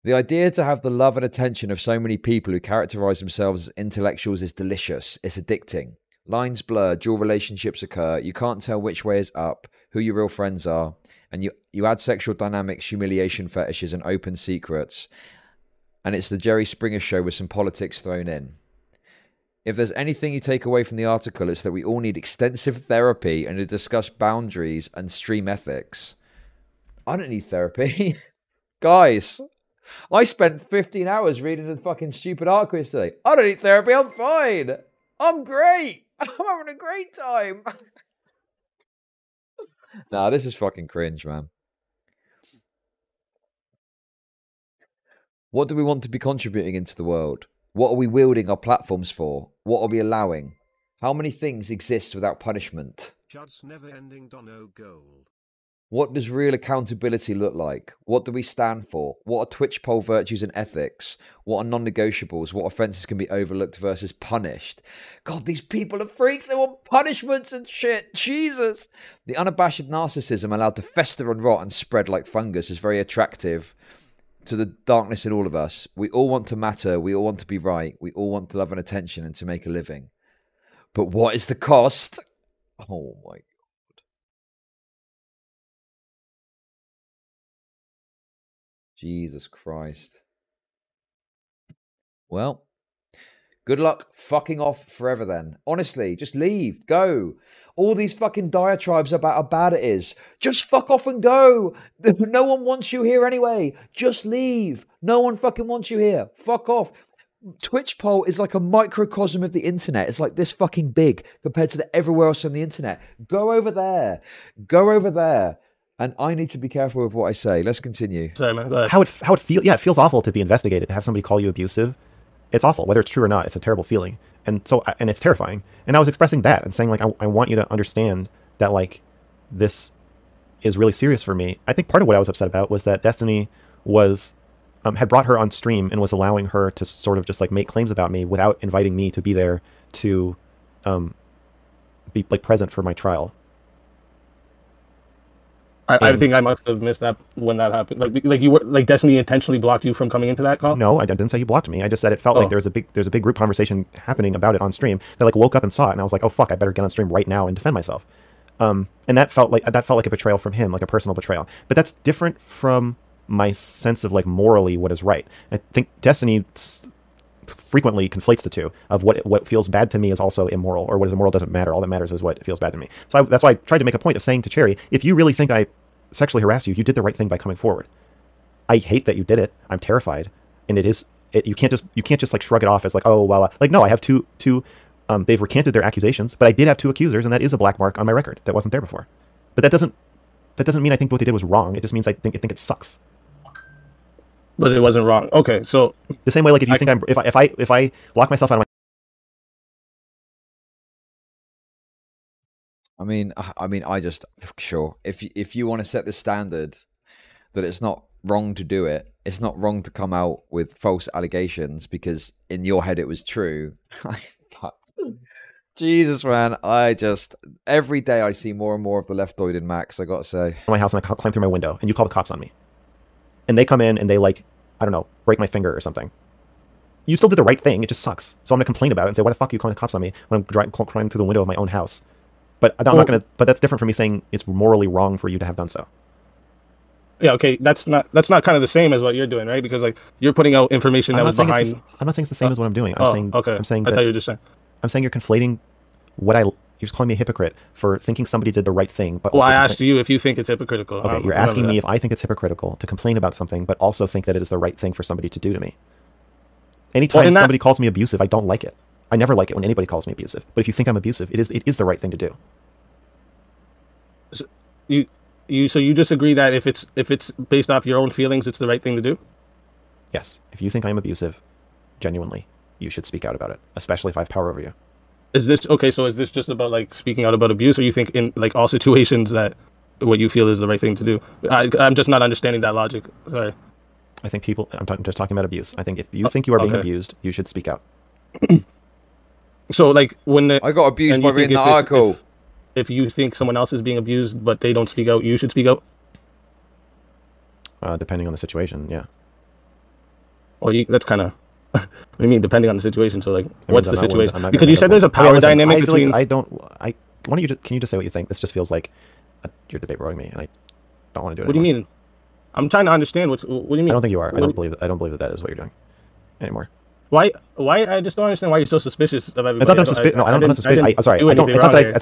The idea to have the love and attention of so many people who characterize themselves as intellectuals is delicious. It's addicting. Lines blur, dual relationships occur. You can't tell which way is up, who your real friends are, and you add sexual dynamics, humiliation fetishes, and open secrets. And it's the Jerry Springer show with some politics thrown in. If there's anything you take away from the article, it's that we all need extensive therapy and to discuss boundaries and stream ethics. I don't need therapy. Guys, I spent 15 hours reading the fucking stupid art quiz today. I don't need therapy, I'm fine. I'm great. I'm having a great time. Nah, this is fucking cringe, man. What do we want to be contributing into the world? What are we wielding our platforms for? What are we allowing? How many things exist without punishment? Chud's never-ending dono gold. What does real accountability look like? What do we stand for? What are Twitch poll virtues and ethics? What are non-negotiables? What offences can be overlooked versus punished? God, these people are freaks. They want punishments and shit. Jesus. The unabashed narcissism allowed to fester and rot and spread like fungus is very attractive to the darkness in all of us. We all want to matter. We all want to be right. We all want to love and attention and to make a living. But what is the cost? Oh my Jesus Christ. Well, good luck fucking off forever then. Honestly, just leave. Go. All these fucking diatribes about how bad it is. Just fuck off and go. No one wants you here anyway. Just leave. No one fucking wants you here. Fuck off. Twitch poll is like a microcosm of the internet. It's like this fucking big compared to everywhere else on the internet. Go over there. Go over there. And I need to be careful with what I say. Let's continue. Sorry, man. Go ahead. How it feel? Yeah, it feels awful to be investigated. To have somebody call you abusive, it's awful. Whether it's true or not, it's a terrible feeling. And it's terrifying. And I was expressing that and saying like, I want you to understand that like this is really serious for me. I think part of what I was upset about was that Destiny was had brought her on stream and was allowing her to sort of just like make claims about me without inviting me to be there to be like present for my trial. I think I must have missed that when that happened. Like you were like Destiny intentionally blocked you from coming into that call. No, I didn't say you blocked me. I just said it felt like there's a big group conversation happening about it on stream. I like woke up and saw it, and I was like, oh fuck, I better get on stream right now and defend myself. And that felt like a betrayal from him, like a personal betrayal. But that's different from my sense of like morally what is right. I think Destiny frequently conflates the two of what feels bad to me is also immoral, or what is immoral doesn't matter. All that matters is what feels bad to me. So that's why I tried to make a point of saying to Cherry, if you really think I sexually harassed you, you did the right thing by coming forward. I hate that you did it. I'm terrified, and you can't just like shrug it off as like, oh well, like no, I have two they've recanted their accusations, but I did have 2 accusers, and that is a black mark on my record that wasn't there before. But that doesn't mean I think what they did was wrong. It just means I think it sucks. But it wasn't wrong. Okay, so the same way, like if I lock myself out of my I just sure if you want to set the standard that it's not wrong to do it, it's not wrong to come out with false allegations because in your head it was true. Jesus, man, every day I see more and more of the leftoid in Max. I gotta say, my house and I climb through my window, and you call the cops on me, and they come in and they like, I don't know, break my finger or something. You still did the right thing. It just sucks. So I'm gonna complain about it and say, why the fuck are you calling the cops on me when I'm climbing through the window of my own house? But I'm not gonna. But that's different from me saying it's morally wrong for you to have done so. Yeah, okay, that's not kind of the same as what you're doing, right? Because like you're putting out information that was behind. I'm not saying it's the same as what I'm doing. I'm saying okay. I'm saying I thought you were just saying. I'm saying you're conflating you're just calling me a hypocrite for thinking somebody did the right thing. But well, I asked you if you think it's hypocritical. Okay, you're asking me if I think it's hypocritical to complain about something, but also think that it is the right thing for somebody to do to me. Anytime somebody calls me abusive, I don't like it. I never like it when anybody calls me abusive. But if you think I'm abusive, it is the right thing to do. So you disagree that if it's based off your own feelings, it's the right thing to do? Yes. If you think I'm abusive, genuinely, you should speak out about it, especially if I have power over you. Is this okay? So is this just about like speaking out about abuse, or you think in like all situations that what you feel is the right thing to do? I'm just not understanding that logic. Sorry. I think I'm just talking about abuse. I think if you think you are being abused, you should speak out. So like when I got abused by reading the article. If you think someone else is being abused but they don't speak out, you should speak out? Depending on the situation, yeah. Well, that's kind of... What do you mean, depending on the situation? So, like, what's the situation? Because you said there's a power dynamic between... Like why don't you can you just say what you think? This just feels like you're debate broing me, and I don't want to do it What do you mean? I'm trying to understand what do you mean? I don't think you are. I don't believe that is what you're doing anymore. Why? I just don't understand why you're so suspicious of everybody. It's not that I'm suspicious. No, I'm not suspicious. I'm sorry.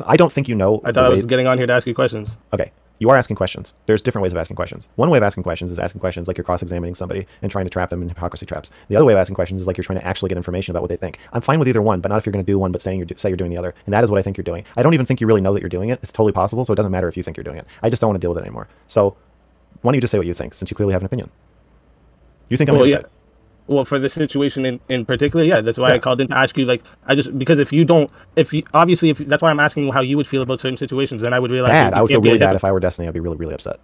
I don't think you know. I thought I was getting on here to ask you questions. Okay. You are asking questions. There's different ways of asking questions. One way of asking questions is asking questions like you're cross-examining somebody and trying to trap them in hypocrisy traps. The other way of asking questions is like you're trying to actually get information about what they think. I'm fine with either one, but not if you're going to do one but say you're doing the other. And that is what I think you're doing. I don't even think you really know that you're doing it. It's totally possible, so it doesn't matter if you think you're doing it. I just don't want to deal with it anymore. So why don't you just say what you think, since you clearly have an opinion? You think I'm a hypocrite? Well, for this situation in particular, yeah, that's why I called in to ask you. Like, because that's why I'm asking how you would feel about certain situations. Then I would realize I would feel really bad if I were Destiny. I'd be really, really upset.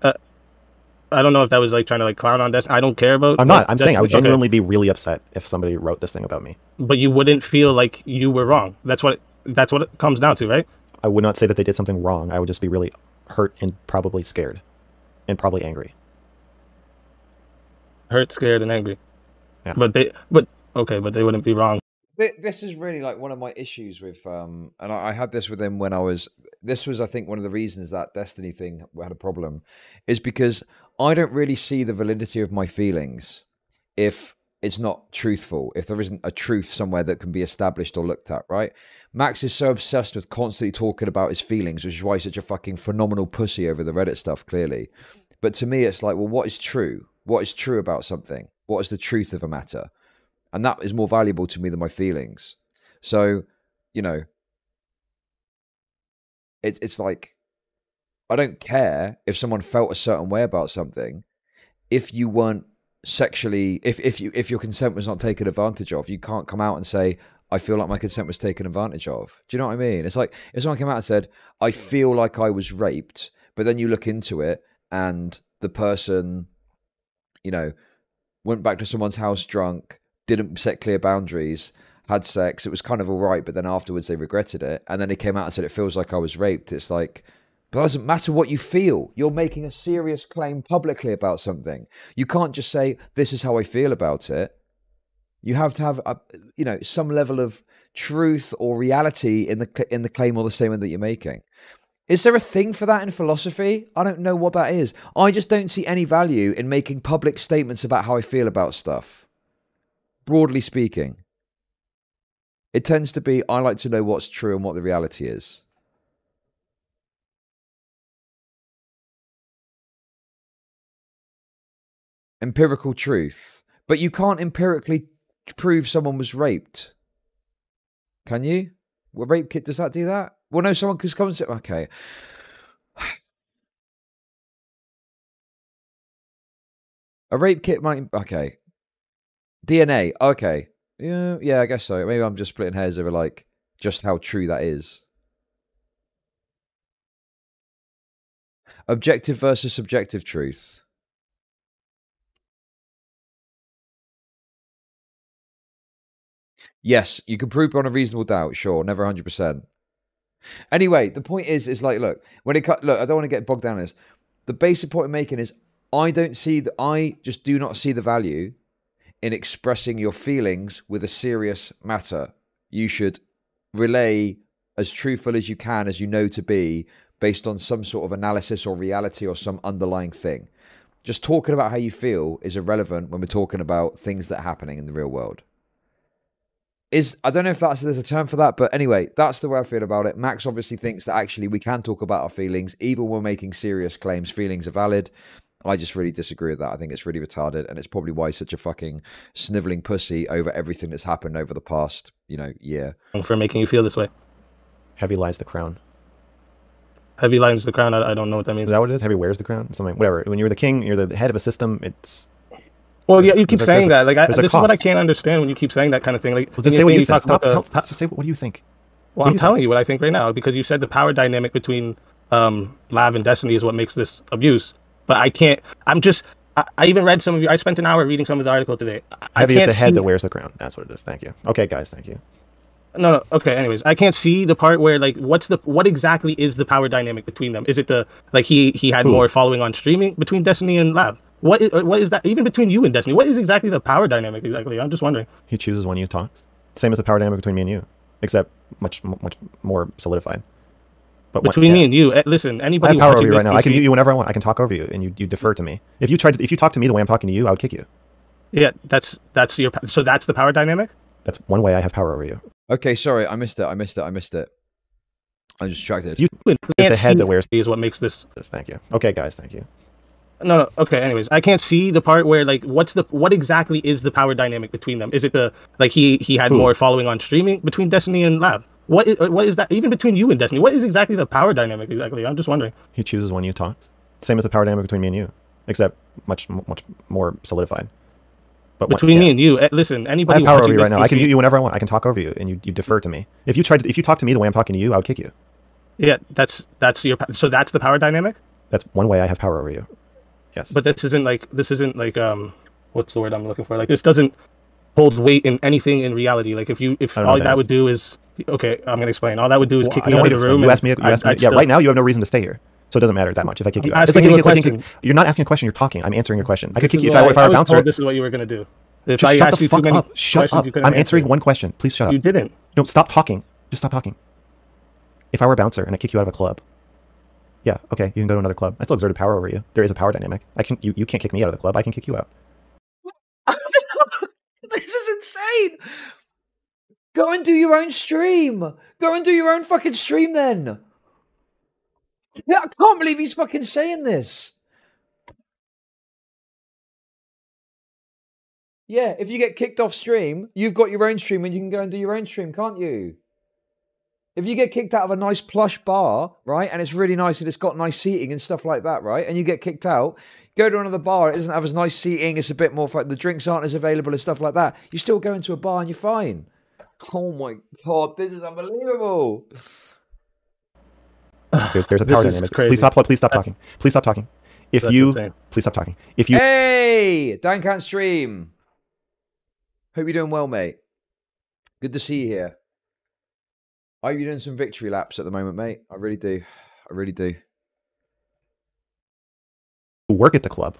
I don't know if that was like trying to like clown on Destiny. I don't care about. I'm not. I'm saying I would genuinely be really upset if somebody wrote this thing about me. But you wouldn't feel like you were wrong. That's what it comes down to, right? I would not say that they did something wrong. I would just be really hurt and probably scared, and probably angry. Hurt, scared, and angry. Yeah. But they wouldn't be wrong. This is really like one of my issues with, and I had this with him when I was this was, I think, one of the reasons that Destiny thing had a problem, is because I don't really see the validity of my feelings if it's not truthful, if there isn't a truth somewhere that can be established or looked at, right? Max is so obsessed with constantly talking about his feelings, which is why he's such a fucking phenomenal pussy over the Reddit stuff, clearly. But to me, it's like, well, what is true? What is true about something? What is the truth of a matter? And that is more valuable to me than my feelings. So, you know, it's like, I don't care if someone felt a certain way about something. If you weren't sexually, if your consent was not taken advantage of, you can't come out and say, I feel like my consent was taken advantage of. Do you know what I mean? It's like if someone came out and said, I feel like I was raped, but then you look into it and the person, you know, went back to someone's house drunk, didn't set clear boundaries, had sex, it was kind of all right, but then afterwards they regretted it, and then they came out and said, it feels like I was raped. It's like, but it doesn't matter what you feel. You're making a serious claim publicly about something. You can't just say, this is how I feel about it. You have to have, you know, some level of truth or reality in the claim or the statement that you're making. Is there a thing for that in philosophy? I don't know what that is. I just don't see any value in making public statements about how I feel about stuff. Broadly speaking. It tends to be, I like to know what's true and what the reality is. Empirical truth. But you can't empirically prove someone was raped. Can you? Well, rape kit, does that do that? Well, no, someone could come and say, okay. A rape kit might, okay. DNA, okay. Yeah, I guess so. Maybe I'm just splitting hairs over, like, just how true that is. Objective versus subjective truth. Yes, you can prove beyond a reasonable doubt, sure, never 100%. Anyway, the point is like, look, look, I don't want to get bogged down in this. The basic point I'm making is, I just do not see the value in expressing your feelings with a serious matter. You should relay as truthful as you can, as you know to be, based on some sort of analysis or reality or some underlying thing. Just talking about how you feel is irrelevant when we're talking about things that are happening in the real world. I don't know if there's a term for that, but anyway, that's the way I feel about it. Max obviously thinks that actually we can talk about our feelings, even when we're making serious claims. Feelings are valid. I just really disagree with that. I think it's really retarded, and it's probably why he's such a fucking sniveling pussy over everything that's happened over the past, year. For making you feel this way. Heavy lies the crown. Heavy lies the crown? I don't know what that means. Is that what it is? Heavy wears the crown? Something, whatever. When you're the king, you're the head of a system, it's... Well, yeah, you keep saying that. Like, this is what I can't understand when you keep saying that kind of thing. Like, well, just say what you think. Stop. Say what do you think? Well, I'm telling you what I think right now, because you said the power dynamic between Lav and Destiny is what makes this abuse. But I can't. I even read some of you. I spent an hour reading some of the article today. Heavy is the head that wears the crown. That's what it is. Thank you. Okay, guys. Thank you. No. Okay. Anyways, I can't see the part where, like, what exactly is the power dynamic between them? Is it he had more following on streaming between Destiny and Lav? What is that? Even between you and Destiny, what is exactly the power dynamic exactly? I'm just wondering. He chooses when you talk. Same as the power dynamic between me and you, except much more solidified. But between me and you, listen, anybody. I have power over you right now. I can mute you whenever I want. I can talk over you, and you defer to me. If you talk to me the way I'm talking to you, I would kick you. Yeah, that's the power dynamic. That's one way I have power over you. Okay, sorry, I missed it. I'm distracted. You is the head that wears is what makes this. Thank you. Okay, guys, thank you. No. Okay. Anyways, I can't see the part where, like, what exactly is the power dynamic between them? Is it he had more following on streaming between Destiny and Lav? What is that? Even between you and Destiny, what is exactly the power dynamic exactly? I'm just wondering. He chooses when you talk. Same as the power dynamic between me and you, except much more solidified. But between me and you, listen, anybody. I have power over you right now. I can mute you whenever I want. I can talk over you, and you defer to me. If you talk to me the way I'm talking to you, I would kick you. Yeah, that's the power dynamic. That's one way I have power over you. Yes. But this isn't like what's the word I'm looking for? Like, this doesn't hold weight in anything in reality. Like, if all that would do is, okay, I'm gonna explain. All that would do is kick me out of the room. You asked me. Right now you have no reason to stay here, so it doesn't matter that much if I kick you out. You're not asking a question. You're talking. I'm answering your question. I could kick you if I were a bouncer. This is what you were gonna do. If I asked you too many questions, shut up. I'm answering one question. Please shut up. You didn't. No, stop talking. Just stop talking. If I were a bouncer and I kick you out of a club, yeah, okay, you can go to another club. I still exerted power over you. There is a power dynamic. You can't kick me out of the club. I can kick you out. This is insane. Go and do your own stream. Go and do your own fucking stream then. Yeah, I can't believe he's fucking saying this. Yeah, if you get kicked off stream, you've got your own stream and you can go and do your own stream, can't you? If you get kicked out of a nice plush bar, right, and it's really nice and it's got nice seating and stuff like that, right, and you get kicked out, go to another bar, it doesn't have as nice seating, it's a bit more, the drinks aren't as available and stuff like that, you still go into a bar and you're fine. Oh my God, this is unbelievable. There's a power dynamic. Please stop talking. Please stop talking. Please stop talking. Hey, Dan Can't Stream. Hope you're doing well, mate. Good to see you here. I hope you're doing some victory laps at the moment, mate. I really do. I really do. Work at the club,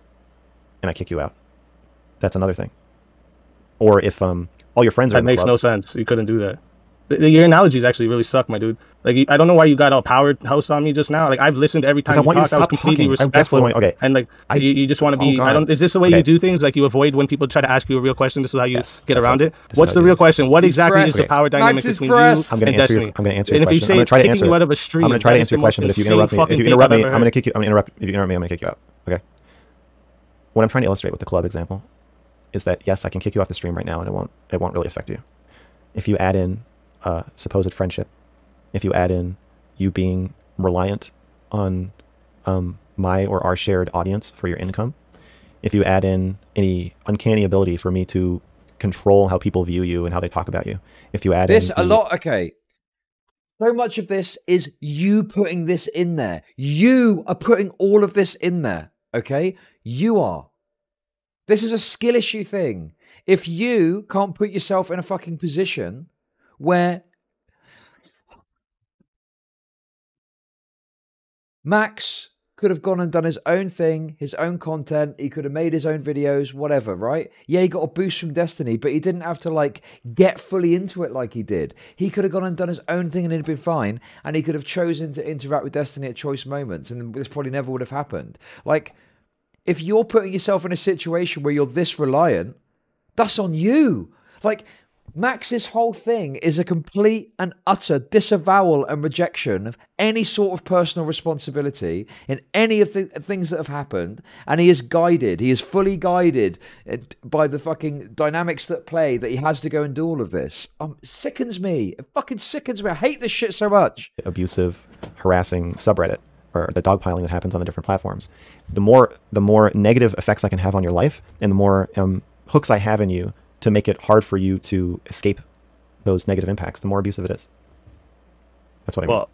and I kick you out. That's another thing. Or if all your friends are in the club. That makes no sense. You couldn't do that. Your analogies actually really suck, my dude. Like, I don't know why you got all powerhouse on me just now. Like, I've listened every time you talk. I was completely respectful. Okay. And like, you just want to be. Is this the way you do things? Like, you avoid when people try to ask you a real question. This is how you get around it. What's the real question? What exactly is the power dynamic between you and Destiny? I'm going to answer your question. And if you say it's kicking you out of a stream, I'm going to try to answer your question. But if you interrupt me, I'm going to kick you. I'm going to interrupt. If you interrupt me, I'm going to kick you out. Okay. What I'm trying to illustrate with the club example is that yes, I can kick you off the stream right now, and it won't really affect you. If you add in supposed friendship, if you add in you being reliant on my or our shared audience for your income, if you add in any uncanny ability for me to control how people view you and how they talk about you, if you add this in a lot, okay. So much of this is you putting this in there. You are putting all of this in there, okay? You are. This is a skill issue thing. If you can't put yourself in a fucking position where Max could have gone and done his own thing, his own content, he could have made his own videos, whatever, right? Yeah, he got a boost from Destiny, but he didn't have to like get fully into it like he did. He could have gone and done his own thing and it'd been fine, and he could have chosen to interact with Destiny at choice moments, and this probably never would have happened. Like, if you're putting yourself in a situation where you're this reliant, that's on you. Like, Max's whole thing is a complete and utter disavowal and rejection of any sort of personal responsibility in any of the things that have happened. And he is guided. He is fully guided by the fucking dynamics that play that he has to go and do all of this. It sickens me. It fucking sickens me. I hate this shit so much. Abusive, harassing subreddit, or the dogpiling that happens on the different platforms. The more negative effects I can have on your life, and the more hooks I have in you to make it hard for you to escape those negative impacts, the more abusive it is. That's what I mean. Well,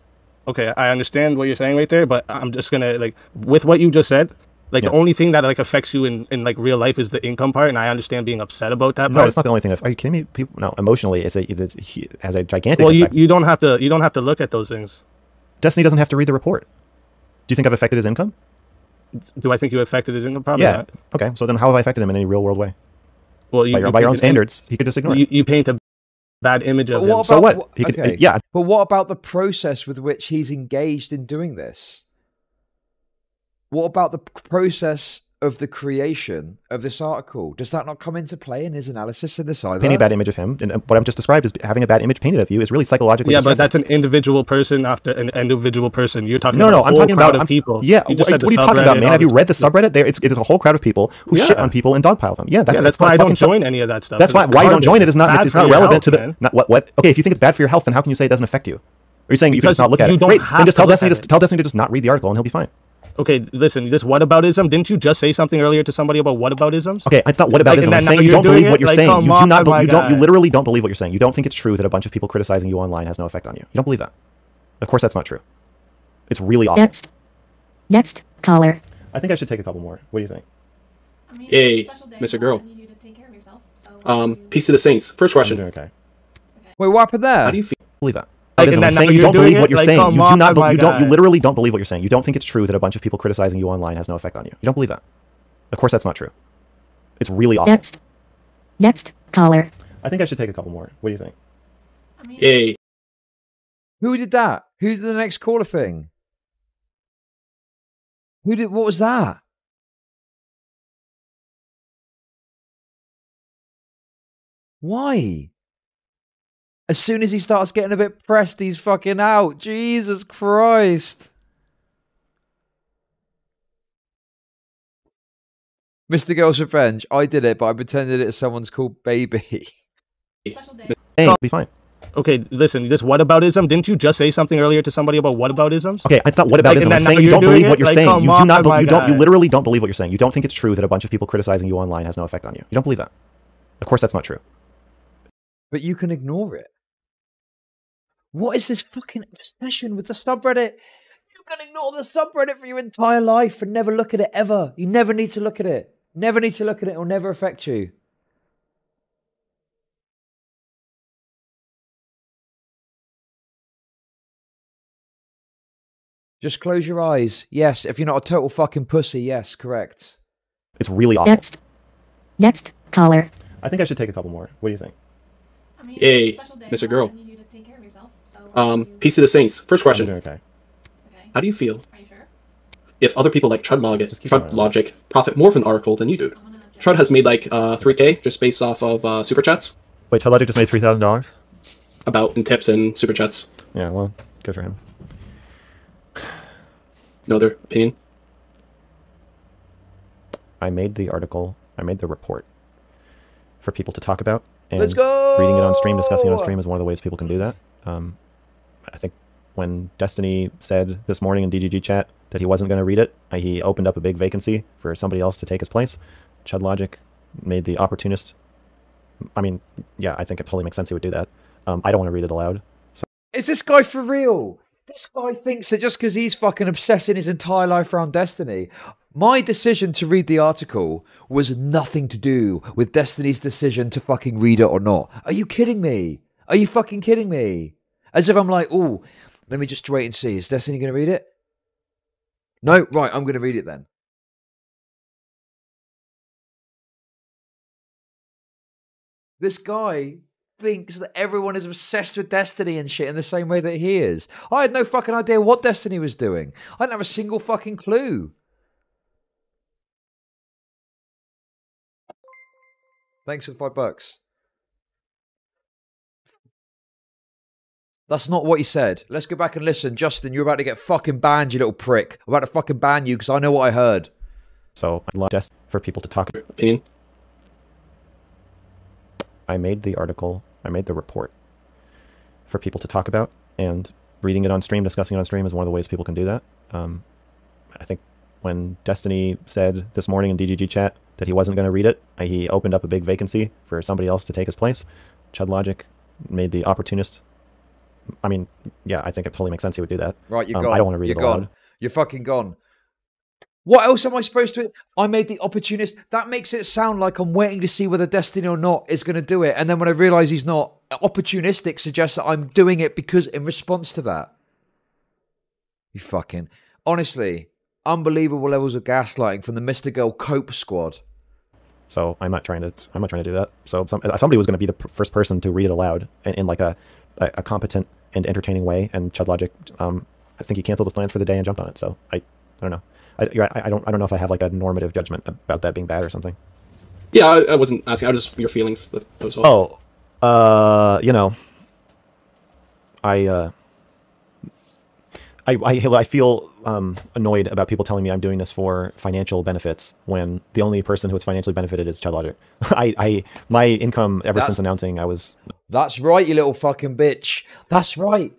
okay, I understand what you're saying right there, but I'm just gonna, like, with what you just said, like, the only thing that like affects you in like real life is the income part, and I understand being upset about that. No, it's not the only thing. Are you kidding me? People, no, emotionally, it has a gigantic. Well, you don't have to look at those things. Destiny doesn't have to read the report. Do you think I've affected his income? Do I think you affected his income? Probably not. Okay, so then how have I affected him in any real world way? Well, by your own standards, he could just ignore it. You paint a bad image of him. So what? He could, yeah. But what about the process with which he's engaged in doing this? What about the process of the creation of this article? Does that not come into play in his analysis in this either? Painting a bad image of him, and what I've just described as having a bad image painted of you is really psychologically distressing. But that's an individual person after an individual person. You're talking about I'm talking about people. Yeah, what are you talking about, man? Have you read the subreddit? It is a whole crowd of people who shit on people and dogpile them. Yeah, that's why I don't join any of that stuff. That's why you don't join it is not relevant to the what. Okay, if you think it's bad for your health, then how can you say it doesn't affect you? Are you saying you can just not look at it? Great, then just tell Destiny to just not read the article and he'll be fine. Okay, listen, this whataboutism, didn't you just say something earlier to somebody about whataboutisms? Okay, it's not whataboutism. I'm saying you don't believe what you're saying. You literally don't believe what you're saying. You don't think it's true that a bunch of people criticizing you online has no effect on you. You don't believe that. Of course that's not true. It's really awful. Next caller. I think I should take a couple more. What do you think? Hey, MrGirl. Peace to the Saints. First question. Okay. Wait, what happened there? How do you feel? Believe that. I'm saying you don't believe what you're saying. You literally don't believe what you're saying. You don't think it's true that a bunch of people criticizing you online has no effect on you. You don't believe that. Of course that's not true. It's really awful. Next caller. I think I should take a couple more. What do you think? Hey. Who did that? Who's the next caller thing? What was that? Why? As soon as he starts getting a bit pressed, he's fucking out. Jesus Christ. MrGirl's Revenge. I did it, but I pretended it's someone's called baby. Hey, be fine. Okay, listen, this whataboutism, didn't you just say something earlier to somebody about whataboutisms? Okay, it's not whataboutism. I'm saying you don't believe what you're saying. You do not. You literally don't believe what you're saying. You don't think it's true that a bunch of people criticizing you online has no effect on you. You don't believe that. Of course, that's not true. But you can ignore it. What is this fucking obsession with the subreddit? You can ignore the subreddit for your entire life and never look at it ever. You never need to look at it. Never need to look at it. It'll never affect you. Just close your eyes. Yes, if you're not a total fucking pussy, yes, correct. It's really awful. Next caller. I think I should take a couple more. What do you think? Hey, MrGirl. Peace to the Saints. First question. Okay. How do you feel if other people like Chud Logic profit more from the article than you do? Chud has made like 3K just based off of super chats. Wait, Chud Logic just made $3,000? About in tips and super chats. Yeah, well, good for him. No other opinion? I made the article, I made the report for people to talk about. And Let's go! Reading it on stream, discussing it on stream is one of the ways people can do that. I think when Destiny said this morning in DGG chat that he wasn't going to read it, he opened up a big vacancy for somebody else to take his place. Chud Logic made the opportunist. I mean, yeah, I think it totally makes sense he would do that. I don't want to read it aloud. So. Is this guy for real? This guy thinks that just because he's fucking obsessing his entire life around Destiny. My decision to read the article was nothing to do with Destiny's decision to fucking read it or not. Are you kidding me? Are you fucking kidding me? As if I'm like, oh, let me just wait and see. Is Destiny going to read it? No? Right, I'm going to read it then. This guy thinks that everyone is obsessed with Destiny and shit in the same way that he is. I had no fucking idea what Destiny was doing. I didn't have a single fucking clue. Thanks for $5. That's not what he said. Let's go back and listen. Justin, you're about to get fucking banned, you little prick. I'm about to fucking ban you because I know what I heard. So I'd love just for people to talk. Opinion? I made the article, I made the report for people to talk about, and reading it on stream, discussing it on stream is one of the ways people can do that. I think when Destiny said this morning in DGG chat that he wasn't going to read it, he opened up a big vacancy for somebody else to take his place. Chud Logic made the opportunist. I mean, yeah, I think it totally makes sense he would do that. Right, you're gone. I don't want to read it aloud. You're fucking gone. What else am I supposed to... I made the opportunist. That makes it sound like I'm waiting to see whether Destiny or not is going to do it. And then when I realise he's not, opportunistic suggests that I'm doing it because in response to that. You fucking... Honestly, unbelievable levels of gaslighting from the MrGirl Cope squad. So I'm not trying to do that. So somebody was going to be the first person to read it aloud in like a competent and entertaining way. And Chud Logic, I think he canceled his plans for the day and jumped on it. So I don't know. I don't know if I have like a normative judgment about that being bad or something. Yeah, I wasn't asking. I was just your feelings. That was all. Oh, you know, I feel annoyed about people telling me I'm doing this for financial benefits when the only person who is financially benefited is Chud Logic. My income ever since announcing I was. That's right, you little fucking bitch. That's right.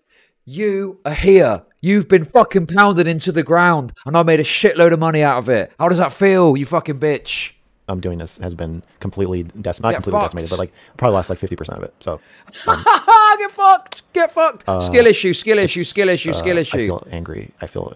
You are here. You've been fucking pounded into the ground, and I made a shitload of money out of it. How does that feel, you fucking bitch? I'm doing this has been completely not completely decimated, but like probably lost like 50% of it. So get fucked, get fucked. Skill issue. I feel angry. I feel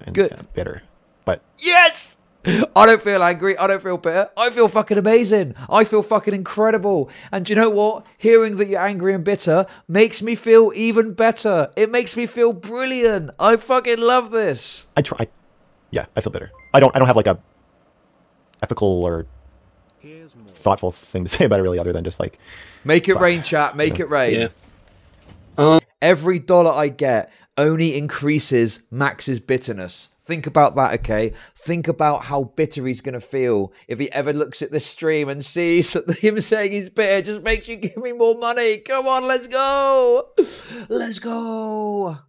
bitter. But yes. I don't feel angry. I don't feel bitter. I feel fucking amazing. I feel fucking incredible. And do you know what? Hearing that you're angry and bitter makes me feel even better. It makes me feel brilliant. I fucking love this. Yeah, I feel bitter. I don't have like a ethical or thoughtful thing to say about it really, other than just like make it rain, chat. Make it rain. Yeah. Every dollar I get only increases Max's bitterness. Think about that, okay? Think about how bitter he's going to feel if he ever looks at this stream and sees him saying he's bitter. Just makes you give me more money. Come on, let's go. Let's go.